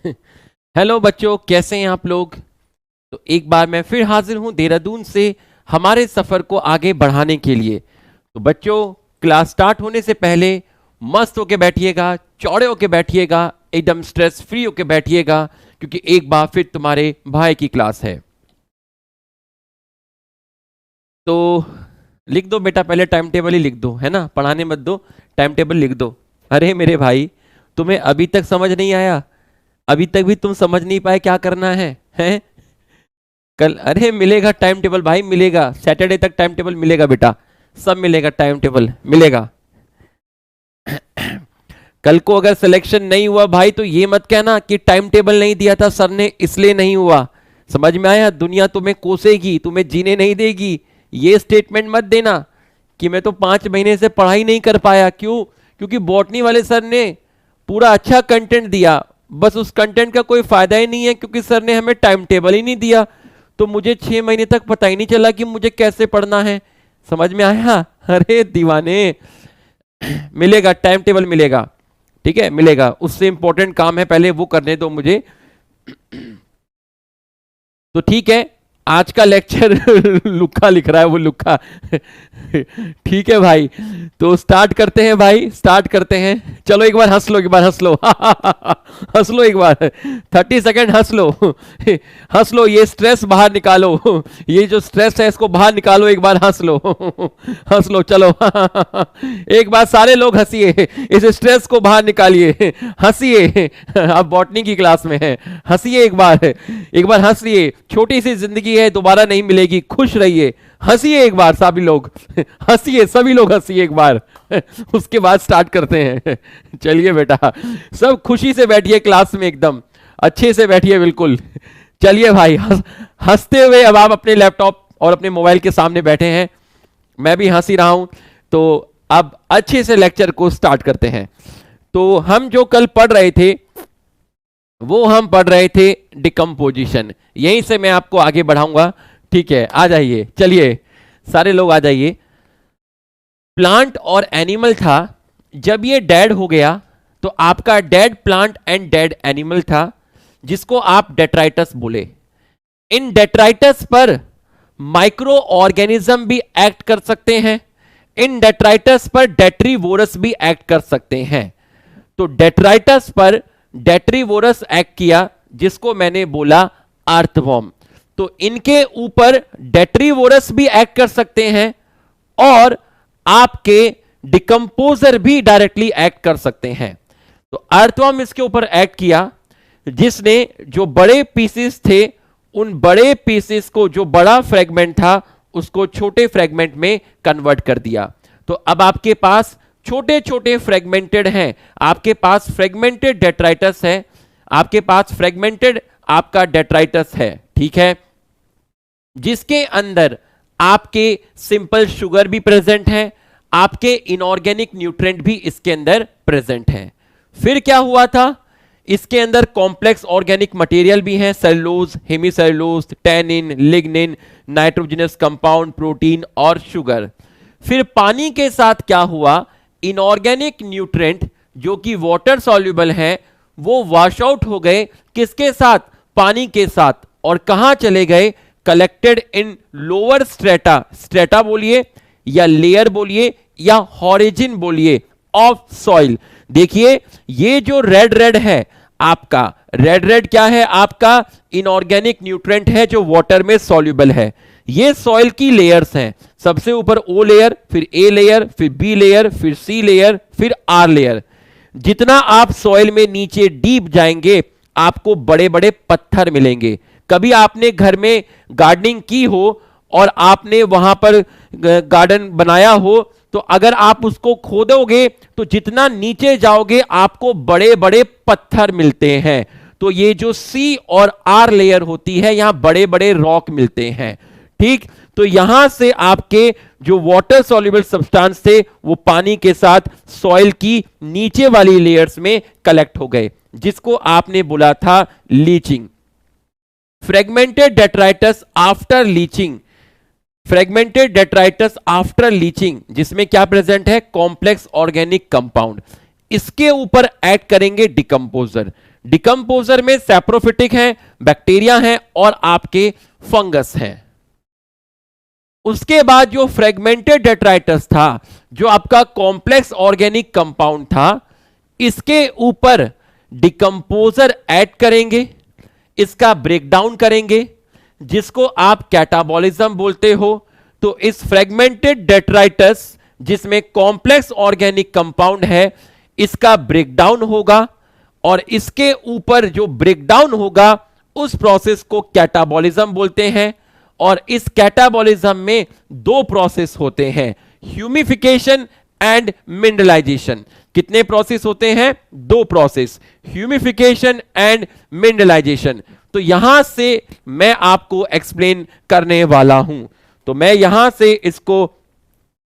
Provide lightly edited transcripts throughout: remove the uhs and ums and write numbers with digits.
Hello बच्चों, कैसे हैं आप लोग। तो एक बार मैं फिर हाजिर हूं देहरादून से हमारे सफर को आगे बढ़ाने के लिए। तो बच्चों, क्लास स्टार्ट होने से पहले मस्त होके बैठिएगा, चौड़े होके बैठिएगा, एकदम स्ट्रेस फ्री होके बैठिएगा, क्योंकि एक बार फिर तुम्हारे भाई की क्लास है। तो लिख दो बेटा, पहले टाइम टेबल ही लिख दो, है ना, पढ़ाने मत दो, टाइम टेबल लिख दो। अरे मेरे भाई, तुम्हें अभी तक समझ नहीं आया? अभी तक भी तुम समझ नहीं पाए क्या करना है, हैं? कल अरे मिलेगा टाइम टेबल भाई, मिलेगा सैटरडे तक टाइम टेबल मिलेगा बेटा, सब मिलेगा, टाइम टेबल मिलेगा। कल को अगर सिलेक्शन नहीं हुआ भाई तो ये मत कहना कि टाइम टेबल नहीं दिया था सर ने इसलिए नहीं हुआ। समझ में आया? दुनिया तुम्हें कोसेगी, तुम्हें जीने नहीं देगी। ये स्टेटमेंट मत देना कि मैं तो 5 महीने से पढ़ाई नहीं कर पाया। क्यों? क्योंकि बॉटनी वाले सर ने पूरा अच्छा कंटेंट दिया, बस उस कंटेंट का कोई फायदा ही नहीं है क्योंकि सर ने हमें टाइम टेबल ही नहीं दिया। तो मुझे 6 महीने तक पता ही नहीं चला कि मुझे कैसे पढ़ना है। समझ में आया? अरे दीवाने, मिलेगा टाइम टेबल मिलेगा, ठीक है, मिलेगा। उससे इंपॉर्टेंट काम है, पहले वो करने दो मुझे। तो ठीक है, आज का लेक्चर लुक्का लिख रहा है वो, लुक्का। ठीक है भाई, तो स्टार्ट करते हैं भाई, स्टार्ट करते हैं। चलो एक बार हंस लो, एक बार हंस लो। हंस लो एक बार, 30 सेकेंड हंस लो। हंस लो, ये स्ट्रेस बाहर निकालो, ये जो स्ट्रेस है इसको बाहर निकालो, एक बार हंस लो। हंस लो, चलो। एक बार सारे लोग हंसिए, इस स्ट्रेस को बाहर निकालिए, हंसिए। आप बॉटनी की क्लास में हैं, हंसिए एक बार हंसिए। छोटी सी जिंदगी है, दोबारा नहीं मिलेगी, खुश रहिए, हंसिए एक बार सभी लोग। हंसिए, सभी लोग हंसिए एक बार। उसके बाद स्टार्ट करते हैं। चलिए बेटा, सब खुशी से बैठिए क्लास में, एकदम अच्छे से बैठिए, बिल्कुल। चलिए भाई, हंसते हुए अब आप अपने लैपटॉप और अपने मोबाइल के सामने बैठे हैं, मैं भी हंस ही रहा हूं। तो अब अच्छे से लेक्चर को स्टार्ट करते हैं। तो हम जो कल पढ़ रहे थे वो हम पढ़ रहे थे डिकम्पोजिशन, यहीं से मैं आपको आगे बढ़ाऊंगा। ठीक है, आ जाइए, चलिए सारे लोग आ जाइए। प्लांट और एनिमल था, जब ये डेड हो गया तो आपका dead plant and dead animal था, जिसको आप डेट्राइटस बोले। इन डेट्राइटस पर माइक्रो ऑर्गेनिज्म भी एक्ट कर सकते हैं, इन डेट्राइटस पर डेट्रीवोरस भी एक्ट कर सकते हैं। तो डेट्राइटस पर डेट्रीवोरस एक्ट किया, जिसको मैंने बोला अर्थवॉर्म। तो इनके ऊपर डेट्रीवोरस भी एक्ट कर सकते हैं और आपके डिकम्पोजर भी डायरेक्टली एक्ट कर सकते हैं। तो अर्थवॉर्म इसके ऊपर एक्ट किया, जिसने जो बड़े पीसेस थे उन बड़े पीसेस को, जो बड़ा फ्रेगमेंट था उसको छोटे फ्रेगमेंट में कन्वर्ट कर दिया। तो अब आपके पास छोटे छोटे फ्रेगमेंटेड हैं, आपके पास फ्रेगमेंटेड डेट्राइटस है, आपके पास फ्रेगमेंटेड आपका डेट्राइटस है, ठीक है, जिसके अंदर आपके सिंपल शुगर भी प्रेजेंट है, आपके इनऑर्गेनिक न्यूट्रिएंट भी इसके अंदर प्रेजेंट है। फिर क्या हुआ था, इसके अंदर कॉम्प्लेक्स ऑर्गेनिक मटेरियल भी है, cellulose, hemicellulose, tannin, lignin, nitrogenous compound, protein और शुगर। फिर पानी के साथ क्या हुआ, इनऑर्गेनिक न्यूट्रिएंट जो कि वाटर सॉल्युबल हैं वो वॉश आउट हो गए, किसके साथ, पानी के साथ, और कहां चले गए, collected in lower strata, strata बोलिए या लेयर बोलिए या हॉरिजिन बोलिए ऑफ सॉइल। देखिए ये जो रेड रेड है आपका, रेड रेड क्या है, आपका इनऑर्गेनिक न्यूट्रिएंट है जो वाटर में सॉल्युबल है। ये सॉइल की लेयर्स हैं, सबसे ऊपर ओ लेयर, फिर ए लेयर, फिर बी लेयर, फिर सी लेयर, फिर आर लेयर। जितना आप सॉइल में नीचे डीप जाएंगे आपको बड़े बड़े पत्थर मिलेंगे। कभी आपने घर में गार्डनिंग की हो और आपने वहां पर गार्डन बनाया हो, तो अगर आप उसको खोदोगे तो जितना नीचे जाओगे आपको बड़े बड़े पत्थर मिलते हैं। तो ये जो सी और आर लेयर होती है, यहां बड़े बड़े रॉक मिलते हैं, ठीक। तो यहां से आपके जो वाटर सॉल्युबल सब्सटेंस थे वो पानी के साथ सॉइल की नीचे वाली लेयर्स में कलेक्ट हो गए, जिसको आपने बोला था leaching. Fragmented detritus after leaching, fragmented detritus after leaching, जिसमें क्या प्रेजेंट है, कॉम्प्लेक्स ऑर्गेनिक कंपाउंड, इसके ऊपर ऐड करेंगे डिकम्पोजर। डिकम्पोजर में सैप्रोफिटिक है, बैक्टीरिया है और आपके फंगस है। उसके बाद जो फ्रेगमेंटेड डेट्राइटस था, जो आपका कॉम्प्लेक्स ऑर्गेनिक कंपाउंड था, इसके ऊपर डिकम्पोजर ऐड करेंगे, इसका ब्रेकडाउन करेंगे, जिसको आप कैटाबॉलिज्म बोलते हो। तो इस फ्रेगमेंटेड डेट्राइटस जिसमें कॉम्प्लेक्स ऑर्गेनिक कंपाउंड है, इसका ब्रेकडाउन होगा और इसके ऊपर जो ब्रेकडाउन होगा उस प्रोसेस को कैटाबॉलिज्म बोलते हैं। और इस कैटाबॉलिज्म में दो प्रोसेस होते हैं, ह्यूमिफिकेशन एंड मिनरलाइजेशन। कितने प्रोसेस होते हैं? दो प्रोसेस, ह्यूमिफिकेशन एंड मिनरलाइजेशन। तो यहां से मैं आपको एक्सप्लेन करने वाला हूं। तो मैं यहां से इसको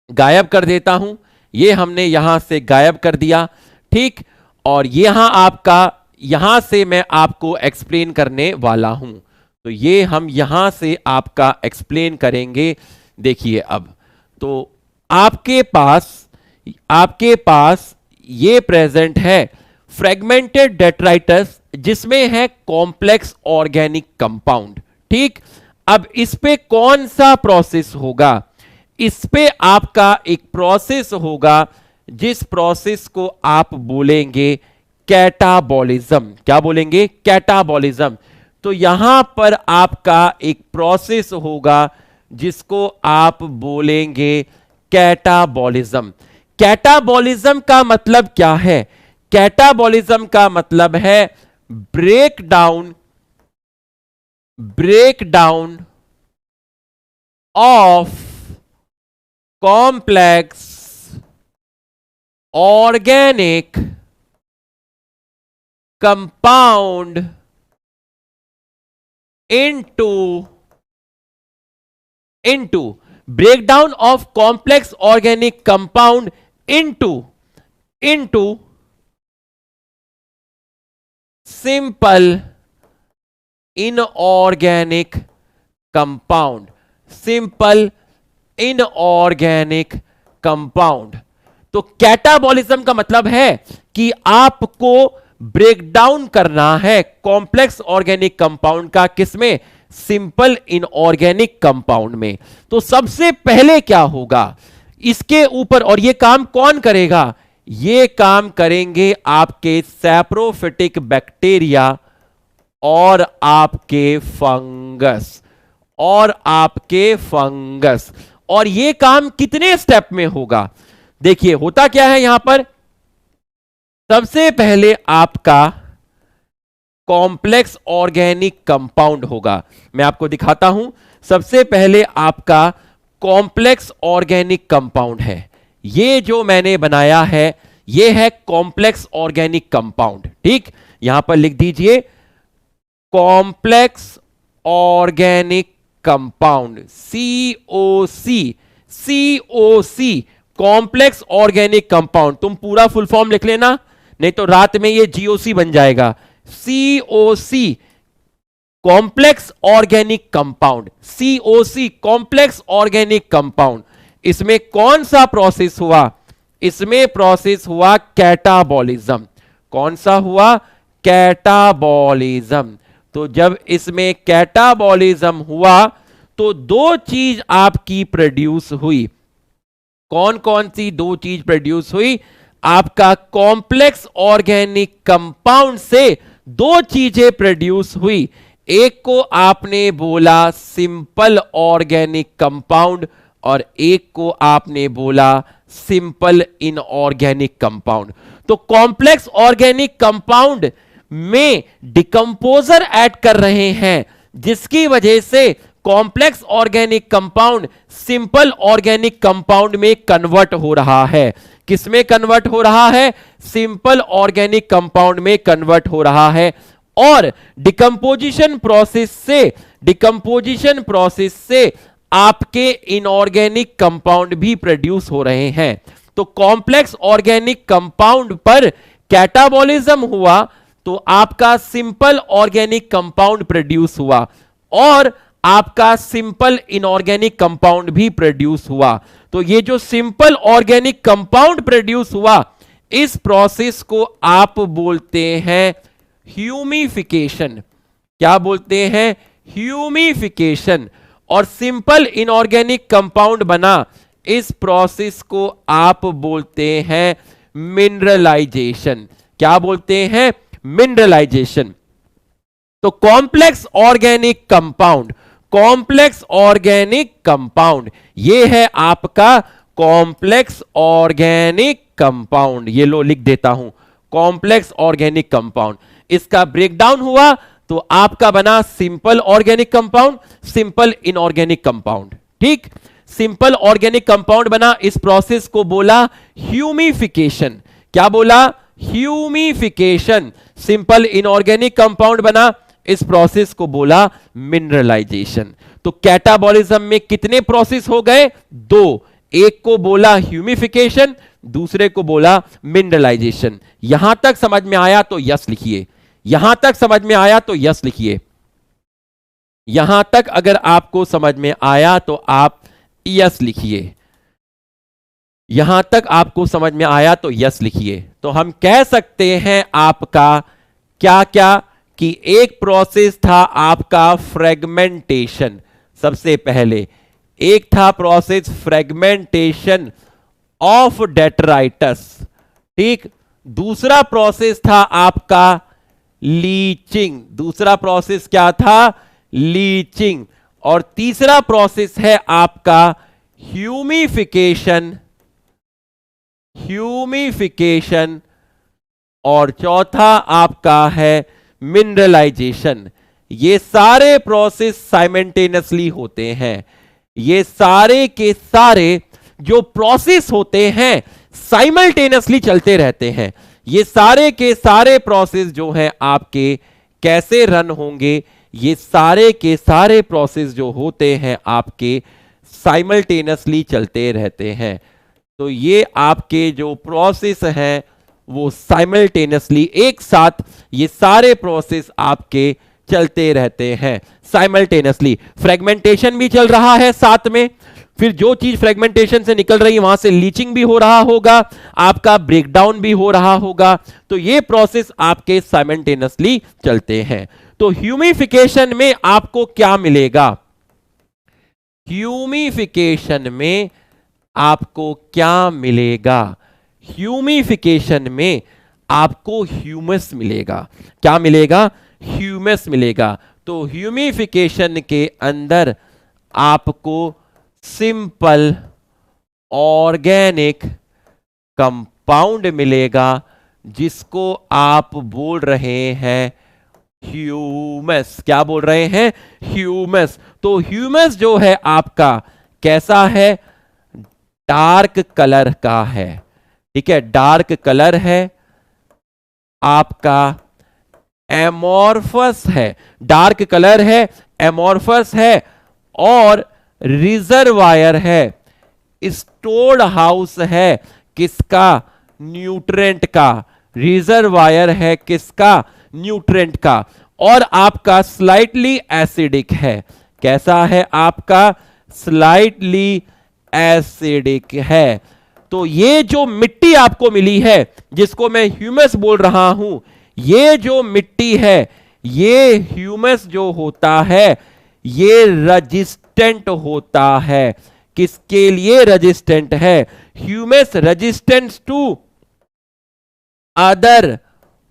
गायब कर देता हूं, ये हमने यहां से गायब कर दिया, ठीक। और यहां से मैं आपको एक्सप्लेन करने वाला हूं। तो ये हम यहां से आपका एक्सप्लेन करेंगे। देखिए अब तो आपके पास ये प्रेजेंट है फ्रेगमेंटेड डेट्राइटस जिसमें है कॉम्प्लेक्स ऑर्गेनिक कंपाउंड, ठीक। अब इस पे कौन सा प्रोसेस होगा? इस पे आपका एक प्रोसेस होगा जिस प्रोसेस को आप बोलेंगे कैटाबॉलिज्म। क्या बोलेंगे? कैटाबॉलिज्म। तो यहां पर आपका एक प्रोसेस होगा जिसको आप बोलेंगे कैटाबॉलिज्म। कैटाबॉलिज्म का मतलब क्या है? कैटाबॉलिज्म का मतलब है breakdown of complex organic compound into breakdown of complex organic compound into simple inorganic compound, simple inorganic compound। तो कैटाबॉलिज्म का मतलब है कि आपको ब्रेकडाउन करना है कॉम्प्लेक्स ऑर्गेनिक कंपाउंड का, किसमें? सिंपल इनऑर्गेनिक कंपाउंड में। तो सबसे पहले क्या होगा इसके ऊपर, और ये काम कौन करेगा? ये काम करेंगे आपके सैप्रोफिटिक बैक्टीरिया और आपके फंगस। और ये काम कितने स्टेप में होगा? देखिए होता क्या है यहां पर। सबसे पहले आपका कॉम्प्लेक्स ऑर्गेनिक कंपाउंड होगा, मैं आपको दिखाता हूं। सबसे पहले आपका कॉम्प्लेक्स ऑर्गेनिक कंपाउंड है, ये जो मैंने बनाया है ये है कॉम्प्लेक्स ऑर्गेनिक कंपाउंड, ठीक। यहां पर लिख दीजिए complex organic compound, COC, complex organic compound. तुम पूरा फुल फॉर्म लिख लेना, नहीं तो रात में ये GOC बन जाएगा। COC complex organic compound, COC complex organic compound. इसमें कौन सा प्रोसेस हुआ? इसमें प्रोसेस हुआ कैटाबॉलिज्म। कौन सा हुआ? कैटाबॉलिज्म। तो जब इसमें कैटाबॉलिज्म हुआ तो दो चीज आपकी प्रोड्यूस हुई। कौन कौन सी दो चीज प्रोड्यूस हुई? आपका कॉम्प्लेक्स ऑर्गेनिक कंपाउंड से दो चीजें प्रोड्यूस हुई। एक को आपने बोला सिंपल ऑर्गेनिक कंपाउंड और एक को आपने बोला सिंपल इनऑर्गेनिक कंपाउंड। तो कॉम्प्लेक्स ऑर्गेनिक कंपाउंड में डिकम्पोजर ऐड कर रहे हैं, जिसकी वजह से complex organic compound simple organic compound में कन्वर्ट हो रहा है। किसमें कन्वर्ट हो रहा है? सिंपल ऑर्गेनिक कंपाउंड में कन्वर्ट हो रहा है। और डिकम्पोजिशन प्रोसेस से आपके इनऑर्गेनिक कंपाउंड भी प्रोड्यूस हो रहे हैं। तो कॉम्प्लेक्स ऑर्गेनिक कंपाउंड पर कैटाबॉलिज्म हुआ तो आपका सिंपल ऑर्गेनिक कंपाउंड प्रोड्यूस हुआ और आपका सिंपल इनऑर्गेनिक कंपाउंड भी प्रोड्यूस हुआ। तो ये जो सिंपल ऑर्गेनिक कंपाउंड प्रोड्यूस हुआ, इस प्रोसेस को आप बोलते हैं ह्यूमिफिकेशन। क्या बोलते हैं? ह्यूमिफिकेशन। और सिंपल इनऑर्गेनिक कंपाउंड बना, इस प्रोसेस को आप बोलते हैं मिनरलाइजेशन। क्या बोलते हैं? मिनरलाइजेशन। तो complex organic compound, complex organic compound, ये है आपका कॉम्प्लेक्स ऑर्गेनिक कंपाउंड। ये लो लिख देता हूं, कॉम्प्लेक्स ऑर्गेनिक कंपाउंड। इसका ब्रेकडाउन हुआ तो आपका बना simple organic compound, simple inorganic compound. ठीक, सिंपल ऑर्गेनिक कंपाउंड बना, इस प्रोसेस को बोला ह्यूमिफिकेशन। क्या बोला? ह्यूमिफिकेशन। सिंपल इनऑर्गेनिक कंपाउंड बना, इस प्रोसेस को बोला मिनरलाइजेशन। तो कैटाबॉलिज्म में कितने प्रोसेस हो गए? दो। एक को बोला ह्यूमिफिकेशन, दूसरे को बोला मिनरलाइजेशन। यहां तक समझ में आया तो यस लिखिए। यहां तक समझ में आया तो यस लिखिए। यहां तक अगर आपको समझ में आया तो आप यस लिखिए। यहां तक आपको समझ में आया तो यस लिखिए। तो हम कह सकते हैं आपका क्या क्या, कि एक प्रोसेस था आपका फ्रेगमेंटेशन। सबसे पहले एक था प्रोसेस फ्रेगमेंटेशन ऑफ डेट्राइटस। ठीक, दूसरा प्रोसेस था आपका लीचिंग। दूसरा प्रोसेस क्या था? लीचिंग। और तीसरा प्रोसेस है आपका ह्यूमिफिकेशन, ह्यूमिफिकेशन। और चौथा आपका है मिनरलाइजेशन। ये सारे प्रोसेस साइमल्टेनियसली होते हैं। ये सारे के सारे जो प्रोसेस होते हैं साइमल्टेनियसली चलते रहते हैं। ये सारे के सारे प्रोसेस जो हैं आपके कैसे रन होंगे? ये सारे के सारे प्रोसेस जो होते हैं आपके साइमल्टेनियसली चलते रहते हैं। तो ये आपके जो प्रोसेस हैं वो साइमल्टेनियसली एक साथ ये सारे प्रोसेस आपके चलते रहते हैं साइमल्टेनियसली। फ्रेगमेंटेशन भी चल रहा है साथ में, फिर जो चीज फ्रेगमेंटेशन से निकल रही है वहां से लीचिंग भी हो रहा होगा, आपका ब्रेकडाउन भी हो रहा होगा। तो ये प्रोसेस आपके साइमल्टेनियसली चलते हैं। तो ह्यूमिफिकेशन में आपको क्या मिलेगा? ह्यूमिफिकेशन में आपको क्या मिलेगा? ह्यूमिफिकेशन में आपको ह्यूमस मिलेगा। क्या मिलेगा? ह्यूमस मिलेगा। तो ह्यूमिफिकेशन के अंदर आपको सिंपल ऑर्गेनिक कंपाउंड मिलेगा, जिसको आप बोल रहे हैं ह्यूमस। क्या बोल रहे हैं? ह्यूमस। तो ह्यूमस जो है आपका कैसा है? डार्क कलर का है। ठीक है, डार्क कलर है, आपका एमोर्फस है। डार्क कलर है, एमोर्फस है और रिजर्वायर है, स्टोर्ड हाउस है किसका? न्यूट्रेंट का। रिजर्वायर है किसका? न्यूट्रेंट का। और आपका स्लाइटली एसिडिक है। कैसा है आपका? स्लाइटली एसिडिक है। तो ये जो मिट्टी आपको मिली है जिसको मैं ह्यूमस बोल रहा हूं, ये जो मिट्टी है, ये ह्यूमस जो होता है ये रेजिस्टेंट होता है। किसके लिए रेजिस्टेंट है? Humus resistance to other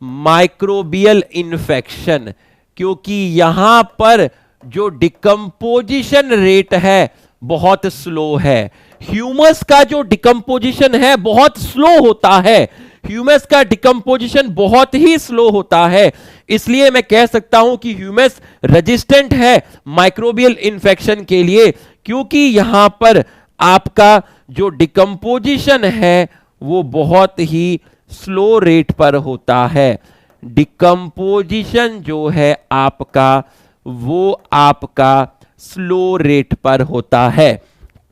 microbial infection. क्योंकि यहां पर जो डिकम्पोजिशन रेट है बहुत स्लो है। ह्यूमस का जो डिकम्पोजिशन है बहुत स्लो होता है। ह्यूमस का डिकम्पोजिशन बहुत ही स्लो होता है, इसलिए मैं कह सकता हूं कि ह्यूमस रेजिस्टेंट है माइक्रोबियल इन्फेक्शन के लिए, क्योंकि यहां पर आपका जो डिकम्पोजिशन है वो बहुत ही स्लो रेट पर होता है। डिकम्पोजिशन जो है आपका वो आपका स्लो रेट पर होता है।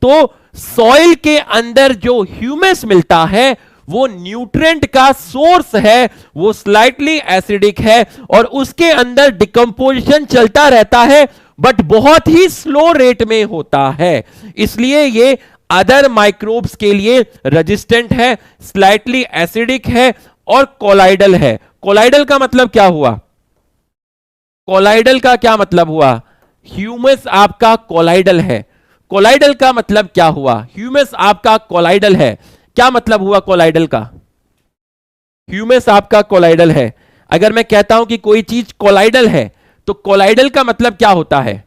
तो सॉइल के अंदर जो ह्यूमस मिलता है वो न्यूट्रिएंट का सोर्स है, वो स्लाइटली एसिडिक है और उसके अंदर डिकम्पोजिशन चलता रहता है बट बहुत ही स्लो रेट में होता है। इसलिए ये अदर माइक्रोब्स के लिए रेजिस्टेंट है, स्लाइटली एसिडिक है और कोलाइडल है। कोलाइडल का मतलब क्या हुआ? कोलाइडल का क्या मतलब हुआ? ह्यूमस आपका कोलाइडल है। कोलाइडल का मतलब क्या हुआ? ह्यूमस आपका कोलाइडल है। क्या मतलब हुआ कोलाइडल का? ह्यूमस आपका कोलाइडल है। अगर मैं कहता हूं कि कोई चीज कोलाइडल है तो कोलाइडल का मतलब क्या होता है?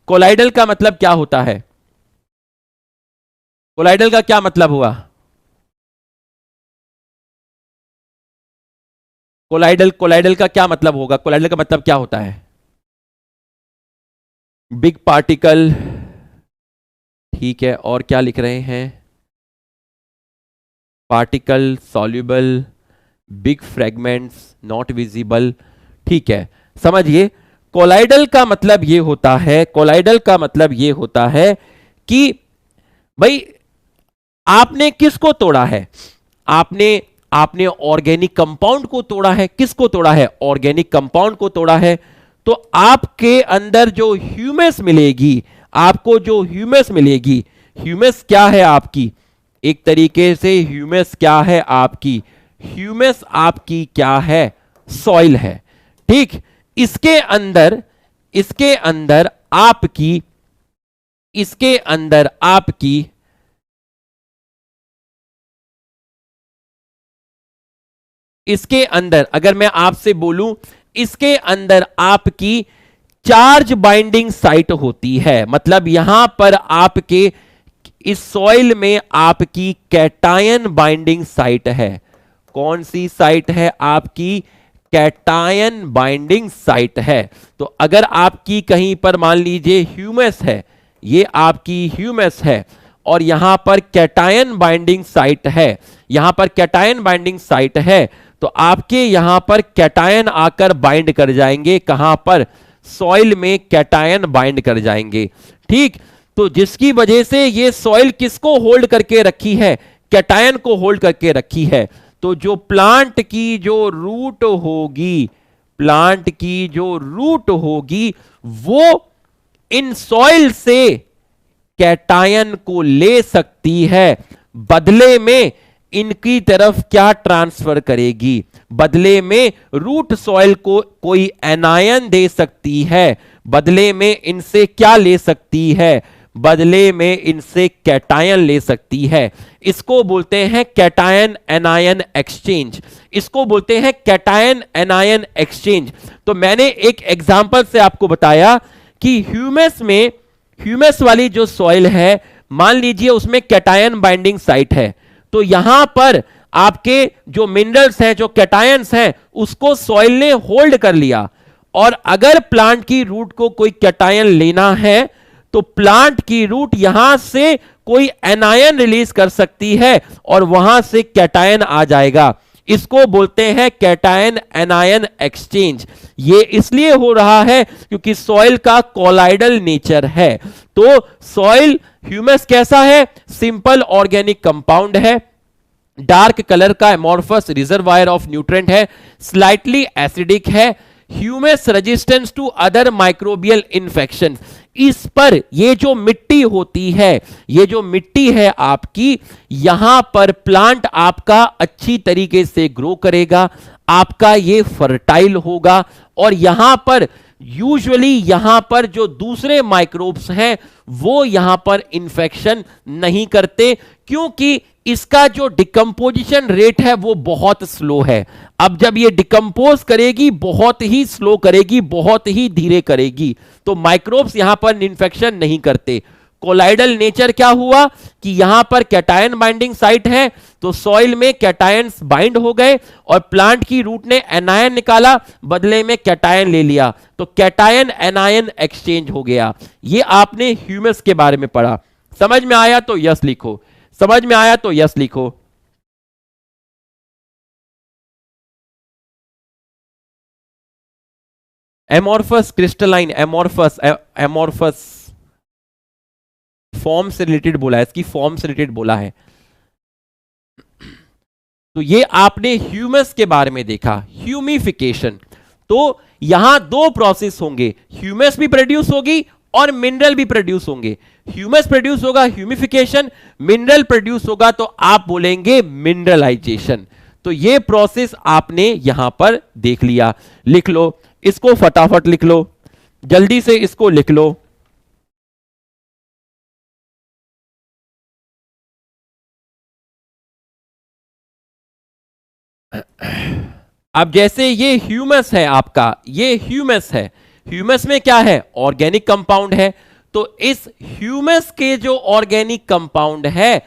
कोलाइडल का मतलब क्या होता है? कोलाइडल का क्या मतलब हुआ? कोलाइडल कोलाइडल का क्या मतलब होगा? कोलाइडल का मतलब क्या होता है? Big particle. ठीक है, और क्या लिख रहे हैं? Particle, soluble, big fragments, not visible. ठीक है, समझिए कोलाइडल का मतलब यह होता है, कोलाइडल का मतलब यह होता है कि भाई आपने किसको तोड़ा है? आपने आपने ऑर्गेनिक कंपाउंड को तोड़ा है। किसको तोड़ा है? ऑर्गेनिक कंपाउंड को तोड़ा है। तो आपके अंदर जो ह्यूमस मिलेगी, आपको जो ह्यूमस मिलेगी, ह्यूमस क्या है आपकी? एक तरीके से ह्यूमस क्या है आपकी? ह्यूमस आपकी क्या है? सॉइल है। ठीक, इसके अंदर, इसके अंदर आपकी, इसके अंदर आपकी, इसके अंदर अगर मैं आपसे बोलूं, इसके अंदर आपकी चार्ज बाइंडिंग साइट होती है। मतलब यहां पर आपके इस सॉइल में आपकी कैटायन बाइंडिंग साइट है। कौन सी साइट है आपकी? कैटायन बाइंडिंग साइट है। तो अगर आपकी कहीं पर मान लीजिए ह्यूमस है, ये आपकी ह्यूमस है और यहां पर कैटायन बाइंडिंग साइट है, यहां पर कैटायन बाइंडिंग साइट है, तो आपके यहां पर कैटायन आकर बाइंड कर जाएंगे। कहां पर? सॉइल में कैटायन बाइंड कर जाएंगे। ठीक, तो जिसकी वजह से ये सॉइल किसको होल्ड करके रखी है? कैटायन को होल्ड करके रखी है। तो जो प्लांट की जो रूट होगी, प्लांट की जो रूट होगी, वो इन सॉइल से कैटायन को ले सकती है। बदले में इनकी तरफ क्या ट्रांसफर करेगी? बदले में रूट सॉइल को कोई एनायन दे सकती है। बदले में इनसे क्या ले सकती है? बदले में इनसे कैटायन ले सकती है। इसको बोलते हैं कैटायन एनायन एक्सचेंज। इसको बोलते हैं कैटायन एनायन एक्सचेंज। तो मैंने एक एग्जांपल से आपको बताया कि ह्यूमस में, ह्यूमस वाली जो सॉइल है, मान लीजिए उसमें कैटायन बाइंडिंग साइट है। तो यहां पर आपके जो मिनरल्स हैं, जो कैटायंस हैं, उसको सॉइल ने होल्ड कर लिया। और अगर प्लांट की रूट को कोई कैटायन लेना है तो प्लांट की रूट यहां से कोई एनायन रिलीज कर सकती है और वहां से कैटायन आ जाएगा। इसको बोलते हैं कैटायन एनायन एक्सचेंज। ये इसलिए हो रहा है क्योंकि सॉइल का कोलाइडल नेचर है। तो सॉइल ह्यूमस कैसा है? सिंपल ऑर्गेनिक कंपाउंड है, डार्क कलर का एमोर्फस रिजर्वायर ऑफ न्यूट्रिएंट है, स्लाइटली एसिडिक है, humus resistance to other microbial infection. इस पर ये जो मिट्टी होती है, ये जो मिट्टी है आपकी, यहां पर प्लांट आपका अच्छी तरीके से ग्रो करेगा, आपका ये फर्टाइल होगा। और यहां पर यूजुअली यहां पर जो दूसरे माइक्रोब्स हैं वो यहां पर इंफेक्शन नहीं करते, क्योंकि इसका जो डिकम्पोजिशन रेट है वो बहुत स्लो है। अब जब ये डिकम्पोज करेगी बहुत ही स्लो करेगी, बहुत ही धीरे करेगी, तो माइक्रोब्स यहां पर इन्फेक्शन नहीं करते। कोलाइडल नेचर क्या हुआ कि यहां पर कैटायन बाइंडिंग साइट है, तो सॉइल में कैटायंस बाइंड हो गए और प्लांट की रूट ने एनायन निकाला, बदले में कैटायन ले लिया, तो कैटायन एनायन एक्सचेंज हो गया। ये आपने ह्यूमस के बारे में पढ़ा। समझ में आया तो यस लिखो, समझ में आया तो यस लिखो। Amorphous crystalline, amorphous, amorphous form से रिलेटेड बोला है, इसकी फॉर्म से रिलेटेड बोला है। तो ये आपने ह्यूमस के बारे में देखा, ह्यूमिफिकेशन। तो यहां दो प्रोसेस होंगे, ह्यूमस भी प्रोड्यूस होगी और मिनरल भी प्रोड्यूस होंगे। ह्यूमस प्रोड्यूस होगा ह्यूमिफिकेशन, मिनरल प्रोड्यूस होगा तो आप बोलेंगे मिनरलाइजेशन। तो ये प्रोसेस आपने यहां पर देख लिया। लिख लो, इसको फटाफट लिख लो। जल्दी से इसको लिख लो। अब जैसे ये ह्यूमस है आपका, ये ह्यूमस है, ह्यूमस में क्या है, ऑर्गेनिक कंपाउंड है। तो इस ह्यूमस के जो ऑर्गेनिक कंपाउंड है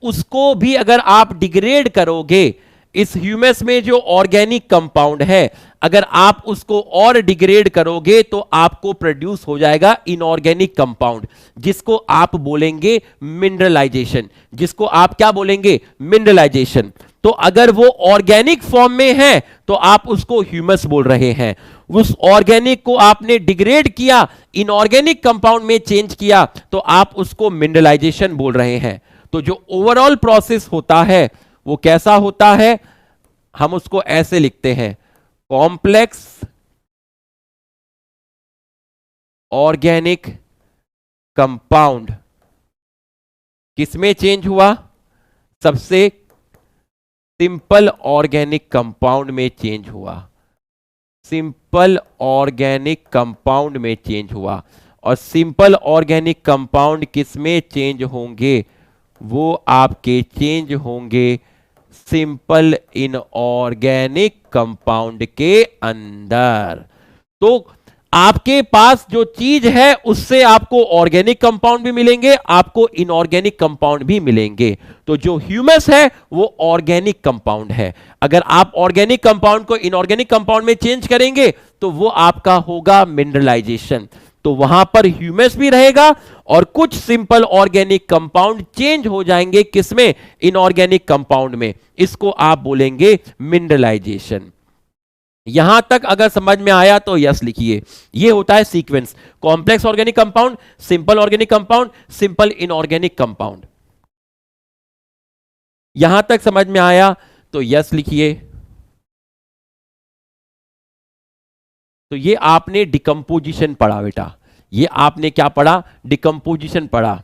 उसको भी अगर आप डिग्रेड करोगे, इस ह्यूमस में जो ऑर्गेनिक कंपाउंड है अगर आप उसको और डिग्रेड करोगे तो आपको प्रोड्यूस हो जाएगा इनऑर्गेनिक कंपाउंड, जिसको आप बोलेंगे मिनरलाइजेशन, जिसको आप क्या बोलेंगे, मिनरलाइजेशन। तो अगर वो ऑर्गेनिक फॉर्म में है तो आप उसको ह्यूमस बोल रहे हैं, उस ऑर्गेनिक को आपने डिग्रेड किया, इनऑर्गेनिक कंपाउंड में चेंज किया तो आप उसको मिनरलाइजेशन बोल रहे हैं। तो जो ओवरऑल प्रोसेस होता है वो कैसा होता है, हम उसको ऐसे लिखते हैं, कॉम्प्लेक्स ऑर्गेनिक कंपाउंड किसमें चेंज हुआ, सबसे सिंपल ऑर्गेनिक कंपाउंड में चेंज हुआ, सिंपल ऑर्गेनिक कंपाउंड में चेंज हुआ। और सिंपल ऑर्गेनिक कंपाउंड किस में चेंज होंगे, वो आपके चेंज होंगे सिंपल इनऑर्गेनिक कंपाउंड के अंदर। तो आपके पास जो चीज है उससे आपको ऑर्गेनिक कंपाउंड भी मिलेंगे, आपको इनऑर्गेनिक कंपाउंड भी मिलेंगे। तो जो ह्यूमस है वो ऑर्गेनिक कंपाउंड है। अगर आप ऑर्गेनिक कंपाउंड को इनऑर्गेनिक कंपाउंड में चेंज करेंगे तो वो आपका होगा मिनरलाइजेशन। तो वहां पर ह्यूमस भी रहेगा और कुछ सिंपल ऑर्गेनिक कंपाउंड चेंज हो जाएंगे किसमें, इनऑर्गेनिक कंपाउंड में। इसको आप बोलेंगे मिनरलाइजेशन। यहां तक अगर समझ में आया तो यस लिखिए। ये होता है sequence, complex organic compound, simple organic compound, simple inorganic compound. यहां तक समझ में आया तो यस लिखिए। तो ये आपने डिकम्पोजिशन पढ़ा बेटा, ये आपने क्या पढ़ा, डिकम्पोजिशन पढ़ा।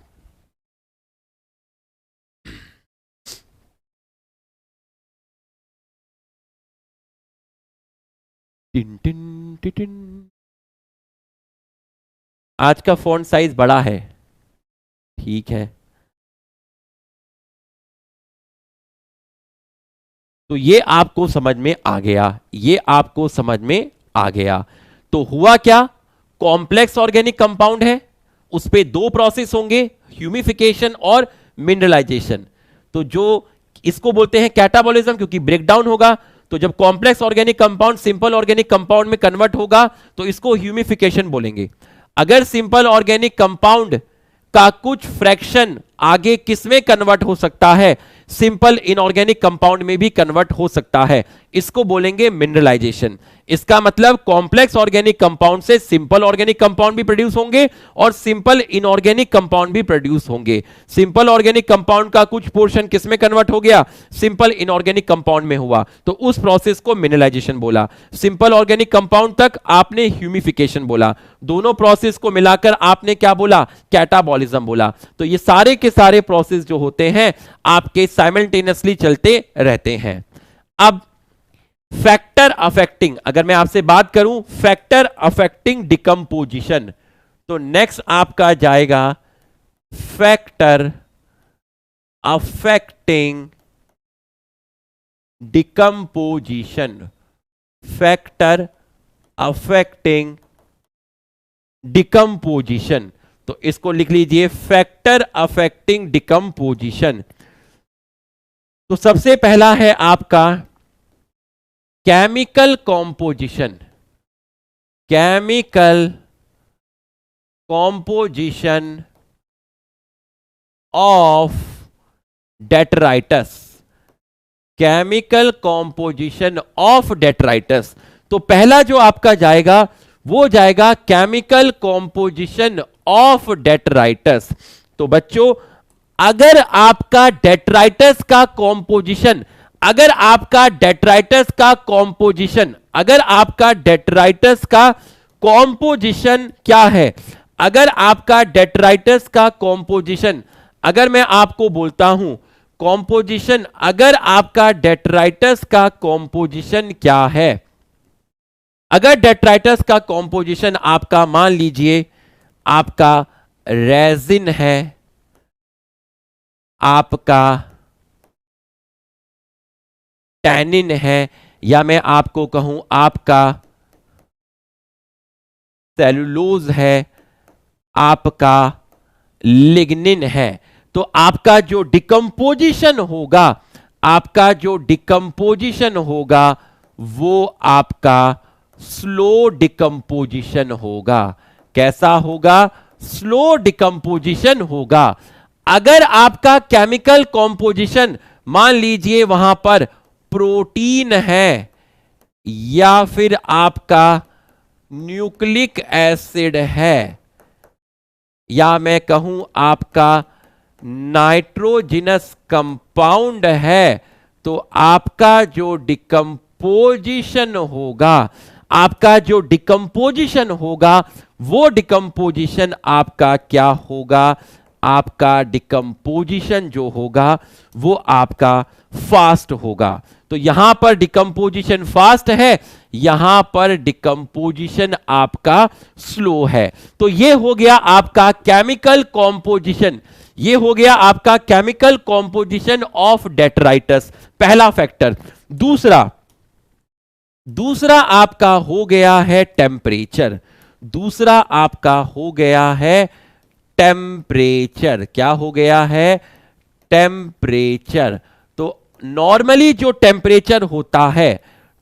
Tin tin tin tin. आज का फॉन्ट साइज बड़ा है, ठीक है। तो ये आपको समझ में आ गया, ये आपको समझ में आ गया। तो हुआ क्या, कॉम्प्लेक्स ऑर्गेनिक कंपाउंड है, उस पे दो प्रोसेस होंगे, ह्यूमिफिकेशन और मिनरलाइजेशन। तो जो इसको बोलते हैं कैटाबॉलिज्म, क्योंकि ब्रेकडाउन होगा। तो जब complex organic compound simple organic compound में कन्वर्ट होगा तो इसको ह्यूमिफिकेशन बोलेंगे। अगर सिंपल ऑर्गेनिक कंपाउंड का कुछ फ्रैक्शन आगे किसमें कन्वर्ट हो सकता है, सिंपल इनऑर्गेनिक कंपाउंड में भी कन्वर्ट हो सकता है, इसको बोलेंगे मिनरलाइजेशन। इसका मतलब कॉम्प्लेक्स ऑर्गेनिक कंपाउंड से सिंपल ऑर्गेनिक कंपाउंड भी प्रोड्यूस होंगे और सिंपल इनऑर्गेनिक कंपाउंड भी प्रोड्यूस होंगे। सिंपल ऑर्गेनिक कंपाउंड का कुछ पोर्शन किसमें कन्वर्ट हो गया, सिंपल इनऑर्गेनिक कंपाउंड में हुआ, तो उस प्रोसेस को मिनरलाइजेशन बोला। सिंपल ऑर्गेनिक कंपाउंड तक आपने ह्यूमिफिकेशन बोला, दोनों प्रोसेस को मिलाकर आपने क्या बोला, कैटाबॉलिज्म बोला। तो ये सारे के सारे प्रोसेस जो होते हैं आपके साइमल्टेनियसली चलते रहते हैं। अब फैक्टर अफेक्टिंग, अगर मैं आपसे बात करूं फैक्टर अफेक्टिंग डिकम्पोजिशन, तो नेक्स्ट आपका जाएगा factor affecting decomposition, factor affecting decomposition. तो इसको लिख लीजिए, फैक्टर अफेक्टिंग डिकम्पोजिशन। तो सबसे पहला है आपका chemical composition, chemical composition of detritus, chemical composition of detritus. तो पहला जो आपका जाएगा वो जाएगा केमिकल कॉम्पोजिशन ऑफ डेट्राइटस। तो बच्चों अगर आपका डेट्राइटस का कॉम्पोजिशन, अगर आपका डेट्राइटस का कॉम्पोजिशन, अगर आपका डेट्राइटस का कॉम्पोजिशन क्या है, अगर आपका डेट्राइटस का कॉम्पोजिशन, अगर मैं आपको बोलता हूं कॉम्पोजिशन, अगर आपका डेट्राइटस का कॉम्पोजिशन क्या है, अगर डेट्राइटस का कॉम्पोजिशन आपका मान लीजिए आपका रेजिन है, आपका टैनिन है, या मैं आपको कहूं आपका सेलुलोज है, आपका लिग्निन है, तो आपका जो डिकम्पोजिशन होगा, आपका जो डिकम्पोजिशन होगा वो आपका स्लो डिकम्पोजिशन होगा। कैसा होगा? स्लो डिकम्पोजिशन होगा। अगर आपका केमिकल कॉम्पोजिशन मान लीजिए वहां पर प्रोटीन है या फिर आपका न्यूक्लिक एसिड है, या मैं कहूं आपका नाइट्रोजिनस कंपाउंड है, तो आपका जो डिकम्पोजिशन होगा, आपका जो डिकम्पोजिशन होगा वो डिकम्पोजिशन आपका क्या होगा? आपका डिकम्पोजिशन जो होगा वो आपका फास्ट होगा। तो यहां पर डिकम्पोजिशन फास्ट है, यहां पर डिकम्पोजिशन आपका स्लो है। तो ये हो गया आपका केमिकल कॉम्पोजिशन, ये हो गया आपका केमिकल कॉम्पोजिशन ऑफ डेट्राइटस, पहला फैक्टर। दूसरा आपका हो गया है टेम्परेचर। दूसरा आपका हो गया है टेम्परेचर। क्या हो गया है? टेम्परेचर। तो नॉर्मली जो टेम्परेचर होता है,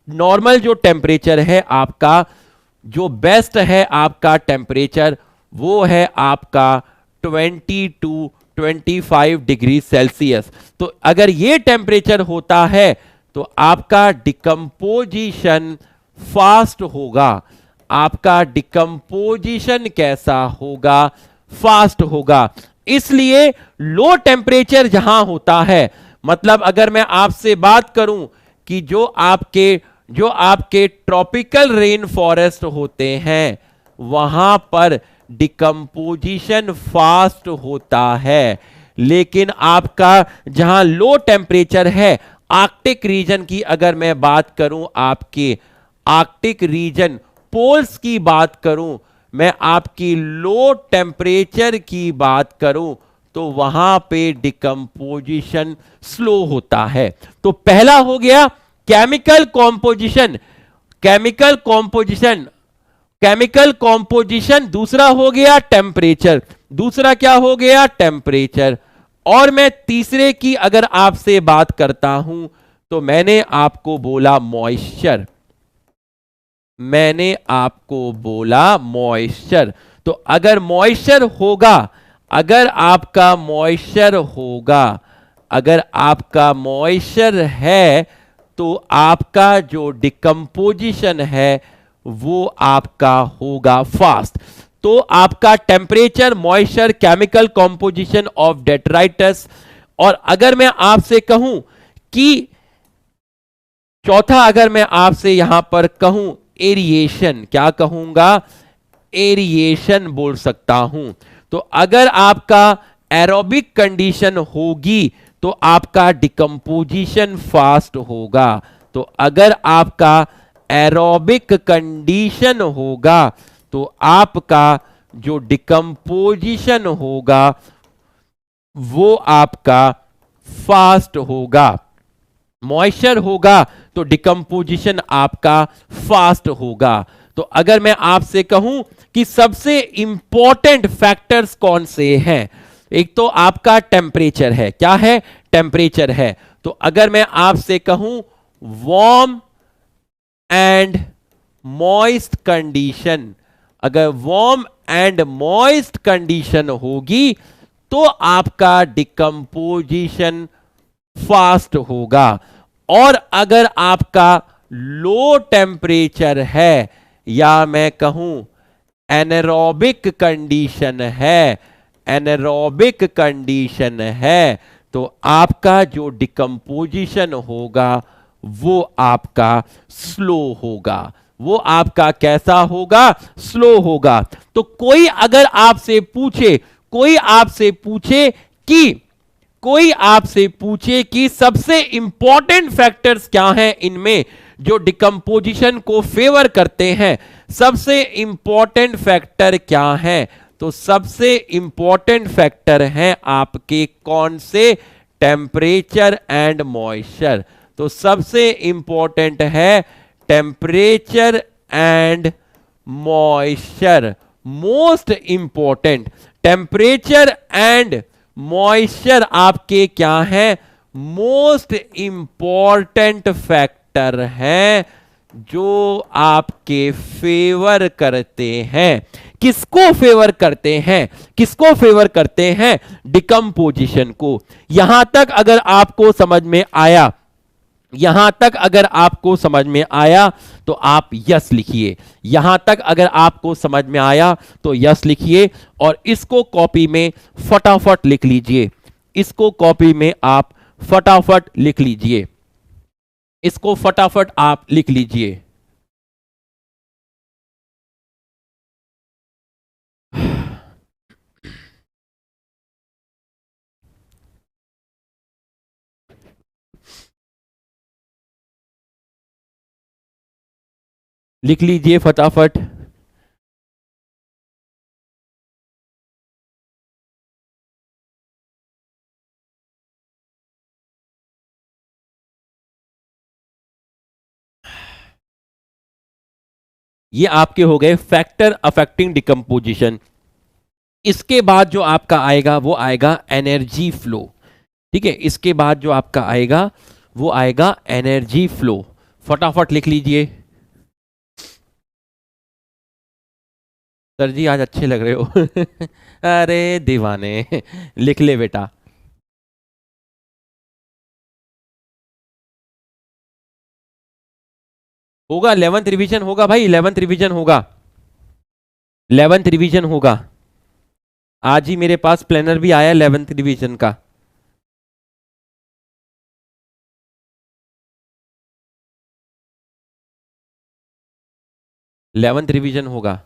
नॉर्मल जो टेम्परेचर है आपका, जो बेस्ट है आपका टेम्परेचर, वो है आपका 20 to 25 डिग्री सेल्सियस। तो अगर ये टेम्परेचर होता है तो आपका डिकम्पोजिशन फास्ट होगा। आपका डिकम्पोजिशन कैसा होगा? फास्ट होगा। इसलिए लो टेम्परेचर जहां होता है, मतलब अगर मैं आपसे बात करूं कि जो आपके ट्रॉपिकल रेन फॉरेस्ट होते हैं वहां पर डिकम्पोजिशन फास्ट होता है, लेकिन आपका जहां लो टेम्परेचर है, आर्कटिक रीजन की अगर मैं बात करूं, आपके आर्कटिक रीजन पोल्स की बात करूं, मैं आपकी लो टेम्परेचर की बात करूं, तो वहां पे डिकम्पोजिशन स्लो होता है। तो पहला हो गया chemical composition, chemical composition, chemical composition. दूसरा हो गया टेम्परेचर। दूसरा क्या हो गया? टेम्परेचर। और मैं तीसरे की अगर आपसे बात करता हूं तो मैंने आपको बोला मॉइस्चर, मैंने आपको बोला मॉइस्चर। तो अगर मॉइस्चर होगा, अगर आपका मॉइस्चर होगा, अगर आपका मॉइस्चर है, तो आपका जो डिकम्पोजिशन है वो आपका होगा फास्ट। तो आपका temperature, moisture, chemical composition of detritus. और अगर मैं आपसे कहूं कि चौथा, अगर मैं आपसे यहां पर कहूं एरिएशन, क्या कहूंगा? एरिएशन बोल सकता हूं। तो अगर आपका एरोबिक कंडीशन होगी तो आपका डिकम्पोजिशन फास्ट होगा। तो अगर आपका एरोबिक कंडीशन होगा तो आपका जो डिकम्पोजिशन होगा वो आपका फास्ट होगा। मॉइस्चर होगा तो डिकम्पोजिशन आपका फास्ट होगा। तो अगर मैं आपसे कहूं कि सबसे इंपॉर्टेंट फैक्टर्स कौन से हैं, एक तो आपका टेम्परेचर है। क्या है? टेम्परेचर है। तो अगर मैं आपसे कहूं वार्म एंड मॉइस्ट कंडीशन, अगर वार्म एंड मॉइस्ट कंडीशन होगी तो आपका डिकम्पोजिशन फास्ट होगा। और अगर आपका लो टेम्परेचर है, या मैं कहूं एनारोबिक कंडीशन है, एनारोबिक कंडीशन है, तो आपका जो डिकम्पोजिशन होगा वो आपका स्लो होगा। वो आपका कैसा होगा? स्लो होगा। तो कोई अगर आपसे पूछे, कोई आपसे पूछे कि सबसे इंपॉर्टेंट फैक्टर्स क्या हैं इनमें जो डिकम्पोजिशन को फेवर करते हैं। सबसे इंपॉर्टेंट फैक्टर क्या है? तो सबसे इंपॉर्टेंट फैक्टर हैं आपके कौन से? Temperature and moisture. तो सबसे इंपॉर्टेंट है temperature and moisture. Most important temperature and moisture आपके क्या है? मोस्ट इंपॉर्टेंट फैक्टर है जो आपके फेवर करते हैं। किसको फेवर करते हैं? किसको फेवर करते हैं? डिकम्पोजिशन को। यहां तक अगर आपको समझ में आया, यहां तक अगर आपको समझ में आया तो आप यस लिखिए। यहां तक अगर आपको समझ में आया तो यस लिखिए और इसको कॉपी में फटाफट लिख लीजिए। इसको कॉपी में आप फटाफट लिख लीजिए। इसको फटाफट आप लिख लीजिए। लिख लीजिए फटाफट। ये आपके हो गए फैक्टर अफेक्टिंग डिकम्पोजिशन। इसके बाद जो आपका आएगा वो आएगा एनर्जी फ्लो। ठीक है, इसके बाद जो आपका आएगा वो आएगा एनर्जी फ्लो। फटाफट लिख लीजिए। सर जी आज अच्छे लग रहे हो। अरे दीवाने, लिख ले बेटा। होगा 11th रिवीजन होगा भाई, 11th रिवीजन होगा, 11th रिवीजन होगा। आज ही मेरे पास प्लानर भी आया 11th रिवीजन का। इलेवेंथ रिवीजन होगा।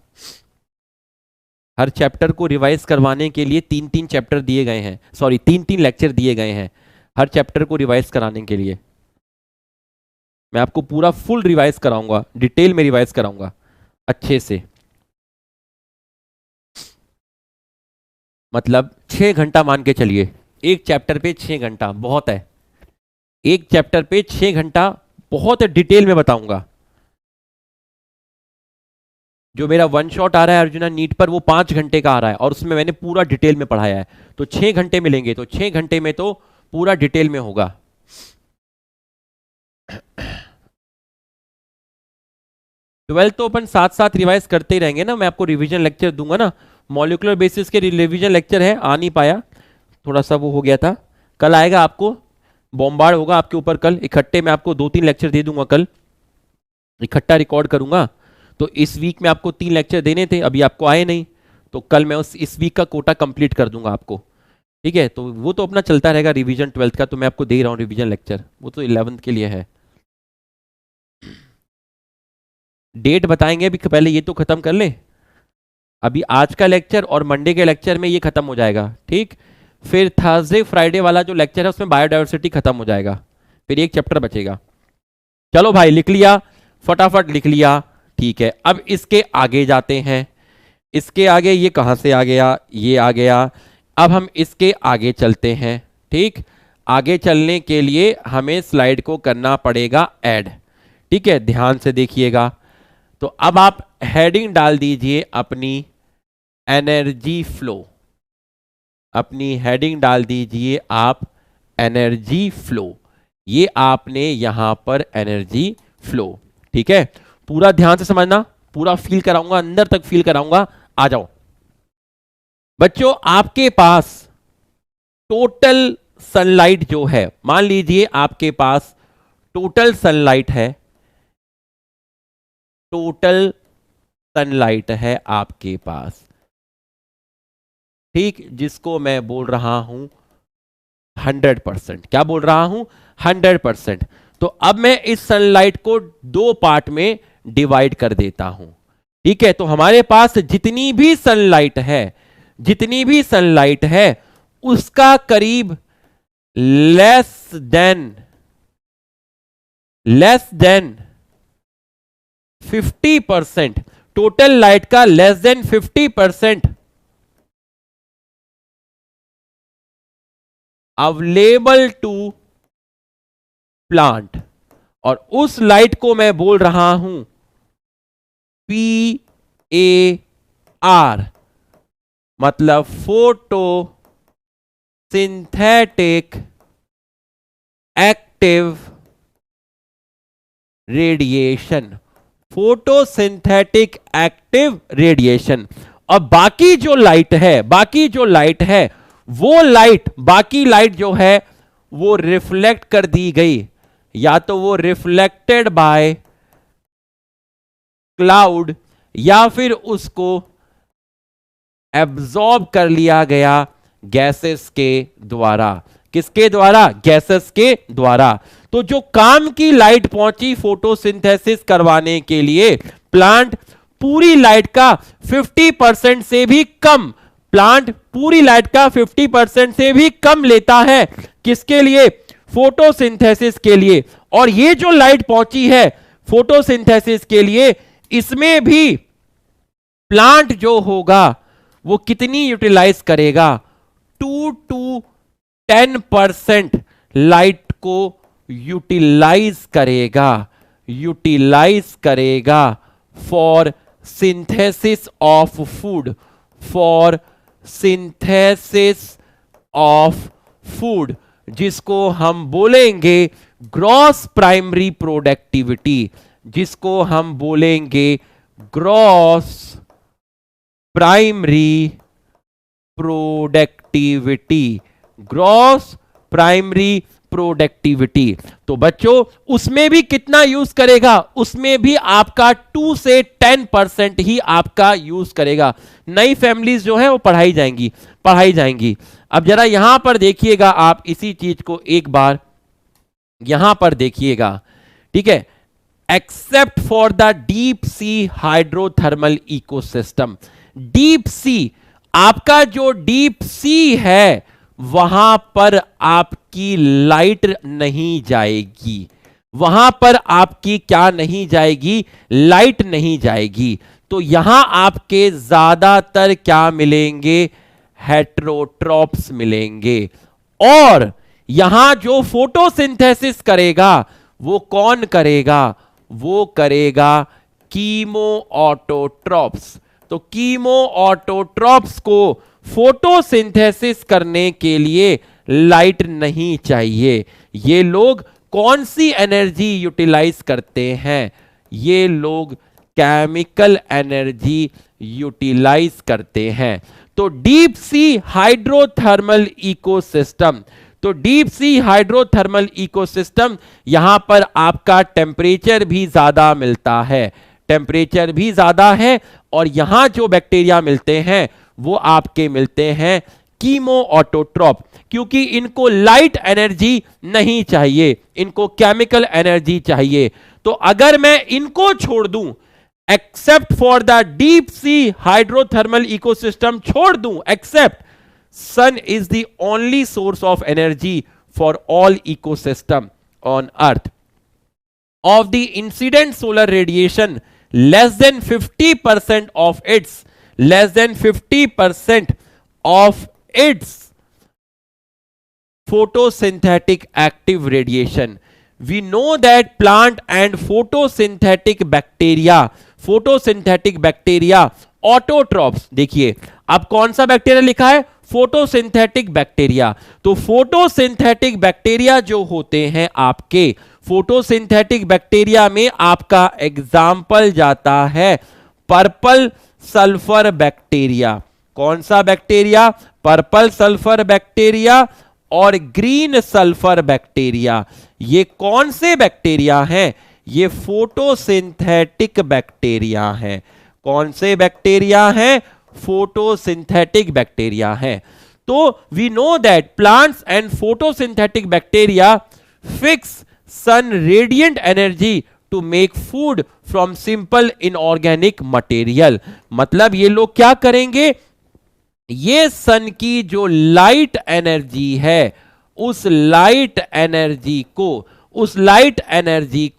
हर चैप्टर को रिवाइज करवाने के लिए 3-3 चैप्टर दिए गए हैं, सॉरी 3-3 लेक्चर दिए गए हैं हर चैप्टर को रिवाइज कराने के लिए। मैं आपको पूरा फुल रिवाइज कराऊंगा, डिटेल में रिवाइज कराऊंगा अच्छे से। मतलब 6 घंटा मान के चलिए, एक चैप्टर पे 6 घंटा बहुत है। एक चैप्टर पे 6 घंटा बहुत डिटेल में बताऊंगा। जो मेरा वन शॉट आ रहा है अर्जुना नीट पर वो 5 घंटे का आ रहा है और उसमें मैंने पूरा डिटेल में पढ़ाया है। तो 6 घंटे मिलेंगे, तो 6 घंटे में तो पूरा डिटेल में होगा। ट्वेल्थ तो अपन साथ साथ रिवाइज करते ही रहेंगे ना। मैं आपको रिवीजन लेक्चर दूंगा ना, मॉलिक्यूलर बेसिस के रिवीजन लेक्चर है, आ नहीं पाया, थोड़ा सा वो हो गया था। कल आएगा, आपको बॉम्बार्ड होगा आपके ऊपर। कल इकट्ठे मैं आपको 2-3 लेक्चर दे दूंगा, कल इकट्ठा रिकॉर्ड करूंगा। तो इस वीक में आपको 3 लेक्चर देने थे, अभी आपको आए नहीं, तो कल मैं इस वीक का कोटा कंप्लीट कर दूंगा आपको। ठीक है, तो वो तो अपना चलता रहेगा रिवीजन 12th का, तो मैं आपको दे रहा हूँ रिवीजन लेक्चर, वो तो 11th के लिए है। डेट बताएंगे, अभी पहले ये तो खत्म कर ले। अभी आज का लेक्चर और मंडे के लेक्चर में ये खत्म हो जाएगा, ठीक। फिर थर्सडे फ्राइडे वाला जो लेक्चर है उसमें बायोडाइवर्सिटी खत्म हो जाएगा, फिर एक चैप्टर बचेगा। चलो भाई लिख लिया, फटाफट लिख लिया, ठीक है। अब इसके आगे जाते हैं। इसके आगे ये कहां से आ गया? ये आ गया। अब हम इसके आगे चलते हैं, ठीक। आगे चलने के लिए हमें स्लाइड को करना पड़ेगा ऐड, ठीक है, ध्यान से देखिएगा। तो अब आप हेडिंग डाल दीजिए अपनी एनर्जी फ्लो। अपनी हेडिंग डाल दीजिए आप एनर्जी फ्लो। ये आपने यहां पर एनर्जी फ्लो, ठीक है। पूरा ध्यान से समझना, पूरा फील कराऊंगा, अंदर तक फील कराऊंगा। आ जाओ बच्चों, आपके पास टोटल सनलाइट जो है, मान लीजिए आपके पास टोटल सनलाइट है, टोटल सनलाइट है आपके पास, ठीक, जिसको मैं बोल रहा हूं 100%। क्या बोल रहा हूं? 100%। तो अब मैं इस सनलाइट को 2 पार्ट में डिवाइड कर देता हूं, ठीक है। तो हमारे पास जितनी भी सनलाइट है, जितनी भी सनलाइट है उसका करीब लेस देन 50%, टोटल लाइट का less than 50% available to plant, और उस लाइट को मैं बोल रहा हूं PAR, मतलब photo synthetic active radiation, photosynthetic active radiation. और बाकी जो लाइट है वो लाइट, बाकी लाइट जो है वो रिफ्लेक्ट कर दी गई, या तो वो रिफ्लेक्टेड बाय क्लाउड, या फिर उसको एब्जॉर्ब कर लिया गया गैसेस के द्वारा। किसके द्वारा? गैसेस के द्वारा। तो जो काम की लाइट पहुंची फोटोसिंथेसिस करवाने के लिए, प्लांट पूरी लाइट का 50% से भी कम, प्लांट पूरी लाइट का 50% से भी कम लेता है। किसके लिए? फोटोसिंथेसिस के लिए। और ये जो लाइट पहुंची है फोटोसिंथेसिस के लिए, इसमें भी प्लांट जो होगा वो कितनी यूटिलाइज करेगा? 2 to 10% लाइट को यूटिलाइज करेगा फॉर सिंथेसिस ऑफ फूड, जिसको हम बोलेंगे gross primary productivity, gross primary productivity. तो बच्चों उसमें भी कितना यूज करेगा? उसमें भी आपका 2 से 10% ही आपका यूज करेगा। नई फैमिलीज जो है वो पढ़ाई जाएंगी। अब जरा यहां पर देखिएगा, आप इसी चीज को एक बार यहां पर देखिएगा, ठीक है। Accept for the deep sea hydrothermal ecosystem, deep sea, आपका जो डीप सी है वहां पर आपकी लाइट नहीं जाएगी, वहां पर आपकी क्या नहीं जाएगी? लाइट नहीं जाएगी। तो यहां आपके ज्यादातर क्या मिलेंगे? हेटेरोट्रॉप्स मिलेंगे। और यहां जो फोटोसिंथेसिस करेगा वो कौन करेगा? वो करेगा कीमो ऑटोट्रॉप्स। तो कीमो ऑटोट्रॉप्स को फोटोसिंथेसिस करने के लिए लाइट नहीं चाहिए। ये लोग कौन सी एनर्जी यूटिलाइज करते हैं? ये लोग केमिकल एनर्जी यूटिलाइज करते हैं। तो डीप सी हाइड्रोथर्मल इकोसिस्टम, यहां पर आपका टेम्परेचर भी ज्यादा मिलता है, और यहां जो बैक्टीरिया मिलते हैं वो आपके मिलते हैं कीमो ऑटोट्रॉप, क्योंकि इनको लाइट एनर्जी नहीं चाहिए, इनको केमिकल एनर्जी चाहिए। तो अगर मैं इनको छोड़ दूं, except for the deep sea hydrothermal ecosystem छोड़ दूं, except sun is the only source of energy for all ecosystem on earth. Of the incident solar radiation, less than 50% of its photosynthetic active radiation. We know that plant and photosynthetic bacteria autotrophs, देखिए अब कौन सा bacteria लिखा है? Photosynthetic bacteria. तो photosynthetic bacteria जो होते हैं आपके, फोटोसिंथेटिक बैक्टीरिया में आपका एग्जाम्पल जाता है पर्पल सल्फर बैक्टीरिया। कौन सा बैक्टीरिया? पर्पल सल्फर बैक्टीरिया और ग्रीन सल्फर बैक्टीरिया। ये कौन से बैक्टीरिया हैं? ये फोटोसिंथेटिक बैक्टीरिया हैं। कौन से बैक्टीरिया हैं? फोटोसिंथेटिक बैक्टीरिया हैं। तो we know that plants and photosynthetic bacteria fix sun radiant energy to make food from simple inorganic material. मतलब ये लोग क्या करेंगे? ये सन की जो लाइट एनर्जी है, उस लाइट एनर्जी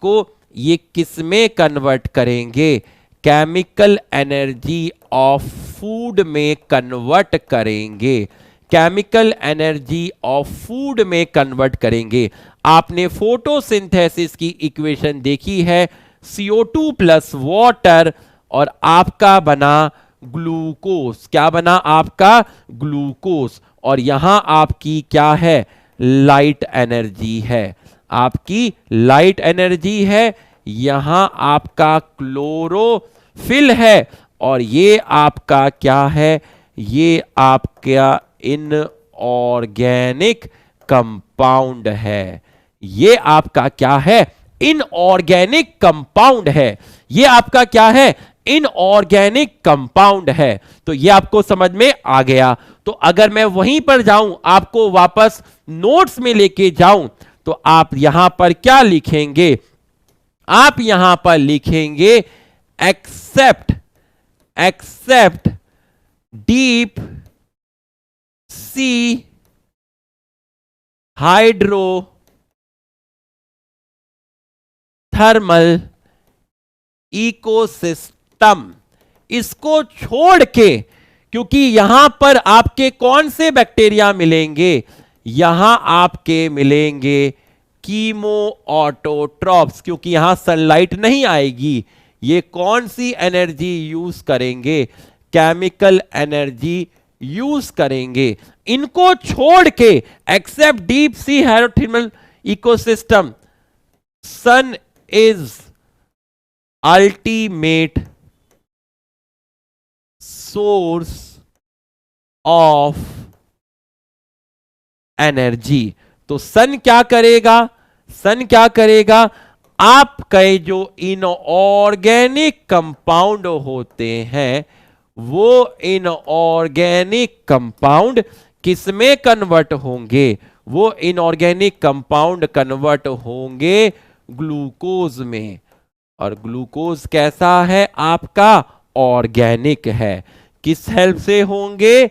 को ये किस में कन्वर्ट करेंगे? केमिकल एनर्जी ऑफ फूड में कन्वर्ट करेंगे। केमिकल एनर्जी ऑफ फूड में कन्वर्ट करेंगे। आपने फोटोसिंथेसिस की इक्वेशन देखी है, CO2 प्लस वाटर और आपका बना ग्लूकोज। क्या बना? आपका ग्लूकोज। और यहां आपकी क्या है? लाइट एनर्जी है। आपकी लाइट एनर्जी है। यहां आपका क्लोरोफिल है और ये आपका क्या है? ये आपका इनऑर्गेनिक कंपाउंड है। ये आपका क्या है? इनऑर्गेनिक कंपाउंड है। ये आपका क्या है? इनऑर्गेनिक कंपाउंड है। तो ये आपको समझ में आ गया। तो अगर मैं वहीं पर जाऊं, आपको वापस नोट्स में लेके जाऊं, तो आप यहां पर क्या लिखेंगे? आप यहां पर लिखेंगे except deep sea hydro thermal ecosystem. इसको छोड़ के, क्योंकि यहां पर आपके कौन से बैक्टीरिया मिलेंगे? यहां आपके मिलेंगे कीमो ऑटोट्रॉप्स, क्योंकि यहां सनलाइट नहीं आएगी। ये कौन सी एनर्जी यूज करेंगे? केमिकल एनर्जी यूज करेंगे। इनको छोड़ के except deep sea hydrothermal ecosystem, sun is ultimate source of energy. तो सन क्या करेगा? सन क्या करेगा? आपके जो इनऑर्गेनिक कंपाउंड होते हैं, वो इनऑर्गेनिक कंपाउंड किस में कन्वर्ट होंगे? वो इनऑर्गेनिक कंपाउंड कन्वर्ट होंगे ग्लूकोज में। और ग्लूकोज कैसा है? आपका ऑर्गेनिक है। किस हेल्प से होंगे?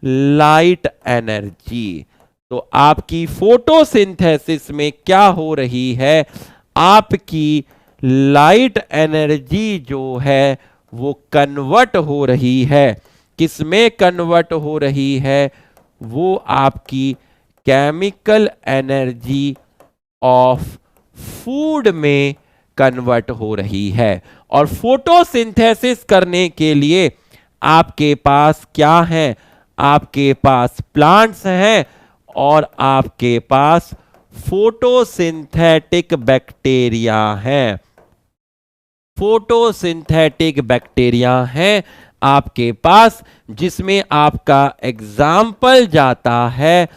Light energy. तो आपकी फोटोसिंथेसिस में क्या हो रही है? आपकी लाइट एनर्जी जो है वो कन्वर्ट हो रही है। किस में कन्वर्ट हो रही है? वो आपकी केमिकल एनर्जी ऑफ फूड में कन्वर्ट हो रही है। और फोटोसिंथेसिस करने के लिए आपके पास क्या है? आपके पास प्लांट्स हैं और आपके पास फोटोसिंथेटिक बैक्टीरिया हैं। फोटोसिंथेटिक बैक्टीरिया हैं आपके पास, जिसमें आपका एग्जाम्पल जाता है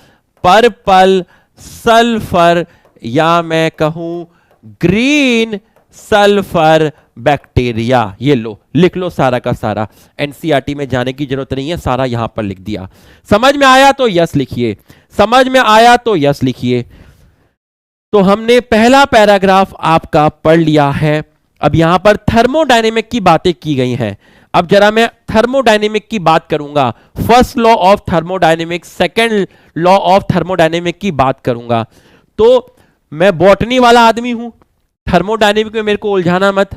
पर्पल सल्फर, या मैं कहूं ग्रीन सल्फर बैक्टीरिया। ये लो, लिख लो सारा का सारा। एनसीईआरटी में जाने की जरूरत नहीं है, सारा यहां पर लिख दिया। समझ में आया तो यस लिखिए, समझ में आया तो यस लिखिए। तो हमने पहला पैराग्राफ आपका पढ़ लिया है। अब यहां पर थर्मोडायनेमिक की बातें की गई हैं। अब जरा मैं थर्मोडायनेमिक की बात करूंगा। First law of thermodynamic, second law of thermodynamic की बात करूंगा। तो मैं बॉटनी वाला आदमी हूं, थर्मोडायनेमिक में मेरे को उलझाना मत।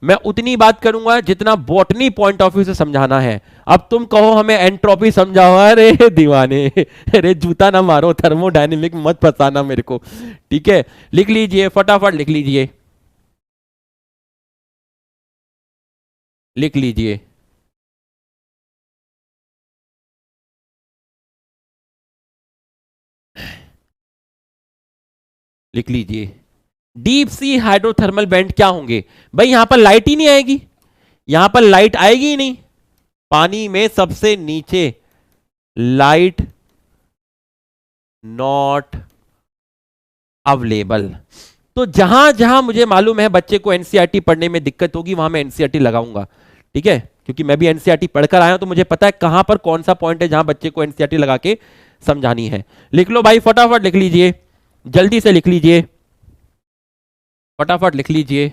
मैं उतनी बात करूंगा जितना बॉटनी पॉइंट ऑफ व्यू से समझाना है। अब तुम कहो हमें एंट्रोपी समझाओ, अरे दीवाने, अरे जूता ना मारो, थर्मोडायनेमिक मत फंसाना मेरे को। ठीक है, लिख लीजिए, फटाफट लिख लीजिए, लिख लीजिए। लिख लीजिए, डीप सी हाइड्रोथर्मल वेंट क्या होंगे? भाई यहां पर लाइट ही नहीं आएगी, यहां पर लाइट आएगी ही नहीं। पानी में सबसे नीचे लाइट नॉट अवेलेबल। तो जहां जहां मुझे मालूम है बच्चे को एनसीईआरटी पढ़ने में दिक्कत होगी, वहां मैं एनसीईआरटी लगाऊंगा। ठीक है, क्योंकि मैं भी एनसीईआरटी पढ़कर आया हूं, तो मुझे पता है कहां पर कौन सा पॉइंट है जहां बच्चे को एनसीईआरटी लगा के समझानी है। लिख लो भाई, फटाफट लिख लीजिए, जल्दी से लिख लीजिए, फटाफट लिख लीजिए।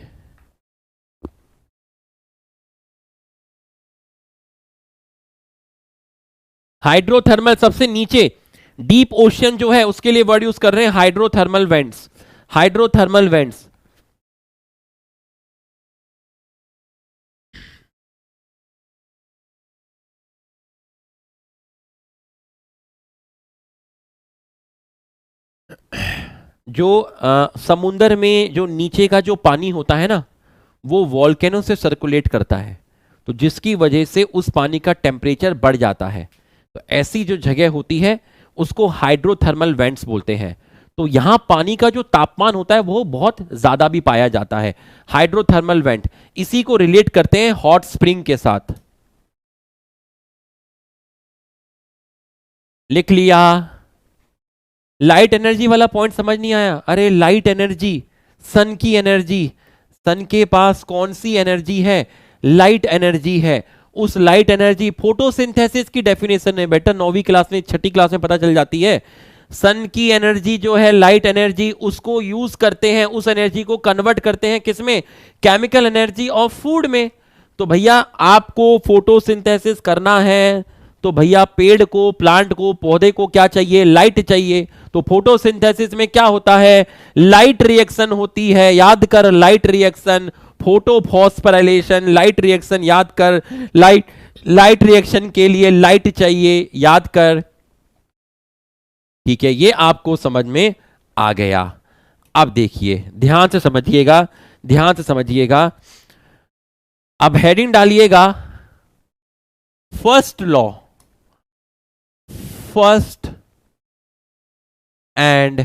हाइड्रोथर्मल सबसे नीचे, डीप ओशियन जो है उसके लिए वर्ड यूज कर रहे हैं हाइड्रोथर्मल वेंट्स। हाइड्रोथर्मल वेंट्स जो समुंदर में जो नीचे का जो पानी होता है ना, वो वॉल्केनो से सर्कुलेट करता है, तो जिसकी वजह से उस पानी का टेम्परेचर बढ़ जाता है। तो ऐसी जो जगह होती है उसको हाइड्रोथर्मल वेंट्स बोलते हैं। तो यहां पानी का जो तापमान होता है वो बहुत ज्यादा भी पाया जाता है, हाइड्रोथर्मल वेंट। इसी को रिलेट करते हैं हॉट स्प्रिंग के साथ। लिख लिया। लाइट एनर्जी वाला पॉइंट समझ नहीं आया? अरे लाइट एनर्जी, सन की एनर्जी, सन के पास कौन सी एनर्जी है? लाइट एनर्जी है। उस लाइट एनर्जी, फोटोसिंथेसिस की डेफिनेशन है बेटा, 9वीं क्लास में, 6ठी क्लास में पता चल जाती है। सन की एनर्जी जो है लाइट एनर्जी, उसको यूज करते हैं, उस एनर्जी को कन्वर्ट करते हैं किसमें? केमिकल एनर्जी ऑफ फूड में। तो भैया आपको फोटोसिंथेसिस करना है तो भैया पेड़ को, प्लांट को, पौधे को क्या चाहिए? लाइट चाहिए। तो फोटोसिंथेसिस में क्या होता है? लाइट रिएक्शन होती है, याद कर, light reaction, photophosphorylation, light reaction, याद कर, लाइट रिएक्शन के लिए लाइट चाहिए, याद कर। ठीक है, ये आपको समझ में आ गया। अब देखिए, ध्यान से समझिएगा, ध्यान से समझिएगा। अब हेडिंग डालिएगा first law, first and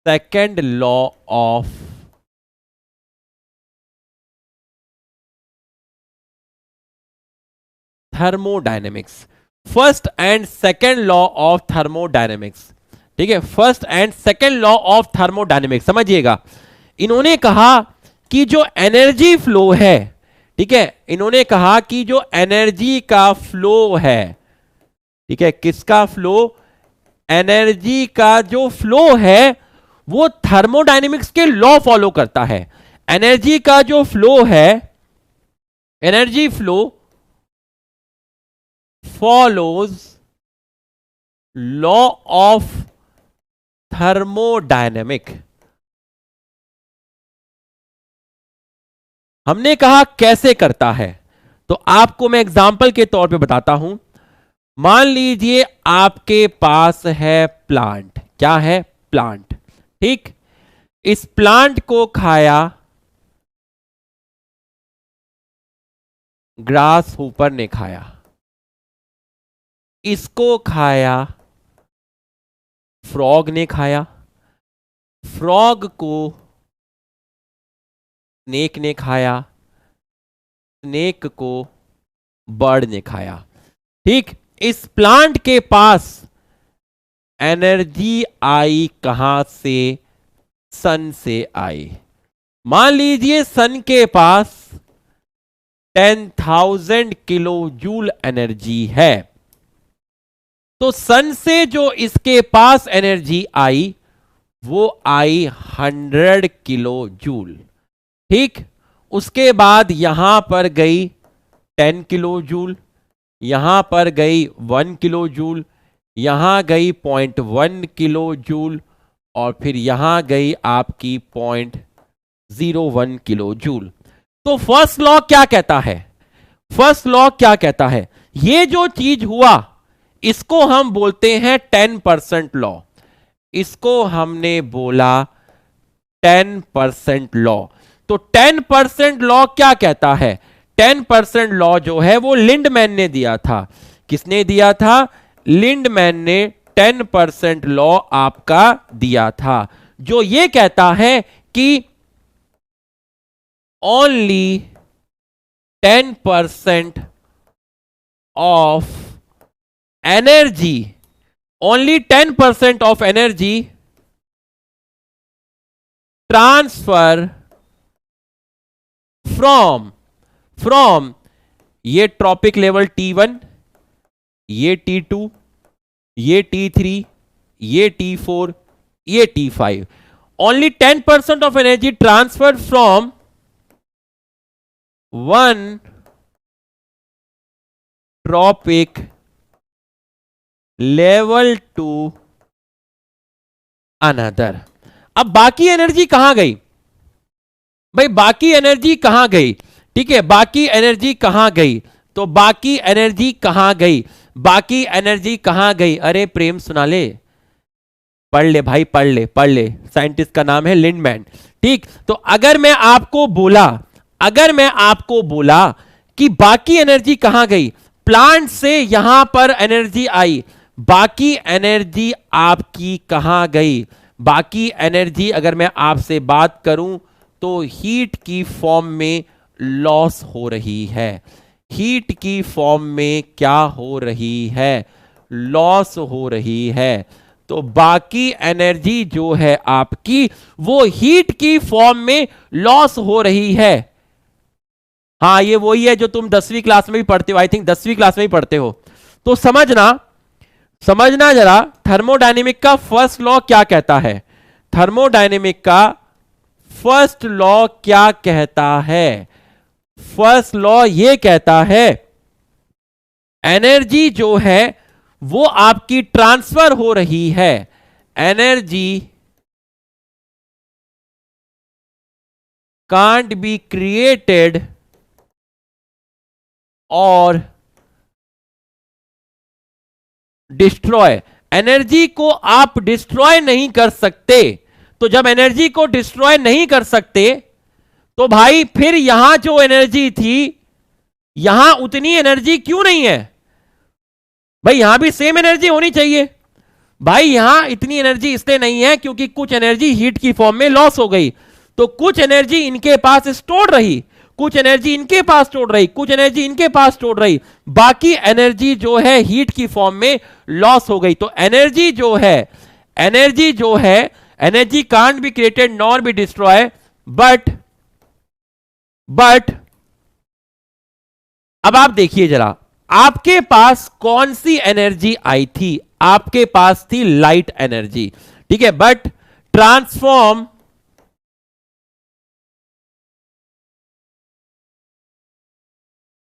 second law of thermodynamics. First and second law of thermodynamics. ठीक है, first and second law of thermodynamics समझिएगा। इन्होंने कहा कि जो एनर्जी फ्लो है, ठीक है, इन्होंने कहा कि जो एनर्जी का फ्लो है, ठीक है, किसका फ्लो? एनर्जी का जो फ्लो है वो थर्मोडायनेमिक्स के लॉ फॉलो करता है। एनर्जी का जो फ्लो है, energy flow follows law of thermodynamic। हमने कहा कैसे करता है, तो आपको मैं एग्जांपल के तौर पे बताता हूं। मान लीजिए आपके पास है प्लांट, क्या है? प्लांट। ठीक, इस प्लांट को खाया ग्रास हूपर ने, खाया इसको, खाया फ्रॉग ने, खाया फ्रॉग को स्नेक ने खाया, स्नेक को बर्ड ने खाया। ठीक, इस प्लांट के पास एनर्जी आई कहां से? सन से आई। मान लीजिए सन के पास 10,000 किलो जूल एनर्जी है। तो सन से जो इसके पास एनर्जी आई वो आई 100 किलो जूल। ठीक, उसके बाद यहां पर गई 10 किलो जूल, यहां पर गई 1 किलो जूल, यहां गई 0.1 किलो जूल, और फिर यहां गई आपकी 0.01 किलो जूल। तो फर्स्ट लॉ क्या कहता है? फर्स्ट लॉ क्या कहता है? ये जो चीज हुआ इसको हम बोलते हैं 10% लॉ। इसको हमने बोला 10% लॉ। तो 10% लॉ क्या कहता है? 10% लॉ जो है वो लिंडमैन ने दिया था। किसने दिया था? लिंडमैन ने 10% लॉ आपका दिया था, जो ये कहता है कि only 10% of energy, only 10% of energy transfer from ये ट्रॉपिक लेवल T1, ये T2, ये T3, ये T4, ये T5, only 10% of energy transferred from one tropic level to another. अब बाकी एनर्जी कहां गई भाई? बाकी एनर्जी कहां गई? ठीक है, बाकी एनर्जी कहां गई? तो बाकी एनर्जी कहां गई? बाकी एनर्जी कहां गई? अरे प्रेम सुना ले, पढ़ ले भाई, पढ़ ले पढ़ ले, साइंटिस्ट का नाम है लिंडमैन। ठीक, तो अगर मैं आपको बोला कि बाकी एनर्जी कहां गई, प्लांट से यहां पर एनर्जी आई, बाकी एनर्जी आपकी कहां गई? बाकी एनर्जी अगर मैं आपसे बात करूं तो हीट की फॉर्म में लॉस हो रही है। हीट की फॉर्म में क्या हो रही है? लॉस हो रही है। तो बाकी एनर्जी जो है आपकी वो हीट की फॉर्म में लॉस हो रही है। हाँ, ये वही है जो तुम 10वीं क्लास में भी पढ़ते हो, आई थिंक 10वीं क्लास में भी पढ़ते हो। तो समझना जरा, थर्मोडायनेमिक का फर्स्ट लॉ क्या कहता है? थर्मोडायनेमिक का फर्स्ट लॉ क्या कहता है? फर्स्ट लॉ ये कहता है एनर्जी जो है वो आपकी ट्रांसफर हो रही है। एनर्जी कांट बी क्रिएटेड और डिस्ट्रॉय। एनर्जी को आप डिस्ट्रॉय नहीं कर सकते। तो जब एनर्जी को डिस्ट्रॉय नहीं कर सकते तो भाई फिर यहां जो एनर्जी थी, यहां उतनी एनर्जी क्यों नहीं है? भाई यहां भी सेम एनर्जी होनी चाहिए। भाई यहां इतनी एनर्जी इसलिए नहीं है क्योंकि कुछ एनर्जी हीट की फॉर्म में लॉस हो गई, तो कुछ एनर्जी इनके पास स्टोर रही, कुछ एनर्जी इनके पास स्टोर रही, कुछ एनर्जी इनके पास स्टोर रही, बाकी एनर्जी जो है हीट की फॉर्म में लॉस हो गई। तो एनर्जी जो है energy can't be created nor be destroy, but अब आप देखिए जरा, आपके पास कौन सी एनर्जी आई थी? आपके पास थी लाइट एनर्जी, ठीक है, but transform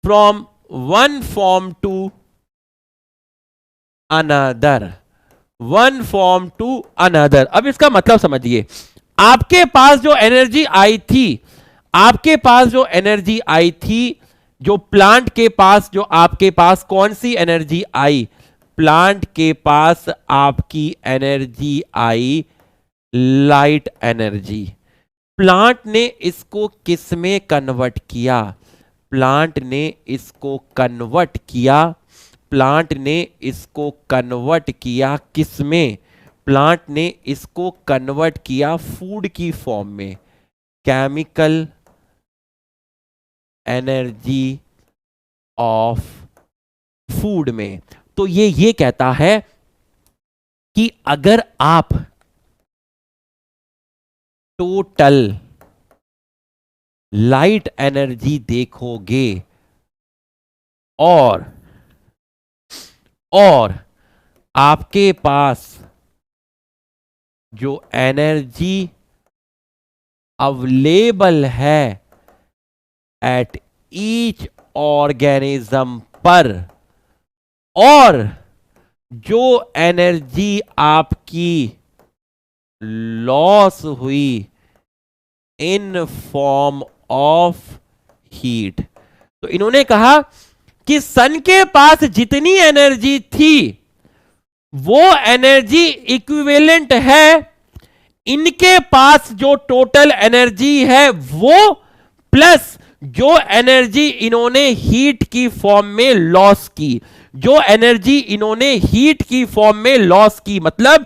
from one form to another, one form to another. अब इसका मतलब समझिए, आपके पास जो एनर्जी आई थी, जो प्लांट के पास, जो आपके पास कौन सी एनर्जी आई? प्लांट के पास आपकी एनर्जी आई लाइट एनर्जी। प्लांट ने इसको किस में कन्वर्ट किया? प्लांट ने इसको कन्वर्ट किया किस में? प्लांट ने इसको कन्वर्ट किया फूड की फॉर्म में, केमिकल एनर्जी ऑफ फूड में। तो ये कहता है कि अगर आप टोटल लाइट एनर्जी देखोगे और आपके पास जो एनर्जी अवेलेबल है एट ईच ऑर्गेनिज्म पर, और जो एनर्जी आपकी लॉस हुई इन फॉर्म ऑफ हीट। तो इन्होंने कहा कि सन के पास जितनी एनर्जी थी वो एनर्जी इक्विवेलेंट है इनके पास जो टोटल एनर्जी है वो, प्लस जो एनर्जी इन्होंने हीट की फॉर्म में लॉस की, जो एनर्जी इन्होंने हीट की फॉर्म में लॉस की, मतलब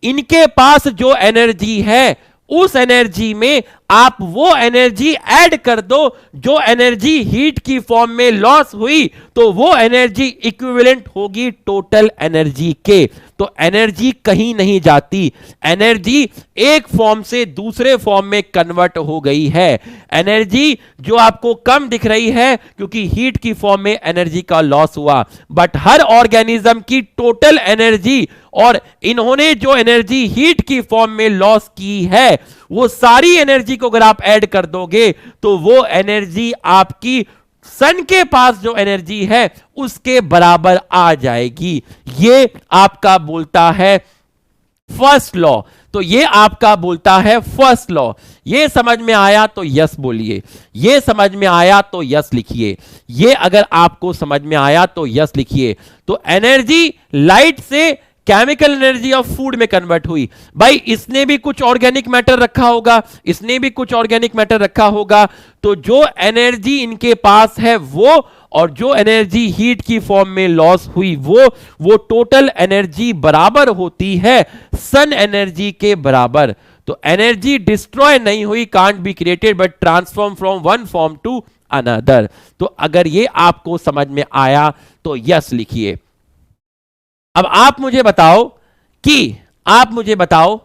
इनके पास जो एनर्जी है उस एनर्जी में आप वो एनर्जी ऐड कर दो जो एनर्जी हीट की फॉर्म में लॉस हुई, तो वो एनर्जी इक्विवेलेंट होगी टोटल एनर्जी के। तो एनर्जी कहीं नहीं जाती, एनर्जी एक फॉर्म से दूसरे फॉर्म में कन्वर्ट हो गई है। एनर्जी जो आपको कम दिख रही है क्योंकि हीट की फॉर्म में एनर्जी का लॉस हुआ, बट हर ऑर्गेनिज्म की टोटल एनर्जी और इन्होंने जो एनर्जी हीट की फॉर्म में लॉस की है वो सारी एनर्जी को अगर आप ऐड कर दोगे तो वो एनर्जी आपकी सन के पास जो एनर्जी है उसके बराबर आ जाएगी। ये आपका बोलता है फर्स्ट लॉ। तो ये आपका बोलता है फर्स्ट लॉ ये समझ में आया तो यस बोलिए, ये समझ में आया तो यस लिखिए, ये अगर आपको समझ में आया तो यस लिखिए। तो एनर्जी लाइट से केमिकल एनर्जी ऑफ फूड में कन्वर्ट हुई। भाई इसने भी कुछ ऑर्गेनिक मैटर रखा होगा, इसने भी कुछ ऑर्गेनिक मैटर रखा होगा, तो जो एनर्जी इनके पास है वो, और जो एनर्जी हीट की फॉर्म में लॉस हुई वो टोटल एनर्जी बराबर होती है सन एनर्जी के बराबर। तो एनर्जी डिस्ट्रॉय नहीं हुई, can't be created but transform from one form to another. तो अगर ये आपको समझ में आया तो यस लिखिए। अब आप मुझे बताओ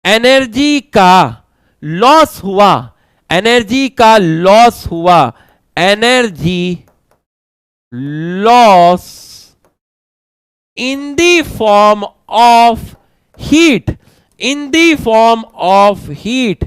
एनर्जी का लॉस हुआ, एनर्जी का लॉस हुआ, energy loss in the form of heat, in the form of heat,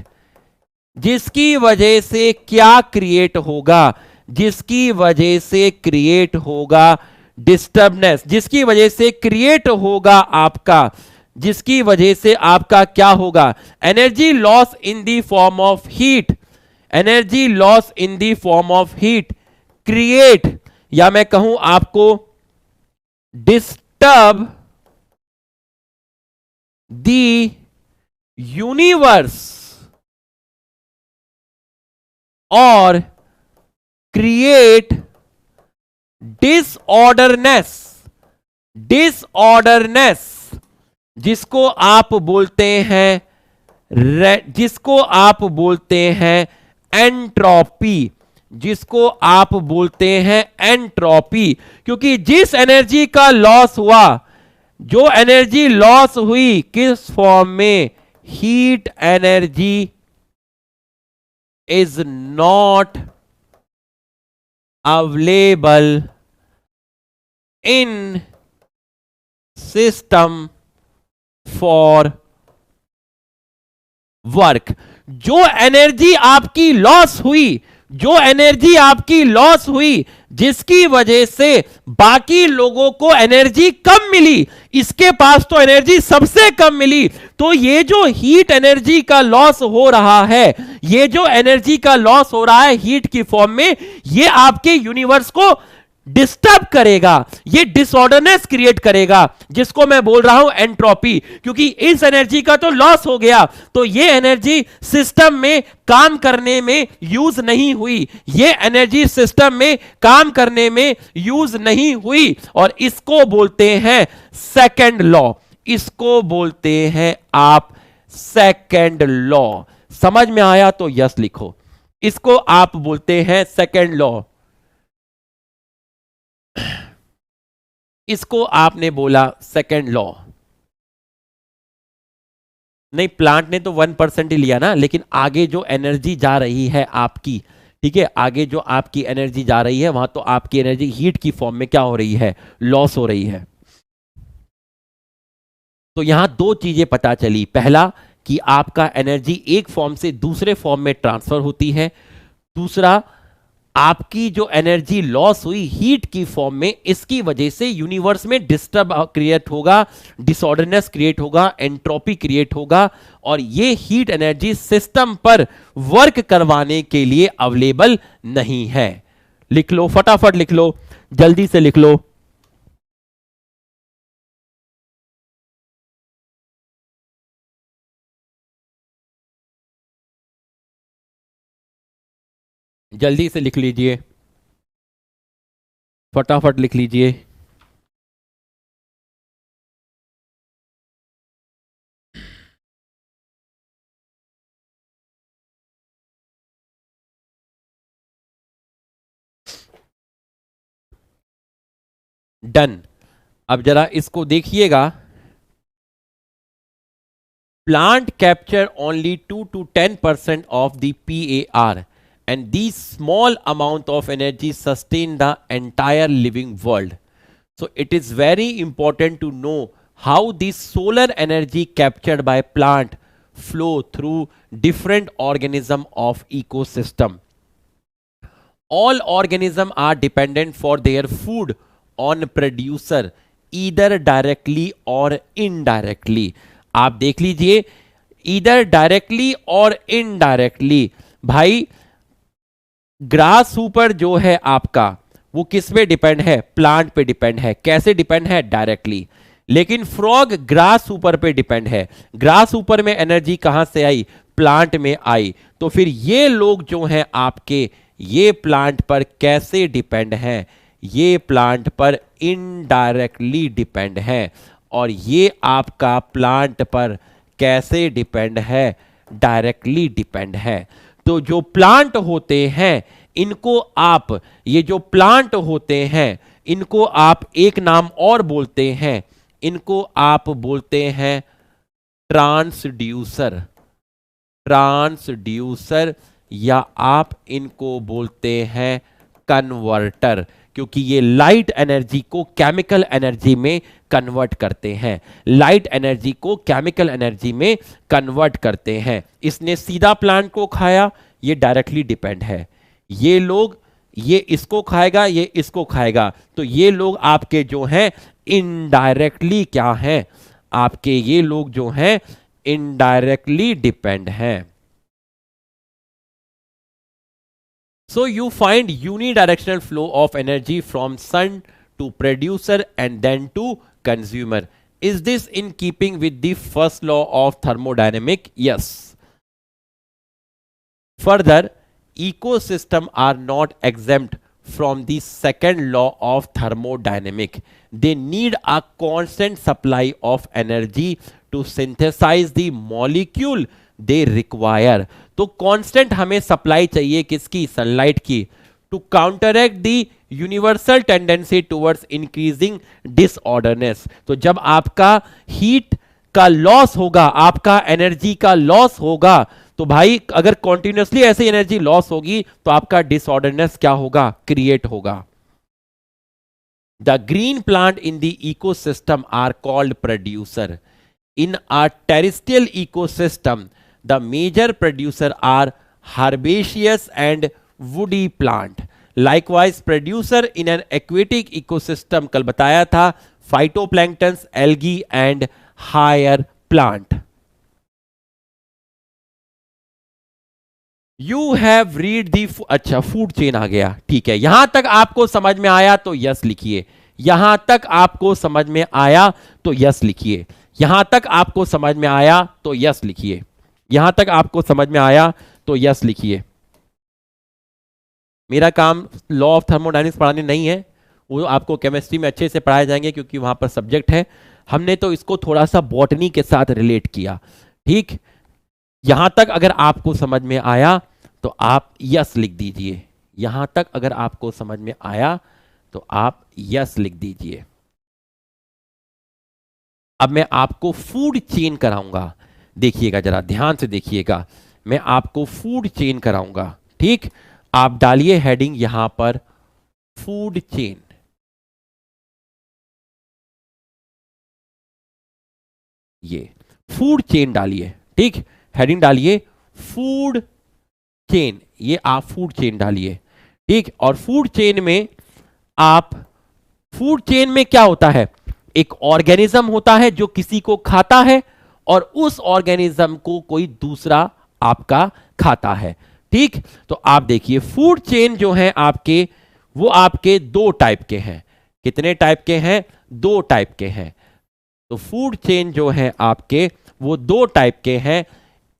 जिसकी वजह से क्या क्रिएट होगा, जिसकी वजह से क्रिएट होगा डिस्टर्बनेस, जिसकी वजह से क्रिएट होगा आपका, जिसकी वजह से आपका क्या होगा, energy loss in the form of heat, energy loss in the form of heat create, या मैं कहूं आपको डिस्टर्ब द यूनिवर्स और क्रिएट डिसऑर्डरनेस, डिसऑर्डरनेस जिसको आप बोलते हैं एंट्रोपी, जिसको आप बोलते हैं एंट्रोपी। क्योंकि जिस एनर्जी का लॉस हुआ, जो एनर्जी लॉस हुई किस फॉर्म में, heat energy is not available in system for work. जो एनर्जी आपकी लॉस हुई, जो एनर्जी आपकी लॉस हुई, जिसकी वजह से बाकी लोगों को एनर्जी कम मिली, इसके पास तो एनर्जी सबसे कम मिली। तो ये जो हीट एनर्जी का लॉस हो रहा है, ये जो एनर्जी का लॉस हो रहा है हीट की फॉर्म में, ये आपके यूनिवर्स को डिस्टर्ब करेगा, ये डिसऑर्डरनेस क्रिएट करेगा, जिसको मैं बोल रहा हूं एंट्रोपी। क्योंकि इस एनर्जी का तो लॉस हो गया, तो ये एनर्जी सिस्टम में काम करने में यूज नहीं हुई, ये एनर्जी सिस्टम में काम करने में यूज नहीं हुई, और इसको बोलते हैं सेकंड लॉ, इसको बोलते हैं आप सेकंड लॉ। समझ में आया तो यस लिखो, इसको आप बोलते हैं सेकंड लॉ। इसको आपने बोला सेकंड लॉ। नहीं, प्लांट ने तो 1% ही लिया ना, लेकिन आगे जो एनर्जी जा रही है आपकी, ठीक है, आगे जो आपकी एनर्जी जा रही है वहां तो आपकी एनर्जी हीट की फॉर्म में क्या हो रही है, लॉस हो रही है। तो यहां दो चीजें पता चली, पहला कि आपका एनर्जी एक फॉर्म से दूसरे फॉर्म में ट्रांसफर होती है, दूसरा आपकी जो एनर्जी लॉस हुई हीट की फॉर्म में, इसकी वजह से यूनिवर्स में डिस्टर्ब क्रिएट होगा, डिसऑर्डरनेस क्रिएट होगा, एंट्रोपी क्रिएट होगा, और ये हीट एनर्जी सिस्टम पर वर्क करवाने के लिए अवेलेबल नहीं है। लिख लो, फटाफट लिख लो, जल्दी से लिख लो। जल्दी से लिख लीजिए, फटाफट लिख लीजिए। डन। अब जरा इसको देखिएगा, plant capture only 2 to 10% of the PAR and these small amount of energy sustain the entire living world. So it is very important to know how this solar energy captured by plant flow through different organism of ecosystem. All organisms are dependent for their food on producer either directly or indirectly. आप देख लीजिए, either directly और indirectly. भाई grass ऊपर जो है आपका वो किस पे डिपेंड है? प्लांट पे डिपेंड है। कैसे डिपेंड है? डायरेक्टली। लेकिन फ्रॉग ग्रास ऊपर पे डिपेंड है। ग्रास ऊपर में एनर्जी कहां से आई? प्लांट में आई। तो फिर ये लोग जो हैं आपके, ये प्लांट पर कैसे डिपेंड हैं? ये प्लांट पर इनडायरेक्टली डिपेंड है। और ये आपका प्लांट पर कैसे डिपेंड है? डायरेक्टली डिपेंड है। तो जो प्लांट होते हैं इनको आप, ये जो प्लांट होते हैं इनको आप एक नाम और बोलते हैं, इनको आप बोलते हैं ट्रांसड्यूसर। ट्रांसड्यूसर, या आप इनको बोलते हैं कन्वर्टर, क्योंकि ये लाइट एनर्जी को केमिकल एनर्जी में कन्वर्ट करते हैं। लाइट एनर्जी को केमिकल एनर्जी में कन्वर्ट करते हैं। इसने सीधा प्लांट को खाया, ये डायरेक्टली डिपेंड है। ये लोग, ये इसको खाएगा, ये इसको खाएगा, तो ये लोग आपके जो हैं इनडायरेक्टली क्या हैं? आपके ये लोग जो हैं इनडायरेक्टली डिपेंड हैं। So you find unidirectional flow of energy from sun to producer and then to consumer. Is this in keeping with the first law of thermodynamic? Yes. Further, ecosystem are not exempt from the second law of thermodynamic. They need a constant supply of energy to synthesize the molecule they require. तो constant हमें supply चाहिए किसकी? Sunlight की। To counteract the universal tendency towards increasing disorderness. तो जब आपका heat का loss होगा, आपका एनर्जी का लॉस होगा, तो भाई अगर कॉन्टिन्यूसली ऐसे एनर्जी लॉस होगी तो आपका डिसऑर्डरनेस क्या होगा? क्रिएट होगा। The green plant in the ecosystem are called producer. In a terrestrial ecosystem the major producer are herbaceous and woody plant. Likewise, producer in an aquatic ecosystem कल बताया था phytoplanktons, algae and higher plant. You have read the अच्छा food chain आ गया, ठीक है। यहां तक आपको समझ में आया तो यस लिखिए। यहां तक आपको समझ में आया तो यस लिखिए। यहां तक आपको समझ में आया तो यस लिखिए। यहां तक आपको समझ में आया तो यस लिखिए। मेरा काम लॉ ऑफ थर्मोडायनेमिक्स पढ़ाने नहीं है, वो आपको केमिस्ट्री में अच्छे से पढ़ाए जाएंगे क्योंकि वहां पर सब्जेक्ट है। हमने तो इसको थोड़ा सा बॉटनी के साथ रिलेट किया, ठीक। यहां तक अगर आपको समझ में आया तो आप यस लिख दीजिए। यहां तक अगर आपको समझ में आया तो आप यस लिख दीजिए। अब मैं आपको फूड चेन कराऊंगा, देखिएगा जरा ध्यान से देखिएगा। मैं आपको फूड चेन कराऊंगा, ठीक। आप डालिए हेडिंग यहां पर फूड चेन। ये फूड चेन डालिए, ठीक। हेडिंग डालिए फूड चेन, ये आप फूड चेन डालिए, ठीक। और फूड चेन में आप, फूड चेन में क्या होता है? एक ऑर्गेनिज्म होता है जो किसी को खाता है और उस ऑर्गेनिज्म को कोई दूसरा आपका खाता है, ठीक। तो आप देखिए फूड चेन जो है आपके, वो आपके दो टाइप के हैं। कितने टाइप के हैं? दो टाइप के हैं। तो फूड चेन जो है आपके वो दो टाइप के हैं।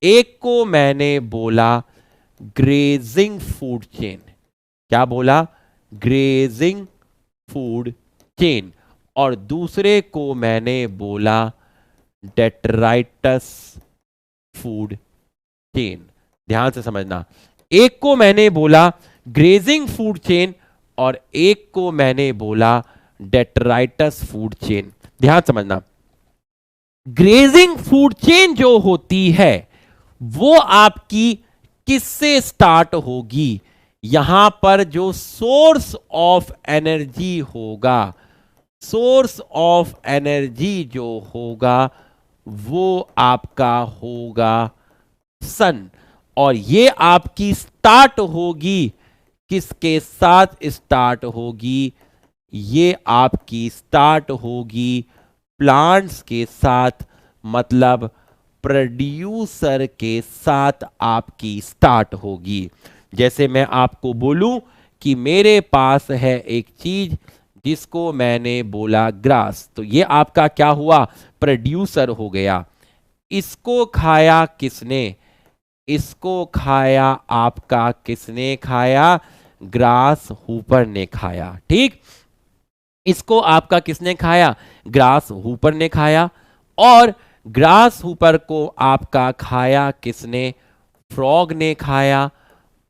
एक को मैंने बोला ग्रेजिंग फूड चेन। क्या बोला? Grazing food chain. और दूसरे को मैंने बोला डेट्राइटस फूड चेन। ध्यान से समझना, एक को मैंने बोला ग्रेजिंग फूड चेन और एक को मैंने बोला डेट्राइटस फूड चेन। ध्यान समझना, ग्रेजिंग फूड चेन जो होती है वो आपकी किससे स्टार्ट होगी? यहां पर जो सोर्स ऑफ एनर्जी होगा, सोर्स ऑफ एनर्जी जो होगा वो आपका होगा सन। और ये आपकी स्टार्ट होगी किसके साथ? स्टार्ट होगी, ये आपकी स्टार्ट होगी प्लांट्स के साथ, मतलब प्रोड्यूसर के साथ आपकी स्टार्ट होगी। जैसे मैं आपको बोलूं कि मेरे पास है एक चीज जिसको मैंने बोला ग्रास, तो ये आपका क्या हुआ, प्रोड्यूसर हो गया। इसको खाया किसने, इसको खाया आपका किसने खाया, ग्रास हूपर ने खाया। ठीक, इसको आपका किसने खाया, ग्रास हूपर ने खाया। और ग्रास हूपर को आपका खाया किसने, फ्रॉग ने खाया।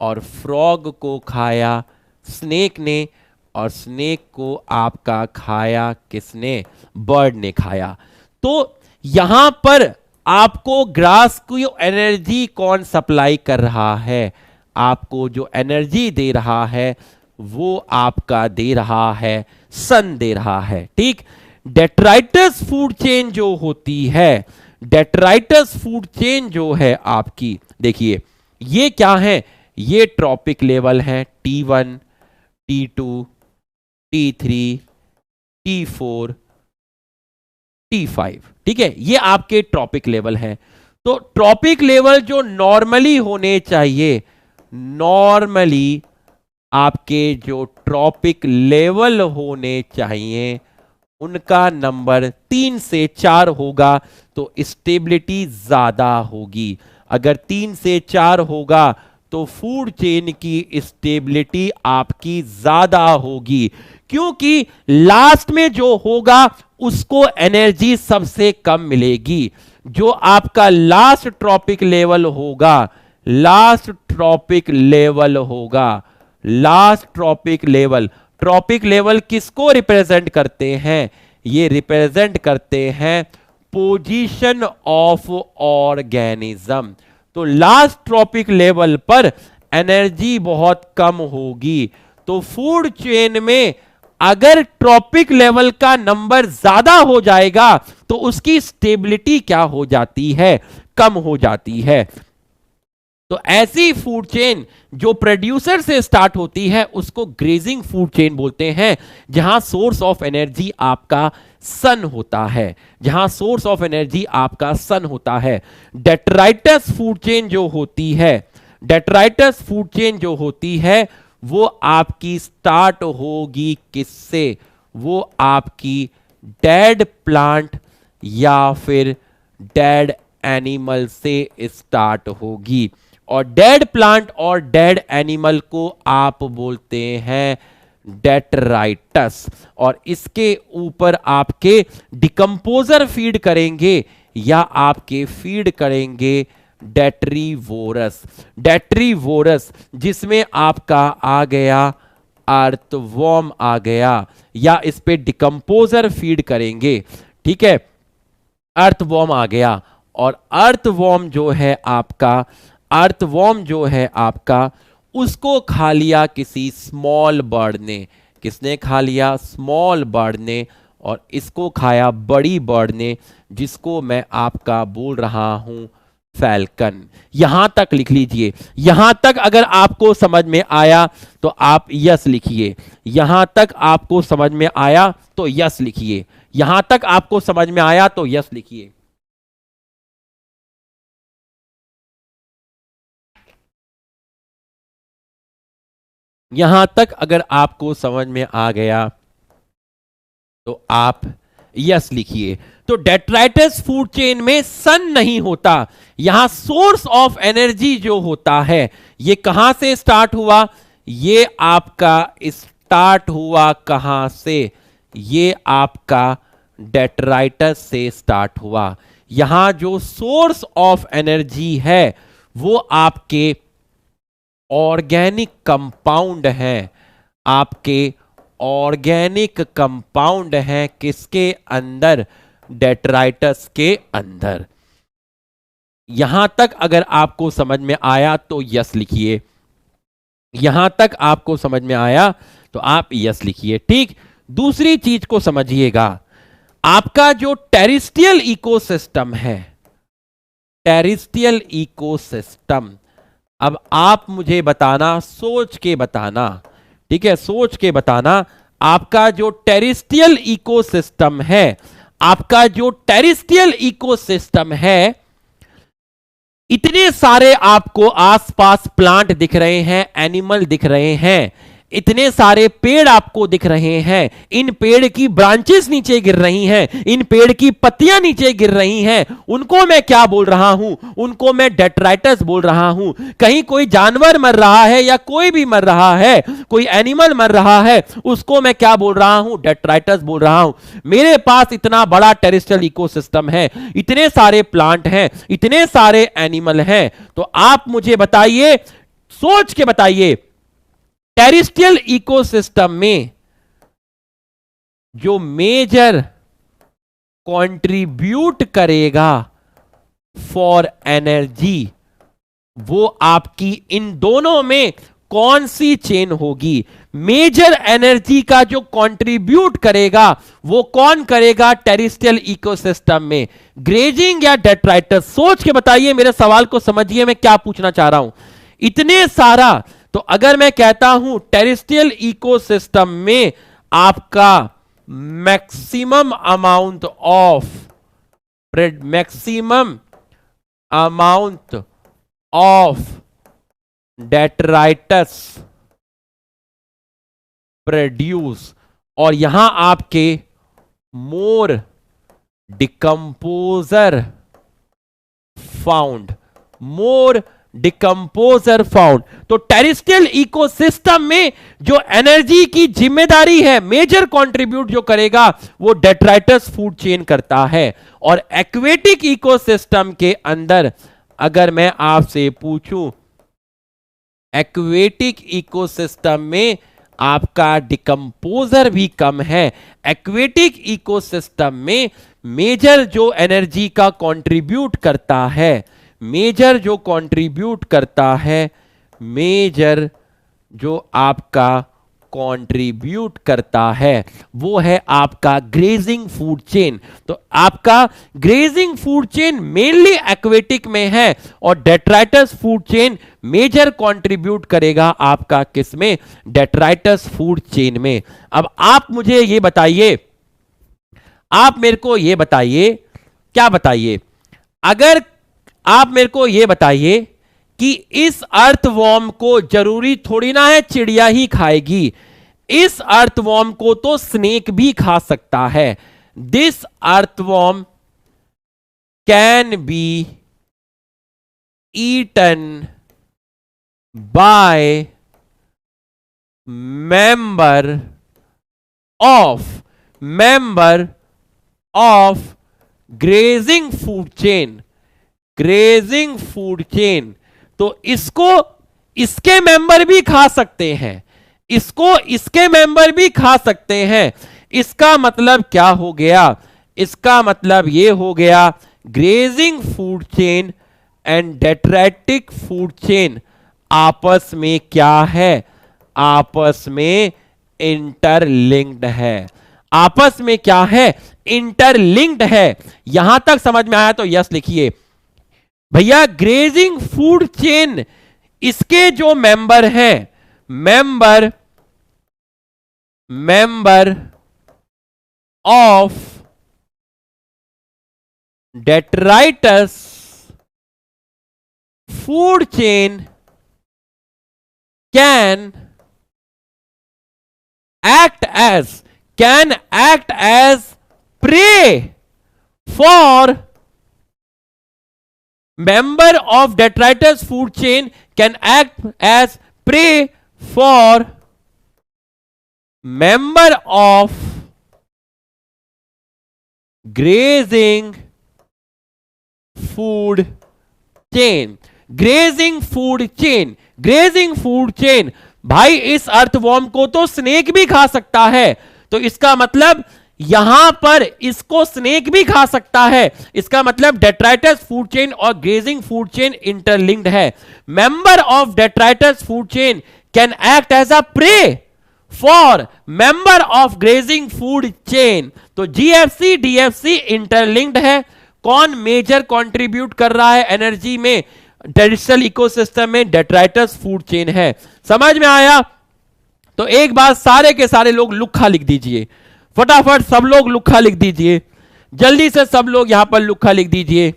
और फ्रॉग को खाया स्नेक ने। और स्नेक को आपका खाया किसने, बर्ड ने खाया। तो यहां पर आपको ग्रास की एनर्जी कौन सप्लाई कर रहा है, आपको जो एनर्जी दे रहा है वो आपका दे रहा है सन दे रहा है। ठीक, डेट्राइटस फूड चेन जो होती है, डेट्राइटस फूड चेन जो है आपकी, देखिए ये क्या है, ये ट्रॉपिक लेवल है T1, T2, T3, T4, T5। ठीक है, ये आपके ट्रॉपिक लेवल है। तो ट्रॉपिक लेवल जो नॉर्मली होने चाहिए, नॉर्मली आपके जो ट्रॉपिक लेवल होने चाहिए उनका नंबर 3 से 4 होगा तो स्टेबिलिटी ज्यादा होगी। अगर 3 से 4 होगा तो फूड चेन की स्टेबिलिटी आपकी ज्यादा होगी, क्योंकि लास्ट में जो होगा उसको एनर्जी सबसे कम मिलेगी। जो आपका लास्ट ट्रॉपिक लेवल होगा, लास्ट ट्रॉपिक लेवल होगा, last trophic level, trophic level किसको रिप्रेजेंट करते हैं, ये रिप्रेजेंट करते हैं पोजीशन ऑफ ऑर्गेनिज्म। तो लास्ट ट्रॉपिक लेवल पर एनर्जी बहुत कम होगी। तो फूड चेन में अगर ट्रॉपिक लेवल का नंबर ज्यादा हो जाएगा तो उसकी स्टेबिलिटी क्या हो जाती है, कम हो जाती है। तो ऐसी फूड चेन जो प्रोड्यूसर से स्टार्ट होती है उसको ग्रेजिंग फूड चेन बोलते हैं, जहां सोर्स ऑफ एनर्जी आपका सन होता है, जहां सोर्स ऑफ एनर्जी आपका सन होता है। डेट्राइटस फूड चेन जो होती है, डेट्राइटस फूड चेन जो होती है वो आपकी स्टार्ट होगी किससे, वो आपकी डेड प्लांट या फिर डेड एनिमल से स्टार्ट होगी। और डेड प्लांट और डेड एनिमल को आप बोलते हैं डेट्राइटस। और इसके ऊपर आपके डिकम्पोजर फीड करेंगे या आपके फीड करेंगे डेट्रीवोरस। डेट्रीवोरस जिसमें आपका आ गया अर्थवॉर्म आ गया, या इस पे डिकम्पोजर फीड करेंगे। ठीक है, अर्थवॉर्म आ गया। और अर्थवॉर्म जो है आपका, अर्थवॉर्म जो है आपका, उसको खा लिया किसी स्मॉल बर्ड ने। किसने खा लिया, स्मॉल बर्ड ने। और इसको खाया बड़ी बर्ड ने, जिसको मैं आपका बोल रहा हूं फैल्कन। यहां तक लिख लीजिए। यहां तक अगर आपको समझ में आया तो आप यस लिखिए। यहां तक आपको समझ में आया तो यस लिखिए। यहां तक आपको समझ में आया तो यस लिखिए। यहां तक अगर आपको समझ में आ गया तो आप यस लिखिए। तो डेट्राइटस फूड चेन में सन नहीं होता, यहां सोर्स ऑफ एनर्जी जो होता है, ये कहां से स्टार्ट हुआ, ये आपका स्टार्ट हुआ कहां से, ये आपका डेट्राइटस से स्टार्ट हुआ। यहां जो सोर्स ऑफ एनर्जी है वो आपके ऑर्गेनिक कंपाउंड हैं, आपके ऑर्गेनिक कंपाउंड हैं किसके अंदर, डेट्राइटस के अंदर। यहां तक अगर आपको समझ में आया तो यस लिखिए। यहां तक आपको समझ में आया तो आप यस लिखिए। ठीक, दूसरी चीज को समझिएगा। आपका जो टेरिस्ट्रियल इकोसिस्टम है, टेरिस्ट्रियल इकोसिस्टम, अब आप मुझे बताना, सोच के बताना, ठीक है, सोच के बताना। आपका जो टेरिस्ट्रियल इकोसिस्टम है, आपका जो टेरिस्ट्रियल इकोसिस्टम है इतने सारे आपको आसपास प्लांट दिख रहे हैं, एनिमल दिख रहे हैं, इतने सारे पेड़ आपको दिख रहे हैं, इन पेड़ की ब्रांचेस नीचे गिर रही हैं, इन पेड़ की पत्तियां नीचे गिर रही हैं, उनको मैं क्या बोल रहा हूं? उनको मैं डेट्राइटस बोल रहा हूं। कहीं कोई जानवर मर रहा है या कोई भी मर रहा है, कोई एनिमल मर रहा है, उसको मैं क्या बोल रहा हूं? डेट्राइटस बोल रहा हूं। मेरे पास इतना बड़ा टेरेस्ट्रियल इकोसिस्टम है, इतने सारे प्लांट हैं, इतने सारे एनिमल हैं, तो आप मुझे बताइए, सोच के बताइए, टेरेस्ट्रियल इकोसिस्टम में जो मेजर कंट्रीब्यूट करेगा फॉर एनर्जी, वो आपकी इन दोनों में कौन सी चेन होगी? मेजर एनर्जी का जो कंट्रीब्यूट करेगा वो कौन करेगा टेरेस्ट्रियल इकोसिस्टम में? ग्रेजिंग या डेट्राइटस? सोच के बताइए, मेरे सवाल को समझिए, मैं क्या पूछना चाह रहा हूं। इतने सारा, तो अगर मैं कहता हूं टेरेस्ट्रियल इकोसिस्टम में आपका maximum amount of detritus produce, और यहां आपके मोर डिकम्पोजर फाउंड, तो टेरेस्ट्रियल इकोसिस्टम में जो एनर्जी की जिम्मेदारी है, मेजर कंट्रीब्यूट जो करेगा वो डेट्राइटस फूड चेन करता है। और एक्वेटिक इकोसिस्टम के अंदर अगर मैं आपसे पूछूं, एक्वेटिक इकोसिस्टम में आपका डिकम्पोजर भी कम है। एक्वेटिक इकोसिस्टम में मेजर जो एनर्जी का कंट्रीब्यूट करता है, मेजर जो आपका कंट्रीब्यूट करता है वो है आपका ग्रेजिंग फूड चेन। तो आपका grazing food chain mainly aquatic में है और detritus food chain major contribute करेगा आपका किस में? डेट्राइटस फूड चेन में। अब आप मुझे ये बताइए, आप मेरे को ये बताइए, क्या बताइए, अगर आप मेरे को ये बताइए कि इस अर्थवॉर्म को जरूरी थोड़ी ना है चिड़िया ही खाएगी, इस अर्थवॉर्म को तो स्नेक भी खा सकता है। This earthworm can be eaten by member of grazing food chain. तो इसको इसके मेंबर भी खा सकते हैं, इसको इसके मेंबर भी खा सकते हैं। इसका मतलब क्या हो गया? इसका मतलब ये हो गया, grazing food chain and detritic food chain आपस में क्या है? आपस में इंटरलिंक्ड है। आपस में क्या है? इंटरलिंक्ड है। यहां तक समझ में आया तो यस लिखिए भैया। ग्रेजिंग फूड चेन, इसके जो मेंबर हैं, member of detritus food chain can act as prey for member of detritus food chain can act as prey for member of grazing food chain। Grazing food chain भाई, इस earthworm को तो snake भी खा सकता है, तो इसका मतलब यहां पर इसको स्नेक भी खा सकता है। इसका मतलब डेट्राइटस फूड चेन और ग्रेजिंग फूड चेन इंटरलिंक्ड है। Member of detritus food chain can act as a prey for member of grazing food chain. तो जीएफसी डीएफसी इंटरलिंक्ड है। कौन मेजर कंट्रीब्यूट कर रहा है एनर्जी में टेरेस्ट्रियल इकोसिस्टम में? डेट्राइटस फूड चेन है। समझ में आया? तो एक बार सारे के सारे लोग लुक्खा लिख दीजिए, फटाफट सब लोग लुक्खा लिख दीजिए, जल्दी से सब लोग यहां पर लुक्खा लिख दीजिए।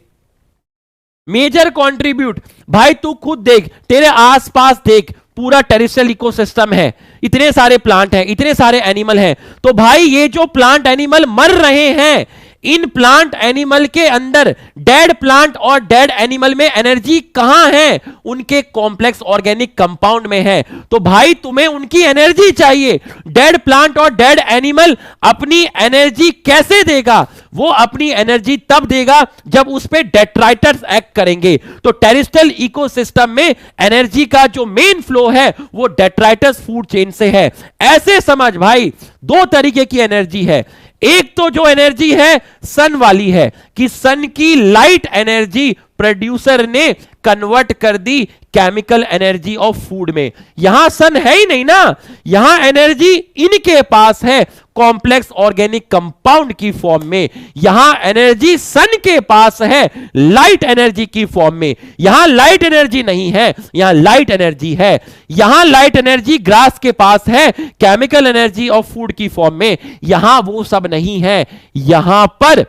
Major contribute. भाई तू खुद देख, तेरे आसपास देख, पूरा टेरेस्ट्रियल इकोसिस्टम है, इतने सारे प्लांट हैं, इतने सारे एनिमल हैं। तो भाई ये जो प्लांट एनिमल मर रहे हैं, इन प्लांट एनिमल के अंदर डेड प्लांट और डेड एनिमल में एनर्जी कहां है? उनके कॉम्प्लेक्स ऑर्गेनिक कंपाउंड में है। तो भाई तुम्हें उनकी एनर्जी चाहिए। डेड प्लांट और डेड एनिमल अपनी एनर्जी कैसे देगा? वो अपनी एनर्जी तब देगा जब उस पे डेट्राइटर्स एक्ट करेंगे। तो टेरेस्ट्रियल इकोसिस्टम में एनर्जी का जो मेन फ्लो है वो डेट्राइटर्स फूड चेन से है। ऐसे समझ भाई, दो तरीके की एनर्जी है। एक तो जो एनर्जी है सन वाली है कि सन की लाइट एनर्जी प्रोड्यूसर ने कन्वर्ट कर the chemical energy of food में। यहां सन है ही नहीं ना, यहां एनर्जी इनके पास है कॉम्प्लेक्स ऑर्गेनिक कंपाउंड की फॉर्म में। यहां एनर्जी सन के पास है लाइट एनर्जी की फॉर्म में। यहां लाइट एनर्जी नहीं है, यहां लाइट एनर्जी है। यहां लाइट एनर्जी ग्रास के पास है केमिकल एनर्जी ऑफ फूड की फॉर्म में, यहां वो सब नहीं है। यहां पर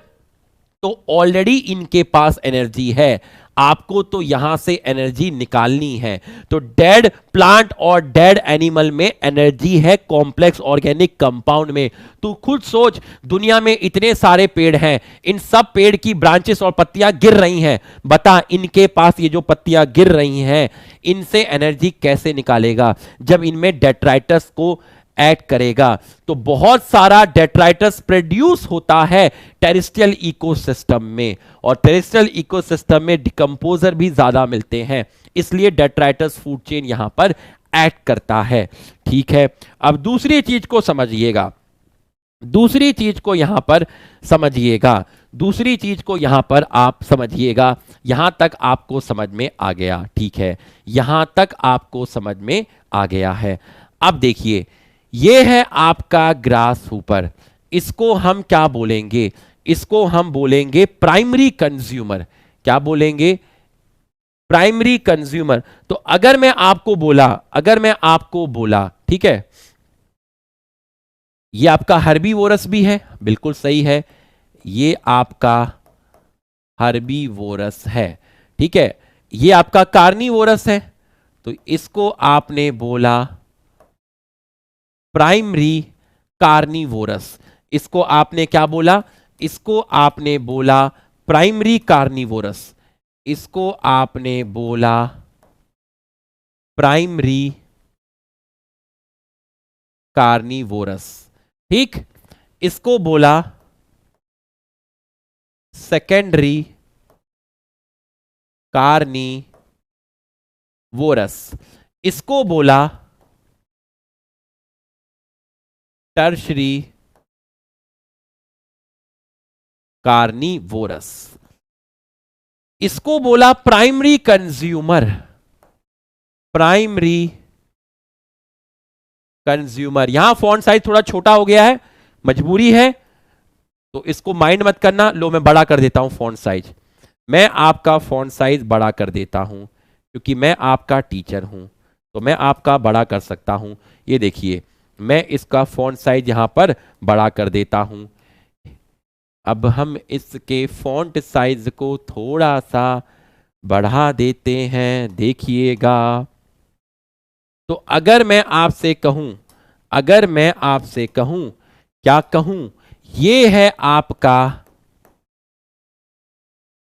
तो ऑलरेडी इनके पास एनर्जी है, आपको तो यहां से एनर्जी निकालनी है। तो डेड प्लांट और डेड एनिमल में एनर्जी है कॉम्प्लेक्स ऑर्गेनिक कंपाउंड में। तू खुद सोच, दुनिया में इतने सारे पेड़ हैं, इन सब पेड़ की ब्रांचेस और पत्तियां गिर रही हैं। बता, इनके पास ये जो पत्तियां गिर रही हैं, इनसे एनर्जी कैसे निकालेगा? जब इनमें डेट्राइटस को ऐड करेगा। तो बहुत सारा डेट्राइटस प्रोड्यूस होता है टेरेस्ट्रियल इकोसिस्टम में, और टेरेस्ट्रियल इकोसिस्टम में डिकम्पोजर भी ज्यादा मिलते हैं, इसलिए डेट्राइटस फूड चेन यहां पर ऐड करता है। ठीक है, अब दूसरी चीज को समझिएगा, दूसरी चीज को यहां पर समझिएगा, दूसरी चीज को यहां पर आप समझिएगा। यहां तक आपको समझ में आ गया? ठीक है, यहां तक आपको समझ में आ गया है। अब देखिए, ये है आपका ग्रास ऊपर, इसको हम क्या बोलेंगे? इसको हम बोलेंगे प्राइमरी कंज्यूमर। क्या बोलेंगे? Primary consumer. तो अगर मैं आपको बोला, ठीक है, ये आपका हर्बीवोरस भी है, बिल्कुल सही है, ये आपका हर्बीवोरस है। ठीक है, ये आपका कार्निवोरस है, तो इसको आपने बोला प्राइमरी कार्निवोरस। इसको आपने क्या बोला? इसको आपने बोला प्राइमरी कार्निवोरस। इसको आपने बोला प्राइमरी कार्निवोरस। ठीक, इसको बोला सेकेंडरी कार्निवोरस। इसको बोला टर्शरी कार्निवोरस। इसको बोला प्राइमरी कंज्यूमर। Primary consumer. यहां फॉन्ट साइज थोड़ा छोटा हो गया है, मजबूरी है, तो इसको माइंड मत करना। लो, मैं बड़ा कर देता हूं फॉन्ट साइज, मैं आपका फॉन्ट साइज बड़ा कर देता हूं, क्योंकि मैं आपका टीचर हूं, तो मैं आपका बड़ा कर सकता हूं। ये देखिए, मैं इसका फॉन्ट साइज यहां पर बड़ा कर देता हूं। अब हम इसके फॉन्ट साइज को थोड़ा सा बढ़ा देते हैं, देखिएगा। तो अगर मैं आपसे कहूं, क्या कहूं? ये है आपका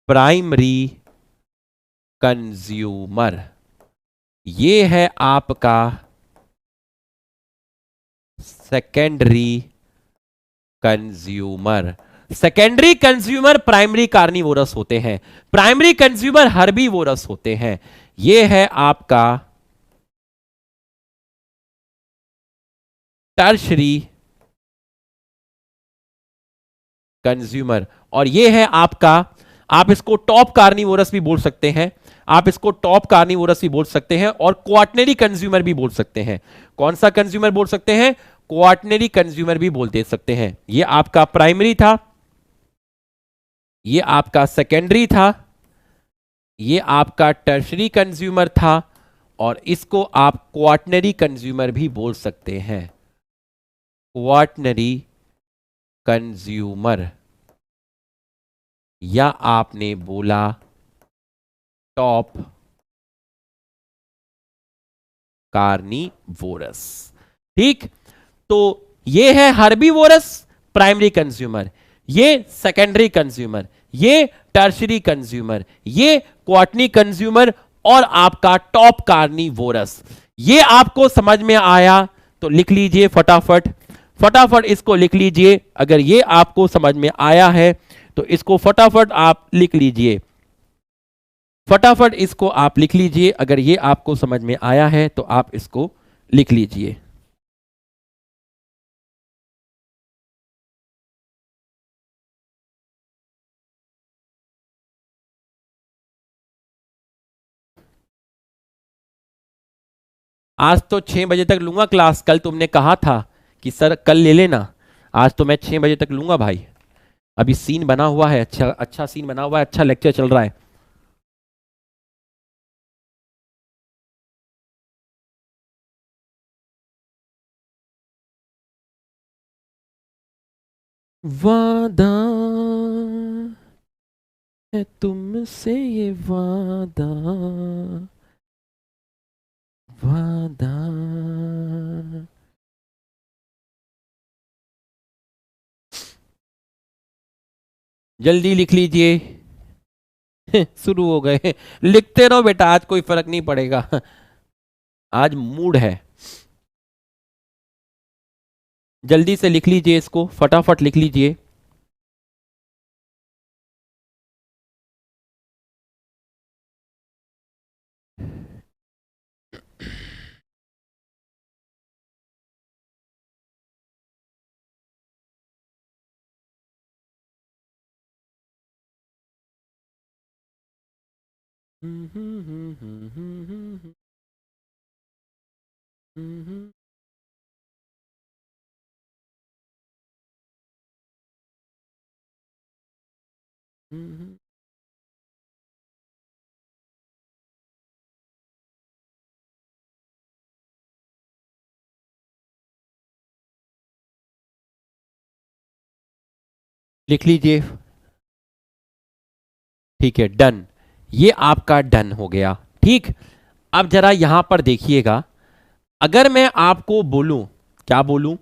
प्राइमरी कंज्यूमर, ये है आपका secondary consumer. Secondary consumer primary carnivorous होते हैं, प्राइमरी कंज्यूमर हर्बीवोरस होते हैं। ये है आपका टर्शरी कंज्यूमर, और ये है आपका, आप इसको टॉप कार्निवोरस भी बोल सकते हैं, आप इसको टॉप कार्निवोरस भी बोल सकते हैं, और क्वाटनरी कंज्यूमर भी बोल सकते हैं। कौन सा कंज्यूमर बोल सकते हैं? क्वाटनरी कंज्यूमर भी बोल दे सकते हैं। ये आपका प्राइमरी था, ये आपका सेकेंडरी था, ये आपका टर्शरी कंज्यूमर था, और इसको आप क्वाटनरी कंज्यूमर भी बोल सकते हैं। क्वाटनरी कंज्यूमर, या आपने बोला टॉप कार्निवोरस। ठीक, तो ये है हर्बीवोरस प्राइमरी कंज्यूमर, ये सेकेंडरी कंज्यूमर, ये टर्शरी कंज्यूमर, ये क्वार्टनी कंज्यूमर और आपका टॉप कार्निवोरस। ये आपको समझ में आया तो लिख लीजिए फटाफट, फटाफट इसको लिख लीजिए। अगर ये आपको समझ में आया है तो इसको फटाफट आप लिख लीजिए, फटाफट इसको आप लिख लीजिए। अगर ये आपको समझ में आया है तो आप इसको लिख लीजिए। आज तो 6 बजे तक लूंगा क्लास, कल तुमने कहा था कि सर कल ले लेना, आज तो मैं 6 बजे तक लूंगा भाई। अभी सीन बना हुआ है, अच्छा अच्छा सीन बना हुआ है, अच्छा लेक्चर चल रहा है। वादा है तुमसे ये वादा, वादा। जल्दी लिख लीजिए। शुरू हो गए, लिखते रहो बेटा, आज कोई फर्क नहीं पड़ेगा, आज मूड है। जल्दी से लिख लीजिए इसको, फटाफट लिख लीजिए। लिख लीजिए। ठीक है, डन, ये आपका डन हो गया। ठीक, अब जरा यहां पर देखिएगा, अगर मैं आपको बोलूं, क्या बोलूं,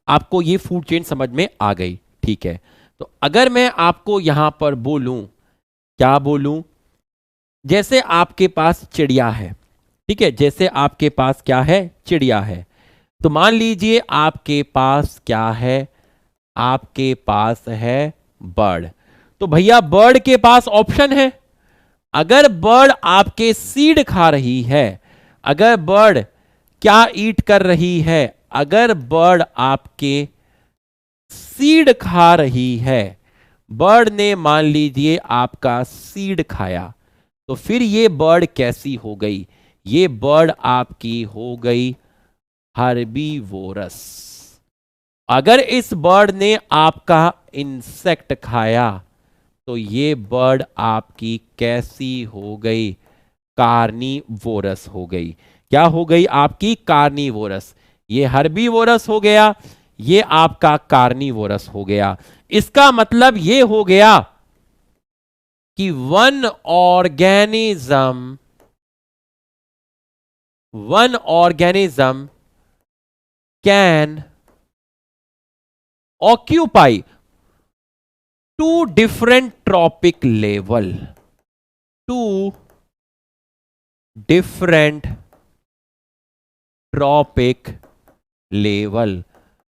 आपको ये फूड चेन समझ में आ गई। ठीक है, तो अगर मैं आपको यहां पर बोलूं, क्या बोलूं, जैसे आपके पास चिड़िया है, ठीक है, जैसे आपके पास क्या है, चिड़िया है। तो मान लीजिए आपके पास क्या है, आपके पास है बर्ड। तो भैया बर्ड के पास ऑप्शन है, अगर बर्ड आपके सीड खा रही है, अगर बर्ड क्या ईट कर रही है, अगर बर्ड आपके सीड खा रही है, बर्ड ने मान लीजिए आपका सीड खाया, तो फिर ये बर्ड कैसी हो गई, ये बर्ड आपकी हो गई हर्बीवोरस। अगर इस बर्ड ने आपका इंसेक्ट खाया तो ये बर्ड आपकी कैसी हो गई, कार्निवोरस हो गई। क्या हो गई, आपकी कार्निवोरस। ये हर्बीवोरस हो गया, ये आपका कार्निवोरस हो गया। इसका मतलब ये हो गया कि one organism can occupy two different trophic level, two different trophic level,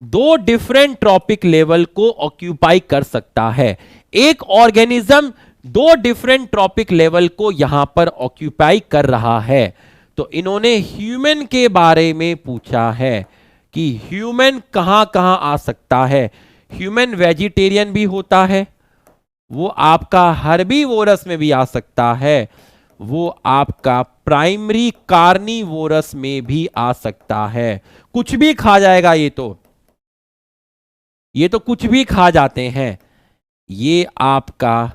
दो डिफरेंट ट्रॉपिक लेवल को ऑक्यूपाई कर सकता है। एक ऑर्गेनिज्म दो डिफरेंट ट्रॉपिक लेवल को यहां पर ऑक्यूपाई कर रहा है। तो इन्होंने ह्यूमन के बारे में पूछा है कि ह्यूमन कहां कहां आ सकता है। ह्यूमन वेजिटेरियन भी होता है, वो आपका हर्बीवोरस में भी आ सकता है, वो आपका प्राइमरी कार्निवोरस में भी आ सकता है। कुछ भी खा जाएगा ये तो कुछ भी खा जाते हैं। ये आपका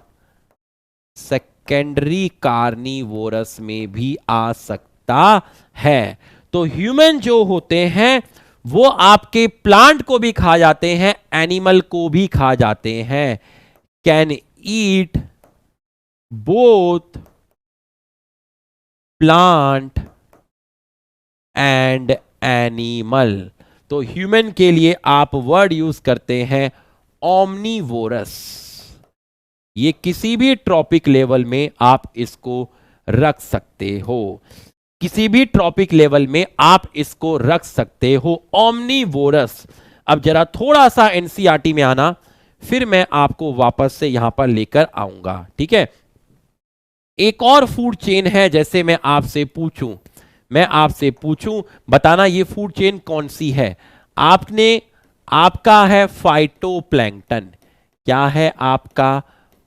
सेकेंडरी कार्निवोरस में भी आ सकता है। तो ह्यूमन जो होते हैं वो आपके प्लांट को भी खा जाते हैं, एनिमल को भी खा जाते हैं। Can eat both plant and animal. तो ह्यूमन के लिए आप वर्ड यूज करते हैं ओमनीवोरस। ये किसी भी ट्रॉपिक लेवल में आप इसको रख सकते हो, किसी भी ट्रॉपिक लेवल में आप इसको रख सकते हो, ओमनीवोरस। अब जरा थोड़ा सा एनसीईआरटी में आना, फिर मैं आपको वापस से यहां पर लेकर आऊंगा, ठीक है। एक और फूड चेन है, जैसे मैं आपसे पूछूं बताना ये फूड चेन कौन सी है। आपका है फाइटोप्लैंक्टन। क्या है आपका?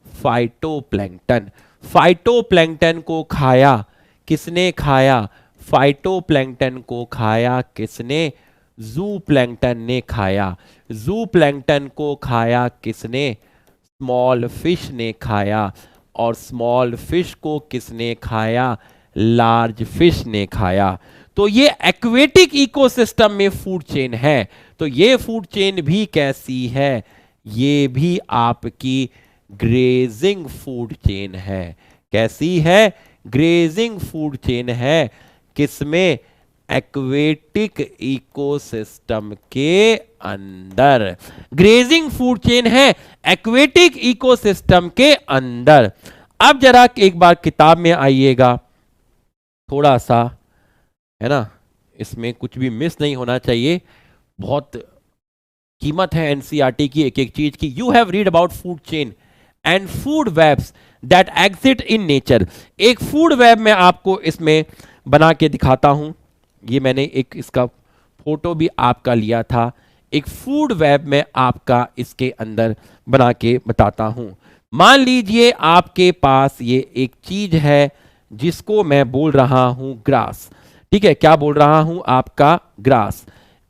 फाइटोप्लैंक्टन। फाइटोप्लैंक्टन को खाया किसने? खाया फाइटोप्लैंक्टन को खाया किसने? ज़ूप्लैंक्टन ने खाया। ज़ूप्लैंक्टन को खाया किसने? स्मॉल फिश ने खाया। और स्मॉल फिश को किसने खाया? लार्ज फिश ने खाया। तो ये एक्वेटिक इकोसिस्टम में फूड चेन है। तो ये फूड चेन भी कैसी है? ये भी आपकी ग्रेजिंग फूड चेन है। कैसी है? ग्रेजिंग फूड चेन है। किसमें? एक्वेटिक इकोसिस्टम के अंदर ग्रेजिंग फूड चेन है, एक्वेटिक इकोसिस्टम के अंदर। अब जरा एक बार किताब में आइएगा, थोड़ा सा, है ना, इसमें कुछ भी मिस नहीं होना चाहिए। बहुत कीमत है एनसीईआरटी की एक एक चीज की। You have read about food chain and food webs that exist in nature. एक फूड वेब मैं आपको इसमें बना के दिखाता हूं। ये मैंने एक इसका फोटो भी आपका लिया था। एक फूड वेब में आपका इसके अंदर बना के बताता हूं। मान लीजिए आपके पास ये एक चीज है जिसको मैं बोल रहा हूं ग्रास, ठीक है। क्या बोल रहा हूं? आपका ग्रास।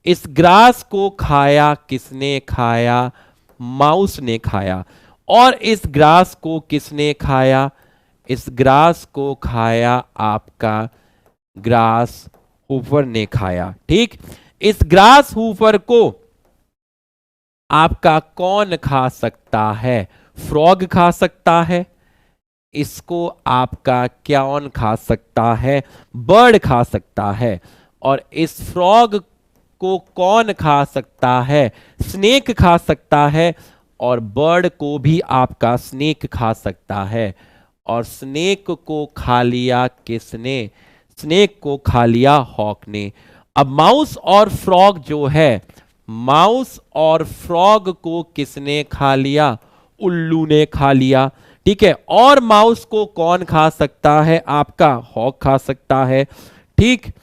इस ग्रास को खाया किसने? खाया माउस ने खाया। और इस ग्रास को किसने खाया? इस ग्रास को खाया आपका ग्रास हूपर ने खाया, ठीक। इस ग्रास हूपर को आपका कौन खा सकता है? फ्रॉग खा सकता है। इसको आपका कौन खा सकता है? बर्ड खा सकता है। और इस फ्रॉग को कौन खा सकता है? स्नेक खा सकता है। और बर्ड को भी आपका स्नेक खा सकता है। और स्नेक को खा लिया किसने? स्नेक को खा लिया हॉक ने। अब माउस और फ्रॉग जो है, माउस और फ्रॉग को किसने खा लिया? उल्लू ने खा लिया, ठीक है। और माउस को कौन खा सकता है? आपका हॉक खा सकता है, ठीक,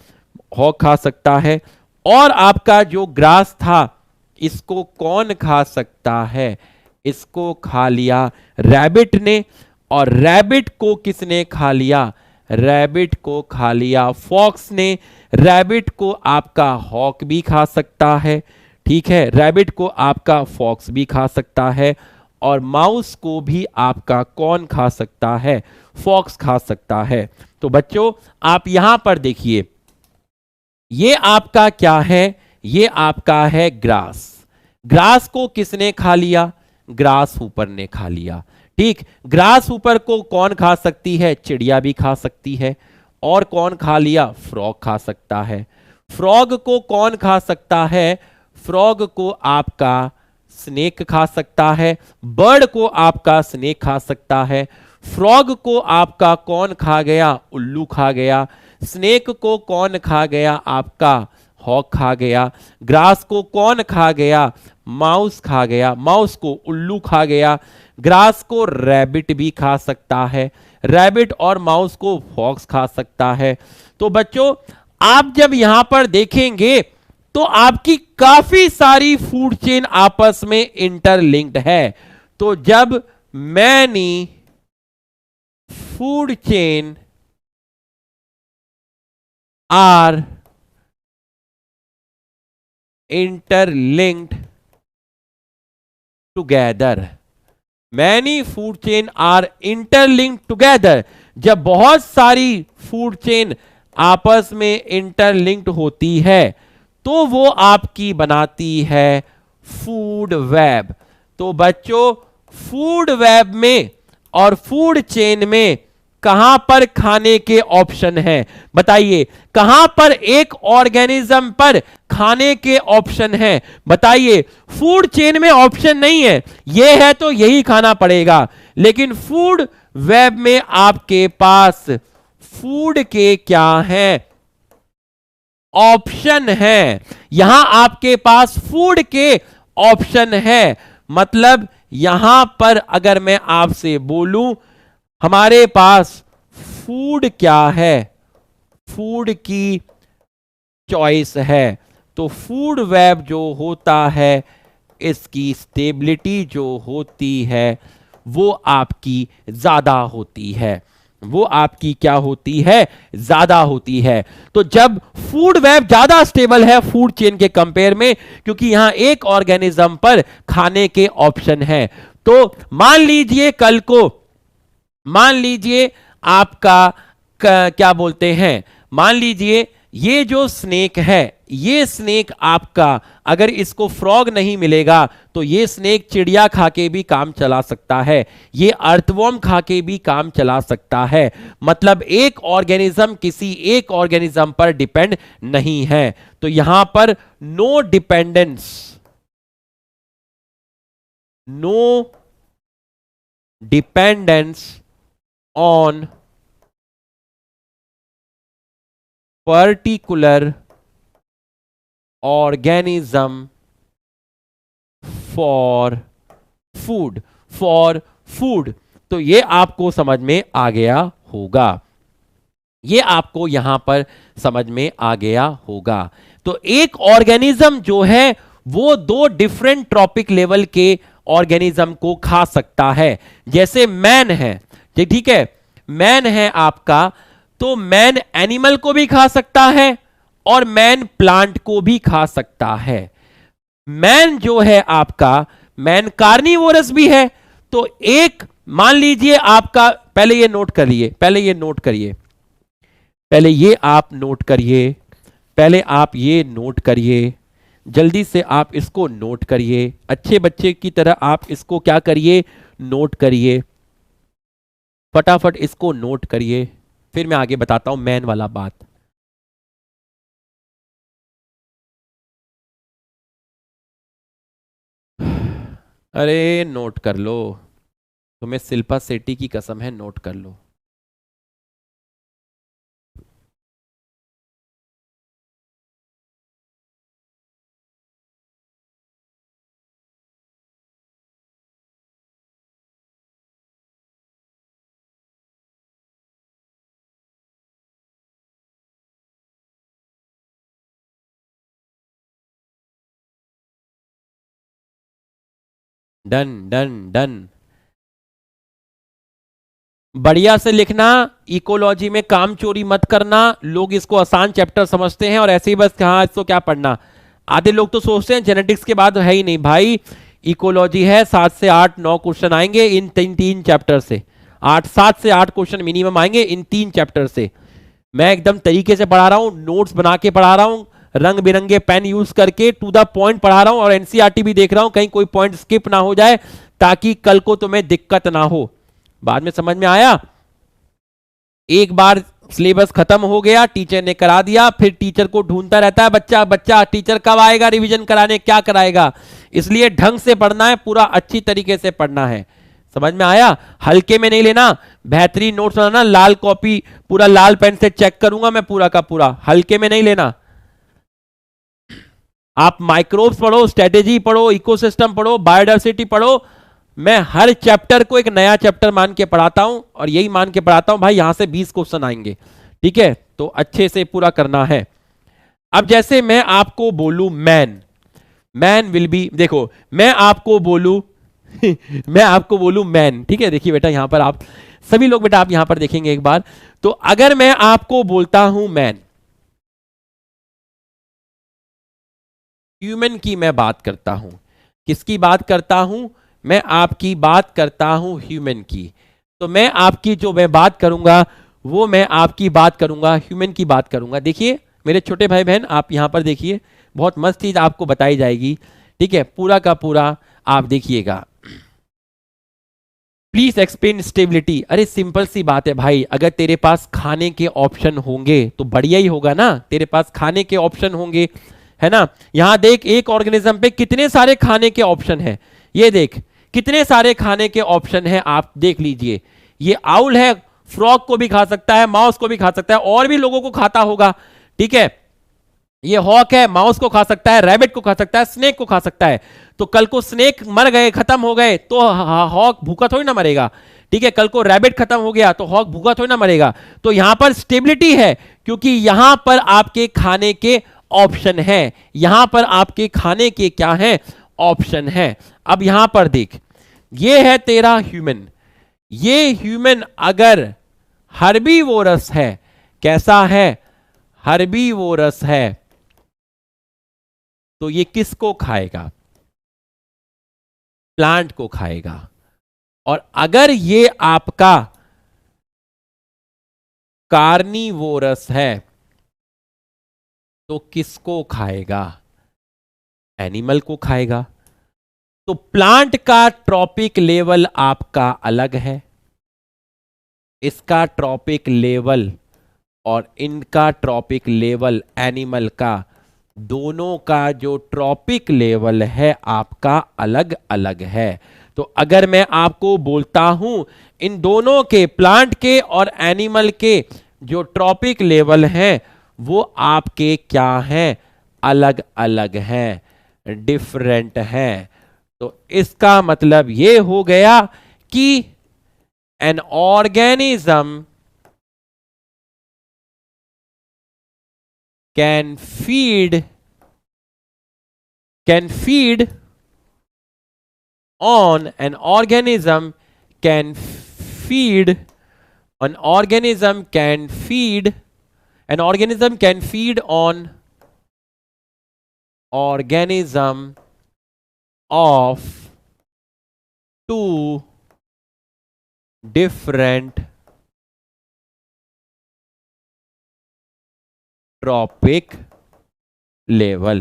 हॉक खा सकता है। और आपका जो ग्रास था इसको कौन खा सकता है? इसको खा लिया रैबिट ने। और रैबिट को किसने खा लिया? रैबिट को खा लिया फॉक्स ने। रैबिट को आपका हॉक भी खा सकता है, ठीक है। रैबिट को आपका फॉक्स भी खा सकता है। और माउस को भी आपका कौन खा सकता है? फॉक्स खा सकता है। तो बच्चों आप यहां पर देखिए, ये आपका क्या है? ये आपका है ग्रास। ग्रास को किसने खा लिया? ग्रास हूपर ने खा लिया, ठीक। ग्रास हूपर को कौन खा सकती है? चिड़िया भी खा सकती है। और कौन खा लिया? फ्रॉग खा सकता है। फ्रॉग को कौन खा सकता है? फ्रॉग को आपका स्नेक खा सकता है। बर्ड को आपका स्नेक खा सकता है। फ्रॉग को आपका कौन खा गया? उल्लू खा गया। स्नेक को कौन खा गया? आपका हॉक खा गया। ग्रास को कौन खा गया? माउस खा गया। माउस को उल्लू खा गया। ग्रास को रैबिट भी खा सकता है। रैबिट और माउस को फॉक्स खा सकता है। तो बच्चों आप जब यहां पर देखेंगे तो आपकी काफी सारी फूड चेन आपस में इंटरलिंक्ड है। तो जब many food chain are interlinked together, many food chain are interlinked together, जब बहुत सारी फूड चेन आपस में इंटरलिंक्ड होती है तो वो आपकी बनाती है फूड वेब। तो बच्चों फूड वेब में और फूड चेन में कहां पर खाने के ऑप्शन है? बताइए कहां पर एक ऑर्गेनिज्म पर खाने के ऑप्शन है? बताइए फूड चेन में ऑप्शन नहीं है, ये है तो यही खाना पड़ेगा, लेकिन फूड वेब में आपके पास फूड के क्या है? ऑप्शन है। यहां आपके पास फूड के ऑप्शन है, मतलब यहां पर अगर मैं आपसे बोलूं हमारे पास फूड क्या है? फूड की चॉइस है। तो फूड वेब जो होता है इसकी स्टेबिलिटी जो होती है वो आपकी ज्यादा होती है, वो आपकी क्या होती है? ज्यादा होती है। तो जब फूड वेब ज्यादा स्टेबल है फूड चेन के कंपेयर में, क्योंकि यहां एक ऑर्गेनिज्म पर खाने के ऑप्शन है। तो मान लीजिए कल को, मान लीजिए आपका क्या बोलते हैं, मान लीजिए ये जो स्नेक है, ये स्नेक आपका अगर इसको फ्रॉग नहीं मिलेगा तो ये स्नेक चिड़िया खा के भी काम चला सकता है, ये अर्थवॉर्म खा के भी काम चला सकता है। मतलब एक ऑर्गेनिज्म किसी एक ऑर्गेनिज्म पर डिपेंड नहीं है। तो यहां पर no dependence, no dependence on particular organism for food, for food. तो ये आपको समझ में आ गया होगा, ये आपको यहां पर समझ में आ गया होगा। तो एक ऑर्गेनिज्म जो है वो दो डिफरेंट ट्रॉपिक लेवल के ऑर्गेनिज्म को खा सकता है। जैसे मैन है, ठीक है, मैन है आपका, तो मैन एनिमल को भी खा सकता है और मैन प्लांट को भी खा सकता है। मैन जो है आपका, मैन कार्निवोरस भी है। तो एक मान लीजिए आपका, पहले ये नोट करिए, पहले ये नोट करिए, पहले ये आप नोट करिए, पहले आप ये नोट करिए, जल्दी से आप इसको नोट करिए, अच्छे बच्चे की तरह आप इसको क्या करिए? नोट करिए, फटाफट इसको नोट करिए, फिर मैं आगे बताता हूं मैन वाला बात। अरे नोट कर लो, तुम्हें शिल्पा शेट्टी की कसम है, नोट कर लो। डन डन डन, बढ़िया से लिखना, इकोलॉजी में काम चोरी मत करना। लोग इसको आसान चैप्टर समझते हैं और ऐसे ही बस हाँ इसको क्या पढ़ना। आधे लोग तो सोचते हैं जेनेटिक्स के बाद है ही नहीं, भाई इकोलॉजी है, 7 से 8 9 क्वेश्चन आएंगे इन तीन चैप्टर से, 7 से 8 क्वेश्चन मिनिमम आएंगे इन 3 चैप्टर से। मैं एकदम तरीके से पढ़ा रहा हूँ, नोट्स बना के पढ़ा रहा हूँ, रंग बिरंगे पेन यूज करके टू द पॉइंट पढ़ा रहा हूं, और एनसीईआरटी भी देख रहा हूं कहीं कोई पॉइंट स्किप ना हो जाए, ताकि कल को तुम्हें दिक्कत ना हो। बाद में समझ में आया? एक बार सिलेबस खत्म हो गया, टीचर ने करा दिया, फिर टीचर को ढूंढता रहता है बच्चा, बच्चा टीचर कब आएगा रिवीजन कराने, क्या कराएगा। इसलिए ढंग से पढ़ना है, पूरा अच्छी तरीके से पढ़ना है। समझ में आया? हल्के में नहीं लेना, बेहतरीन नोट्स बनाना, लाल कॉपी पूरा लाल पेन से चेक करूंगा मैं पूरा का पूरा, हल्के में नहीं लेना। आप माइक्रोब्स पढ़ो, स्ट्रेटेजी पढ़ो, इकोसिस्टम पढ़ो, बायोडाइवर्सिटी पढ़ो, मैं हर चैप्टर को एक नया चैप्टर मान के पढ़ाता हूं, और यही मान के पढ़ाता हूं भाई यहां से 20 क्वेश्चन आएंगे, ठीक है? तो अच्छे से पूरा करना है। अब जैसे मैं आपको बोलूं मैन, मैन विल बी, देखो मैं आपको बोलूं मैं आपको बोलूं मैन, ठीक है? देखिए बेटा यहां पर आप सभी लोग, बेटा आप यहां पर देखेंगे एक बार, तो अगर मैं आपको बोलता हूं मैन, ह्यूमन की मैं बात करता हूं, किसकी बात करता हूं? मैं आपकी बात करता हूं ह्यूमन की। तो मैं आपकी जो मैं बात करूंगा वो मैं आपकी बात करूंगा, ह्यूमन की बात करूंगा। देखिए मेरे छोटे भाई बहन, आप यहां पर देखिए, बहुत मस्त चीज आपको बताई जाएगी, ठीक है? पूरा का पूरा आप देखिएगा। Please explain stability. अरे सिंपल सी बात है भाई, अगर तेरे पास खाने के ऑप्शन होंगे तो बढ़िया ही होगा ना, तेरे पास खाने के ऑप्शन होंगे, है ना। यहां देख एक ऑर्गेनिज्म पे कितने सारे खाने के ऑप्शन है, ये देख कितने सारे खाने के ऑप्शन है, आप देख लीजिए। ये आउल है, फ्रॉग को भी खा सकता है, माउस को भी खा सकता है, और भी लोगों को खाता होगा, ठीक है। ये हॉक है, माउस को खा सकता है, रैबिट को खा सकता है, स्नेक को खा सकता है। तो कल को स्नेक मर गए, खत्म हो गए, तो हॉक भूखा थोड़ी ना मरेगा, ठीक है। कल को रैबिट खत्म हो गया तो हॉक भूखा थोड़ी ना मरेगा। तो यहां पर स्टेबिलिटी है, क्योंकि यहां पर आपके खाने के ऑप्शन है, यहां पर आपके खाने के क्या है, ऑप्शन है। अब यहां पर देख, ये है तेरा ह्यूमन, ये ह्यूमन अगर हर्बीवोरस है, कैसा है, हर्बीवोरस है, तो ये किसको खाएगा, प्लांट को खाएगा। और अगर ये आपका कार्निवोरस है तो किसको खाएगा, एनिमल को खाएगा। तो प्लांट का ट्रॉपिक लेवल आपका अलग है, इसका ट्रॉपिक लेवल और इनका ट्रॉपिक लेवल एनिमल का, दोनों का जो ट्रॉपिक लेवल है आपका अलग अलग है। तो अगर मैं आपको बोलता हूं इन दोनों के, प्लांट के और एनिमल के जो ट्रॉपिक लेवल हैं वो आपके क्या हैं, अलग अलग हैं, डिफरेंट हैं। तो इसका मतलब ये हो गया कि an organism can feed on an organism can feed an organism can feed an organism can feed on organism of two different trophic level.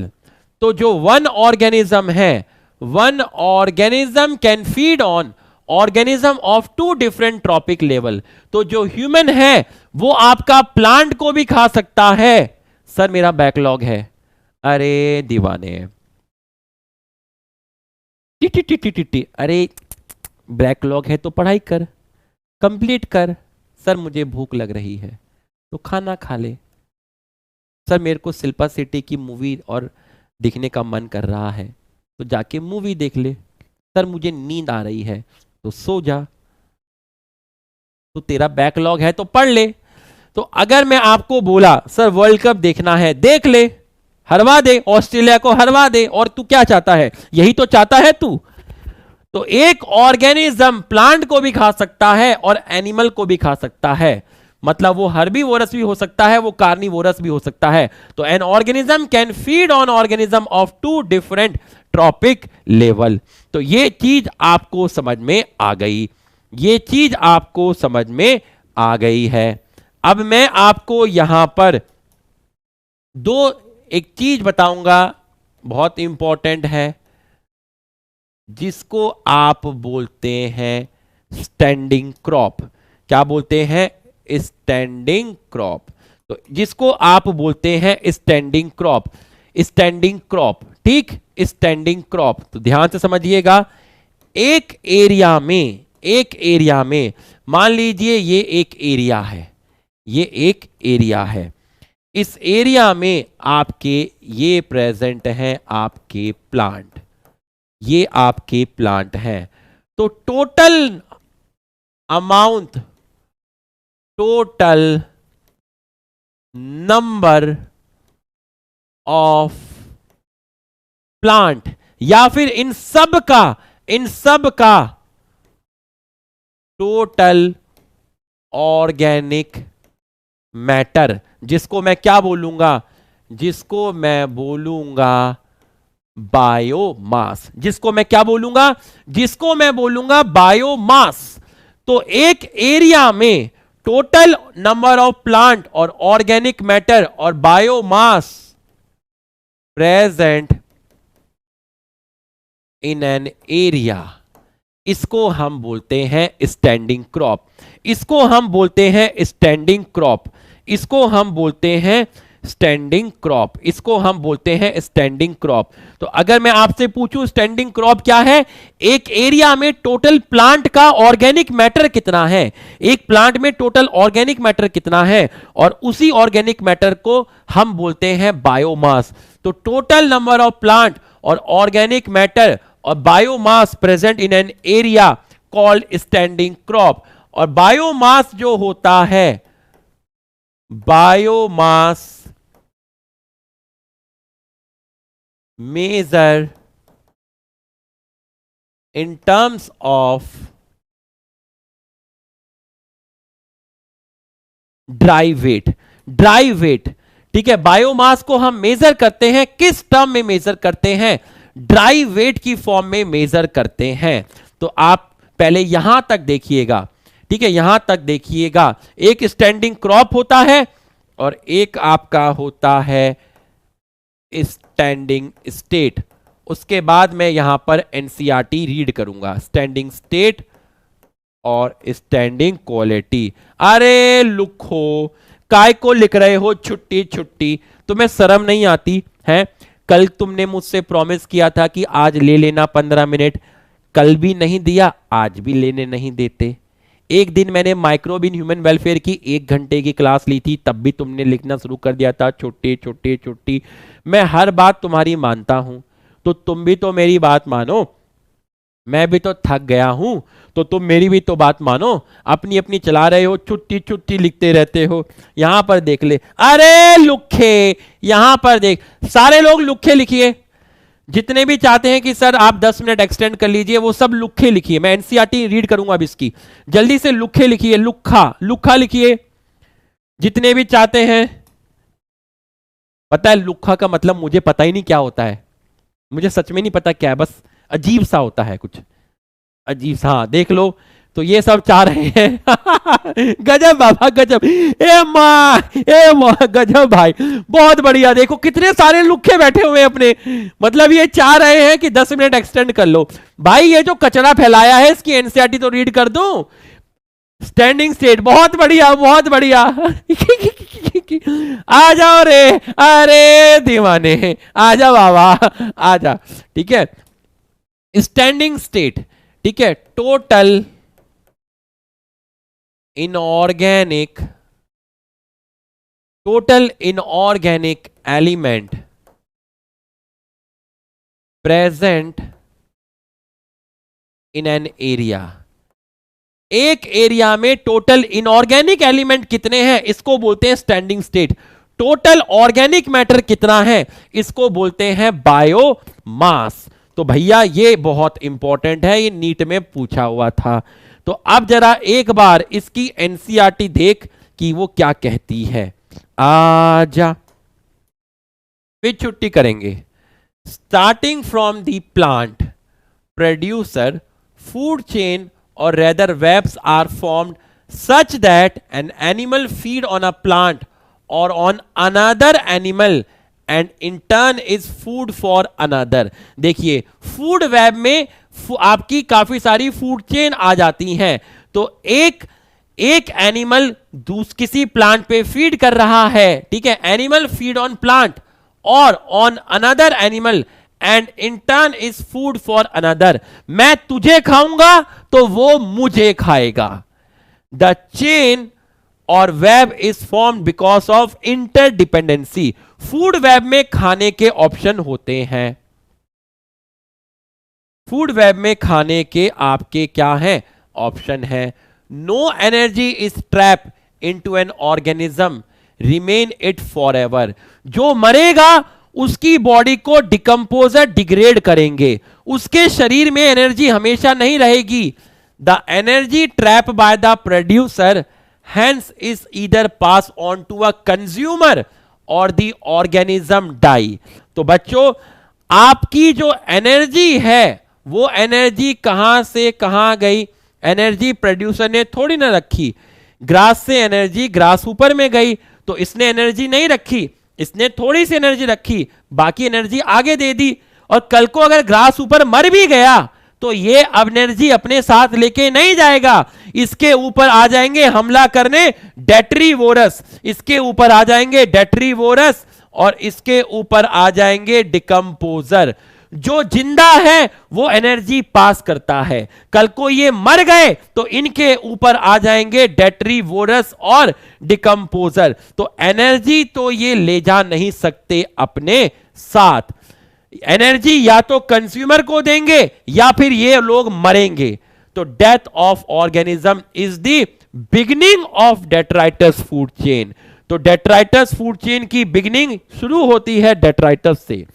तो जो वन ऑर्गेनिज्म है, one organism can feed on organism of two different trophic level. तो जो human है वो आपका plant को भी खा सकता है। सर मेरा बैकलॉग है, अरे दीवाने, T T T T T T, अरे बैकलॉग है तो पढ़ाई कर, कंप्लीट कर। सर मुझे भूख लग रही है तो खाना खा ले। सर मेरे को शिल्पा शेट्टी की मूवी और देखने का मन कर रहा है तो जाके मूवी देख ले। सर मुझे नींद आ रही है तो सो जा। तो तेरा बैकलॉग है तो पढ़ ले। तो अगर मैं आपको बोला सर वर्ल्ड कप देखना है, देख ले, हरवा दे, ऑस्ट्रेलिया को हरवा दे। और तू क्या चाहता है, यही तो चाहता है तू। तो एक ऑर्गेनिज्म प्लांट को भी खा सकता है और एनिमल को भी खा सकता है, मतलब वो हर्बीवोरस भी हो सकता है, वो कार्निवोरस भी हो सकता है। तो an organism can feed on organism of two different trophic level. तो ये चीज आपको समझ में आ गई, ये चीज आपको समझ में आ गई है। अब मैं आपको यहां पर एक चीज बताऊंगा, बहुत इंपॉर्टेंट है, जिसको आप बोलते हैं स्टैंडिंग क्रॉप। क्या बोलते हैं, स्टैंडिंग क्रॉप। तो जिसको आप बोलते हैं स्टैंडिंग क्रॉप, स्टैंडिंग क्रॉप, ठीक, स्टैंडिंग क्रॉप। तो ध्यान से समझिएगा, एक एरिया में मान लीजिए ये एक एरिया है, ये एक एरिया है, इस एरिया में आपके ये प्रेजेंट हैं आपके प्लांट, ये आपके प्लांट हैं। तो total amount, total number of plant, या फिर इन सब का टोटल ऑर्गेनिक मैटर, जिसको मैं क्या बोलूंगा, जिसको मैं बोलूंगा बायोमास, जिसको मैं क्या बोलूंगा, जिसको मैं बोलूंगा बायोमास। तो एक एरिया में टोटल नंबर ऑफ प्लांट और ऑर्गेनिक मैटर और biomass present in an area, इसको हम बोलते हैं स्टैंडिंग क्रॉप, इसको हम बोलते हैं स्टैंडिंग क्रॉप, इसको हम बोलते हैं स्टैंडिंग क्रॉप, इसको हम बोलते हैं स्टैंडिंग क्रॉप। तो अगर मैं आपसे पूछूं स्टैंडिंग क्रॉप क्या है, एक एरिया में टोटल प्लांट का ऑर्गेनिक मैटर कितना है, एक प्लांट में टोटल ऑर्गेनिक मैटर कितना है, और उसी ऑर्गेनिक मैटर को हम बोलते हैं बायोमास। तो टोटल नंबर ऑफ प्लांट और ऑर्गेनिक मैटर और biomass present in an area called standing crop. और बायोमास जो होता है, biomass measure in terms of dry weight, dry weight, ठीक है। बायोमास को हम मेजर करते हैं, किस टर्म में मेजर करते हैं, ड्राई वेट की फॉर्म में मेजर करते हैं। तो आप पहले यहां तक देखिएगा, ठीक है, यहां तक देखिएगा। एक स्टैंडिंग क्रॉप होता है और एक आपका होता है स्टैंडिंग स्टेट। उसके बाद मैं यहां पर एनसीईआरटी रीड करूंगा, स्टैंडिंग स्टेट और स्टैंडिंग क्वालिटी। अरे लुखो, काय को लिख रहे हो छुट्टी छुट्टी, तुम्हें शर्म नहीं आती है? कल तुमने मुझसे प्रॉमिस किया था कि आज ले लेना 15 मिनट, कल भी नहीं दिया, आज भी लेने नहीं देते। एक दिन मैंने माइक्रोब इन ह्यूमन वेलफेयर की 1 घंटे की क्लास ली थी, तब भी तुमने लिखना शुरू कर दिया था छुट्टी छुट्टी छुट्टी। मैं हर बात तुम्हारी मानता हूं, तो तुम भी तो मेरी बात मानो। मैं भी तो थक गया हूं, तो तुम मेरी भी तो बात मानो। अपनी अपनी चला रहे हो, छुट्टी छुट्टी लिखते रहते हो। यहां पर देख ले, अरे लुखे, यहां पर देख, सारे लोग लुखे लिखिए। जितने भी चाहते हैं कि सर आप 10 मिनट एक्सटेंड कर लीजिए, वो सब लुखे लिखिए। मैं एनसीईआरटी रीड करूंगा अब इसकी, जल्दी से लुखे लिखिए, लुखा लुखा लिखिए जितने भी चाहते हैं। पता है लुखा का मतलब मुझे पता ही नहीं क्या होता है, मुझे सच में नहीं पता क्या है, बस अजीब सा होता है, कुछ अजीब सा। हाँ देख लो, तो ये सब चाह रहे हैं गजब बाबा गजब, ए माँ गजब भाई, बहुत बढ़िया। देखो कितने सारे लुखे बैठे हुए हैं अपने, मतलब ये चाह रहे हैं कि 10 मिनट एक्सटेंड कर लो। भाई ये जो कचरा फैलाया है इसकी एनसीईआरटी तो रीड कर दो। स्टैंडिंग स्टेट, बहुत बढ़िया बहुत बढ़िया आ जाओ रे, अरे दीवाने आ जा बाबा आ जा, ठीक है। स्टैंडिंग स्टेट, ठीक है, total inorganic, total inorganic element present in an area. एक एरिया में टोटल इनऑर्गेनिक एलिमेंट कितने हैं, इसको बोलते हैं standing state. Total organic matter कितना है, इसको बोलते हैं बायोमास। तो भैया ये बहुत इंपॉर्टेंट है, ये नीट में पूछा हुआ था। तो अब जरा एक बार इसकी एनसीईआरटी देख कि वो क्या कहती है। आजा, फिर छुट्टी करेंगे। Starting from the plant producer, food chain or rather webs are formed such that an animal feed on a plant or on another animal and in turn is food for another। देखिए food web में आपकी काफी सारी food chain आ जाती हैं। तो एक animal किसी प्लांट पे फीड कर रहा है, ठीक है, एनिमल फीड ऑन प्लांट और on another animal and in turn is food for another. मैं तुझे खाऊंगा तो वो मुझे खाएगा। द चेन और web is formed because of interdependency. Food web में खाने के ऑप्शन होते हैं, फूड वेब में खाने के आपके क्या हैं ऑप्शन है। No energy is trap into an organism, remain it forever. जो मरेगा उसकी बॉडी को डिकम्पोजर डिग्रेड करेंगे, उसके शरीर में एनर्जी हमेशा नहीं रहेगी। The energy trap by the producer hence is either pass on to a consumer और द ऑर्गेनिज्म डाई। तो बच्चों आपकी जो एनर्जी है वो एनर्जी कहां से कहां गई, एनर्जी प्रोड्यूसर ने थोड़ी ना रखी। ग्रास से एनर्जी ग्रास ऊपर में गई, तो इसने एनर्जी नहीं रखी, इसने थोड़ी सी एनर्जी रखी, बाकी एनर्जी आगे दे दी। और कल को अगर ग्रास ऊपर मर भी गया तो ये एनर्जी अपने साथ लेके नहीं जाएगा, इसके ऊपर आ जाएंगे हमला करने डेट्रीवोरस, इसके ऊपर आ जाएंगे डेट्रीवोरस, और इसके ऊपर आ जाएंगे डिकम्पोजर। जो जिंदा है वो एनर्जी पास करता है, कल को ये मर गए तो इनके ऊपर आ जाएंगे डेट्रीवोरस और डिकम्पोजर। तो एनर्जी तो ये ले जा नहीं सकते अपने साथ, एनर्जी या तो कंज्यूमर को देंगे या फिर ये लोग मरेंगे। तो death of organism is the beginning of detritus food chain. तो डेट्राइटस फूड चेन की बिगिनिंग शुरू होती है डेट्राइटस से।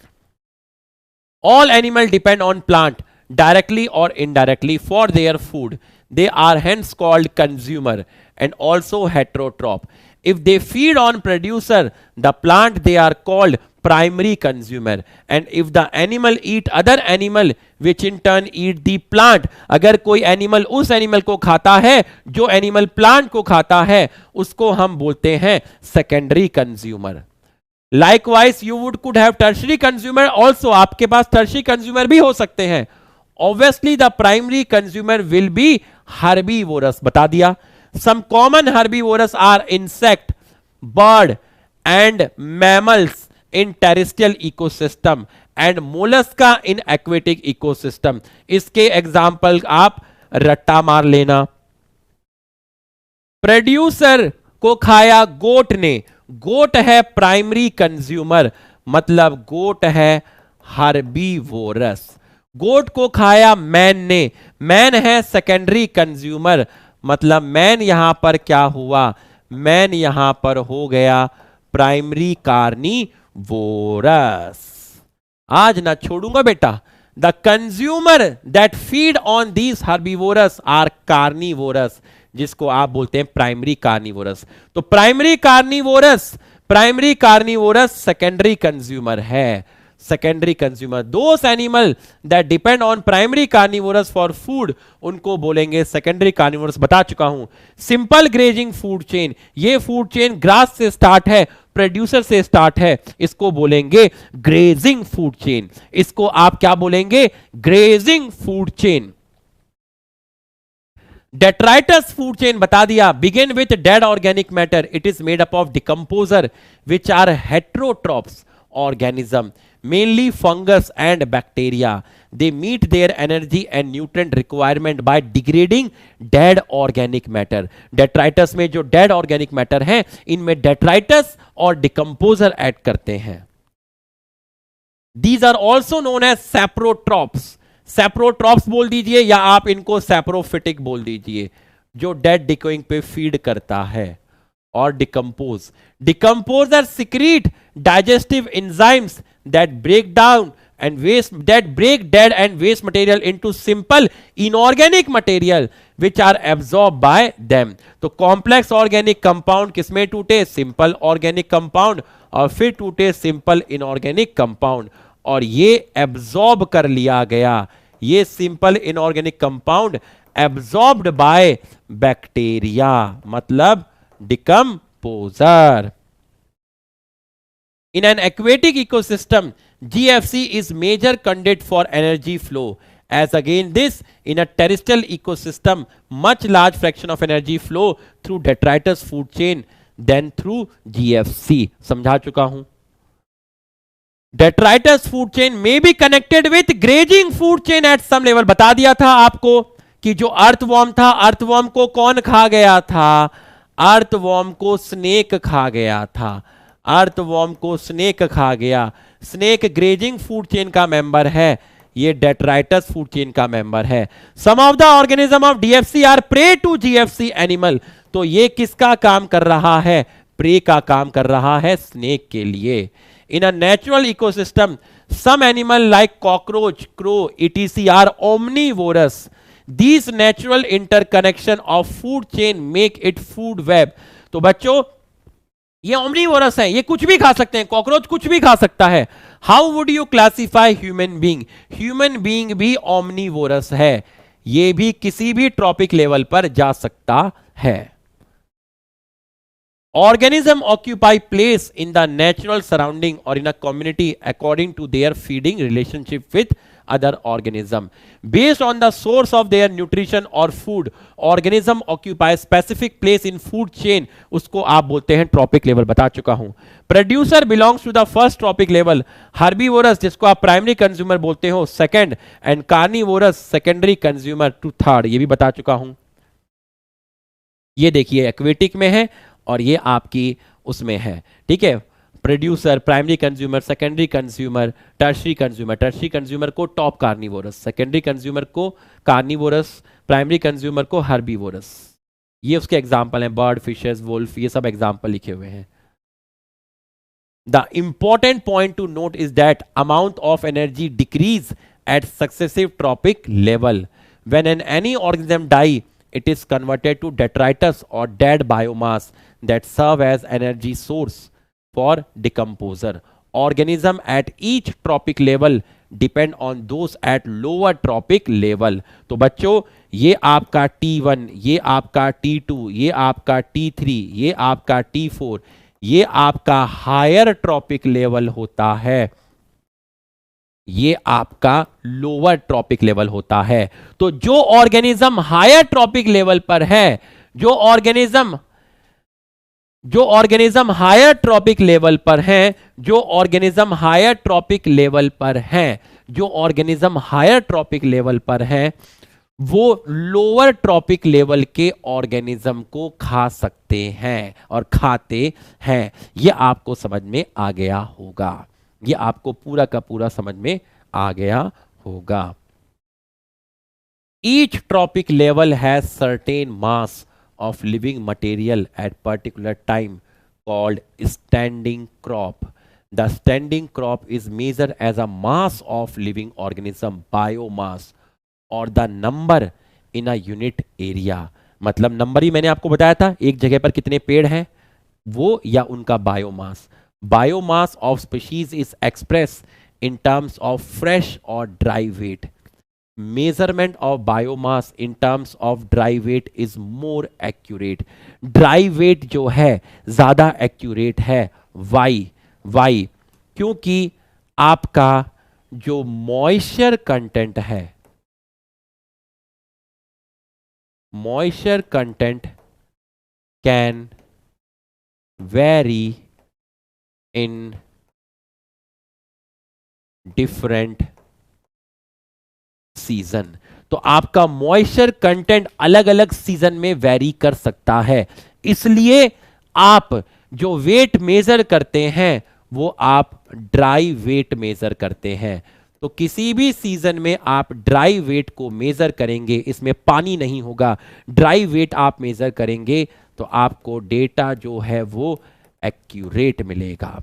All animals depend on plant directly or indirectly for their food. They are hence called consumer and also heterotroph. If they feed on producer, the plant, they are called primary consumer. And if the animal eat other animal, which in turn eat the plant, अगर कोई animal उस animal को खाता है जो animal plant को खाता है, उसको हम बोलते हैं secondary consumer. Likewise, you could have tertiary consumer also. आपके पास tertiary consumer भी हो सकते हैं। Obviously, the primary consumer will be herbivorous, बता दिया। Some common herbivorous are insect, bird and mammals in terrestrial ecosystem and mollusca in aquatic ecosystem. इसके example आप रट्टा मार लेना। प्रोड्यूसर को खाया गोट ने, गोट है प्राइमरी कंज्यूमर, मतलब गोट है हर्बीवोरस। गोट को खाया मैन ने, मैन है सेकेंडरी कंज्यूमर, मतलब मैन यहां पर क्या हुआ, मैन यहां पर हो गया प्राइमरी कार्निवोरस। आज ना छोड़ूंगा बेटा। The consumer that feed on these herbivores are carnivores, जिसको आप बोलते हैं प्राइमरी कार्निवोरस। तो प्राइमरी कार्निवोरस सेकेंडरी कंज्यूमर है, secondary consumer. Those animal that depend on primary carnivores for food, उनको बोलेंगे सेकेंडरी कार्निवोरस। बता चुका हूं। सिंपल ग्रेजिंग फूड चेन, ये फूड चेन ग्रास से स्टार्ट है, प्रोड्यूसर से स्टार्ट है, इसको बोलेंगे ग्रेजिंग फूड चेन। इसको आप क्या बोलेंगे, grazing food chain. Detritus food chain बता दिया, begin with dead organic matter, it is made up of decomposer which are heterotrophs organism, mainly fungus and bacteria. They meet their energy and nutrient requirement by degrading dead organic matter. Detritus में जो dead organic matter है, इनमें detritus और decomposer add करते हैं। These are also known as saprotrophs. Saprotrophs बोल दीजिए या आप इनको saprophytic बोल दीजिए, जो dead decaying पे feed करता है। और decompose, decomposer secrete digestive enzymes that break dead and waste material into simple inorganic material which are absorbed by them. तो complex organic compound किसमें टूटे, simple organic compound, और फिर टूटे simple inorganic compound, और ये absorb कर लिया गया, ये simple inorganic compound absorbed by bacteria, मतलब decomposer. In an aquatic ecosystem, GFC is major conduit for energy flow. As again this, in a terrestrial ecosystem, much large fraction of energy flow through detritus food chain than through GFC. समझा चुका हूं। Detritus food chain may be connected with grazing food chain at some level. बता दिया था आपको कि जो earthworm था, अर्थवॉर्म को कौन खा गया था, अर्थवॉर्म को स्नेक खा गया था, अर्थवॉर्म को स्नेक खा गया। स्नेक ग्रेजिंग फूड चेन का मेंबर है, ये डेट्राइटस फूड चेन का मेंबर है। Some of the organism of DFC are prey to GFC animal, तो ये किसका काम कर रहा है, प्रे का काम कर रहा है स्नेक के लिए। In a natural ecosystem some animal like cockroach, crow, ETC are omnivorous. These natural interconnection of food chain make it food web. तो बच्चों ये ओमनीवोरस है, ये कुछ भी खा सकते हैं, कॉकरोच कुछ भी खा सकता है। How would you classify human being, human being भी ओमनीवोरस है, ये भी किसी भी ट्रॉपिक लेवल पर जा सकता है। Organism occupy place in the natural surrounding or in a community according to their feeding relationship with other organism. Based on the source of their nutrition or food, organism occupy specific place in food chain. उसको आप बोलते हैं trophic level, बता चुका हूं. Producer belongs to the first trophic level, herbivores जिसको आप primary consumer बोलते हो second, and carnivores secondary consumer to third, ये भी बता चुका हूं. ये देखिए एक्वेटिक में है और ये आपकी उसमें है. ठीक है, producer, primary consumer, secondary consumer, tertiary consumer. Tertiary consumer को टॉप कार्निवोरस, सेकेंडरी कंज्यूमर को कार्निवोरस, प्राइमरी कंज्यूमर को हर्बीवोरस. ये उसके एग्जाम्पल हैं, बर्ड, फिशेस, वुल्फ, ये सब एग्जाम्पल लिखे हुए हैं. The important point to note is that amount of energy decrease at successive trophic level. When an any organism die, it is converted to detritus or dead biomass that serve as energy source for decomposer. Organism at each tropic level depend on those at lower tropic level. तो बच्चों ये आपका T1, ये आपका T2, ये आपका T3, ये आपका T4, ये आपका हायर ट्रॉपिक लेवल होता है, ये आपका लोअर ट्रॉपिक लेवल होता है. तो जो ऑर्गेनिज्म हायर ट्रॉपिक लेवल पर है, जो ऑर्गेनिज्म हायर ट्रॉपिक लेवल पर है, जो ऑर्गेनिज्म हायर ट्रॉपिक लेवल पर है, जो ऑर्गेनिज्म हायर ट्रॉपिक लेवल पर है, वो लोअर ट्रॉपिक लेवल के ऑर्गेनिज्म को खा सकते हैं और खाते हैं. ये आपको समझ में आ गया होगा, ये आपको पूरा का पूरा समझ में आ गया होगा. Each tropic level has certain mass of living material at particular time called standing crop. The standing crop is measured as a mass of living organism, biomass, or the number in a unit area. मतलब number ही मैंने आपको बताया था, एक जगह पर कितने पेड़ हैं वो, या उनका biomass. Biomass of species is expressed in terms of fresh or dry weight. Measurement of biomass in terms of dry weight is more accurate. Dry weight जो है ज्यादा accurate है. Why? क्योंकि आपका जो moisture content है, moisture content can vary in different season. तो आपका मॉइस्चर कंटेंट अलग अलग सीजन में वेरी कर सकता है. इसलिए आप जो वेट मेजर करते हैं वो आप ड्राई वेट मेजर करते हैं. तो किसी भी सीजन में आप ड्राई वेट को मेजर करेंगे, इसमें पानी नहीं होगा, ड्राई वेट आप मेजर करेंगे तो आपको डेटा जो है वो एक्यूरेट मिलेगा.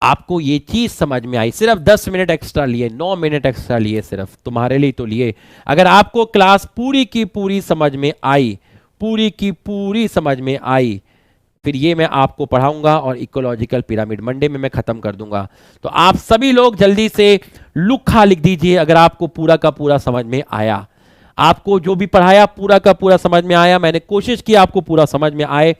आपको ये चीज समझ में आई. सिर्फ 10 मिनट एक्स्ट्रा लिए, 9 मिनट एक्स्ट्रा लिए, सिर्फ तुम्हारे लिए तो लिए. अगर आपको क्लास पूरी की पूरी समझ में आई, पूरी की पूरी समझ में आई, फिर ये मैं आपको पढ़ाऊंगा और इकोलॉजिकल पिरामिड मंडे में मैं खत्म कर दूंगा. तो आप सभी लोग जल्दी से लुक्खा लिख दीजिए अगर आपको पूरा का पूरा समझ में आया. आपको जो भी पढ़ाया पूरा का पूरा समझ में आया, मैंने कोशिश की आपको पूरा समझ में आए.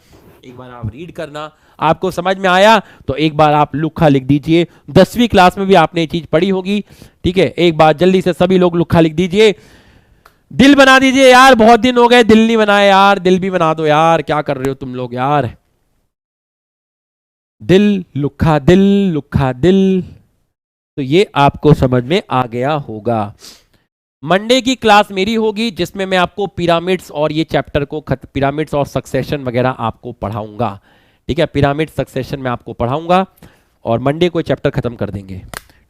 एक बार आप रीड करना, आपको समझ में आया तो एक बार आप लुक्खा लिख दीजिए. 10वीं क्लास में भी आपने ये चीज पढ़ी होगी. ठीक है, एक बार जल्दी से सभी लोग लुक्खा लिख दीजिए. दिल बना दीजिए यार, बहुत दिन हो गए दिल नहीं बनाए यार. दिल भी बना दो यार, क्या कर रहे हो तुम लोग यार. दिल, लुक्खा दिल, लुक्खा दिल. तो ये आपको समझ में आ गया होगा. मंडे की क्लास मेरी होगी जिसमें मैं आपको पिरामिड्स और ये चैप्टर को पिरामिड्स और सक्सेशन वगैरह आपको पढ़ाऊंगा. ठीक है, पिरामिड सक्सेशन में आपको पढ़ाऊंगा और मंडे को चैप्टर खत्म कर देंगे.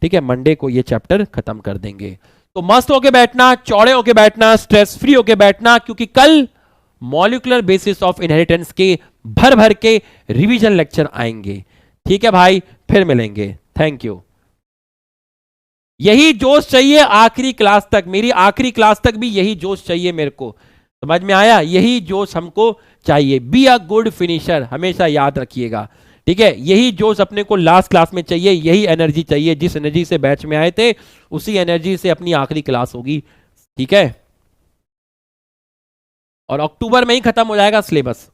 ठीक है, मंडे को ये चैप्टर खत्म कर देंगे. तो मस्त होके बैठना, चौड़े होके बैठना, स्ट्रेस फ्री होके बैठना, क्योंकि कल मॉलिक्यूलर बेसिस ऑफ इनहेरिटेंस के भर भर के रिवीजन लेक्चर आएंगे. ठीक है भाई, फिर मिलेंगे. Thank you. यही जोश चाहिए आखिरी क्लास तक, मेरी आखिरी क्लास तक भी यही जोश चाहिए मेरे को. समझ में आया? यही जोश हमको चाहिए. बी अ गुड फिनिशर, हमेशा याद रखिएगा. ठीक है, यही जोश अपने को लास्ट क्लास में चाहिए, यही एनर्जी चाहिए. जिस एनर्जी से बैच में आए थे उसी एनर्जी से अपनी आखिरी क्लास होगी. ठीक है, और अक्टूबर में ही खत्म हो जाएगा सिलेबस.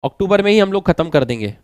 अक्टूबर में ही हम लोग खत्म कर देंगे.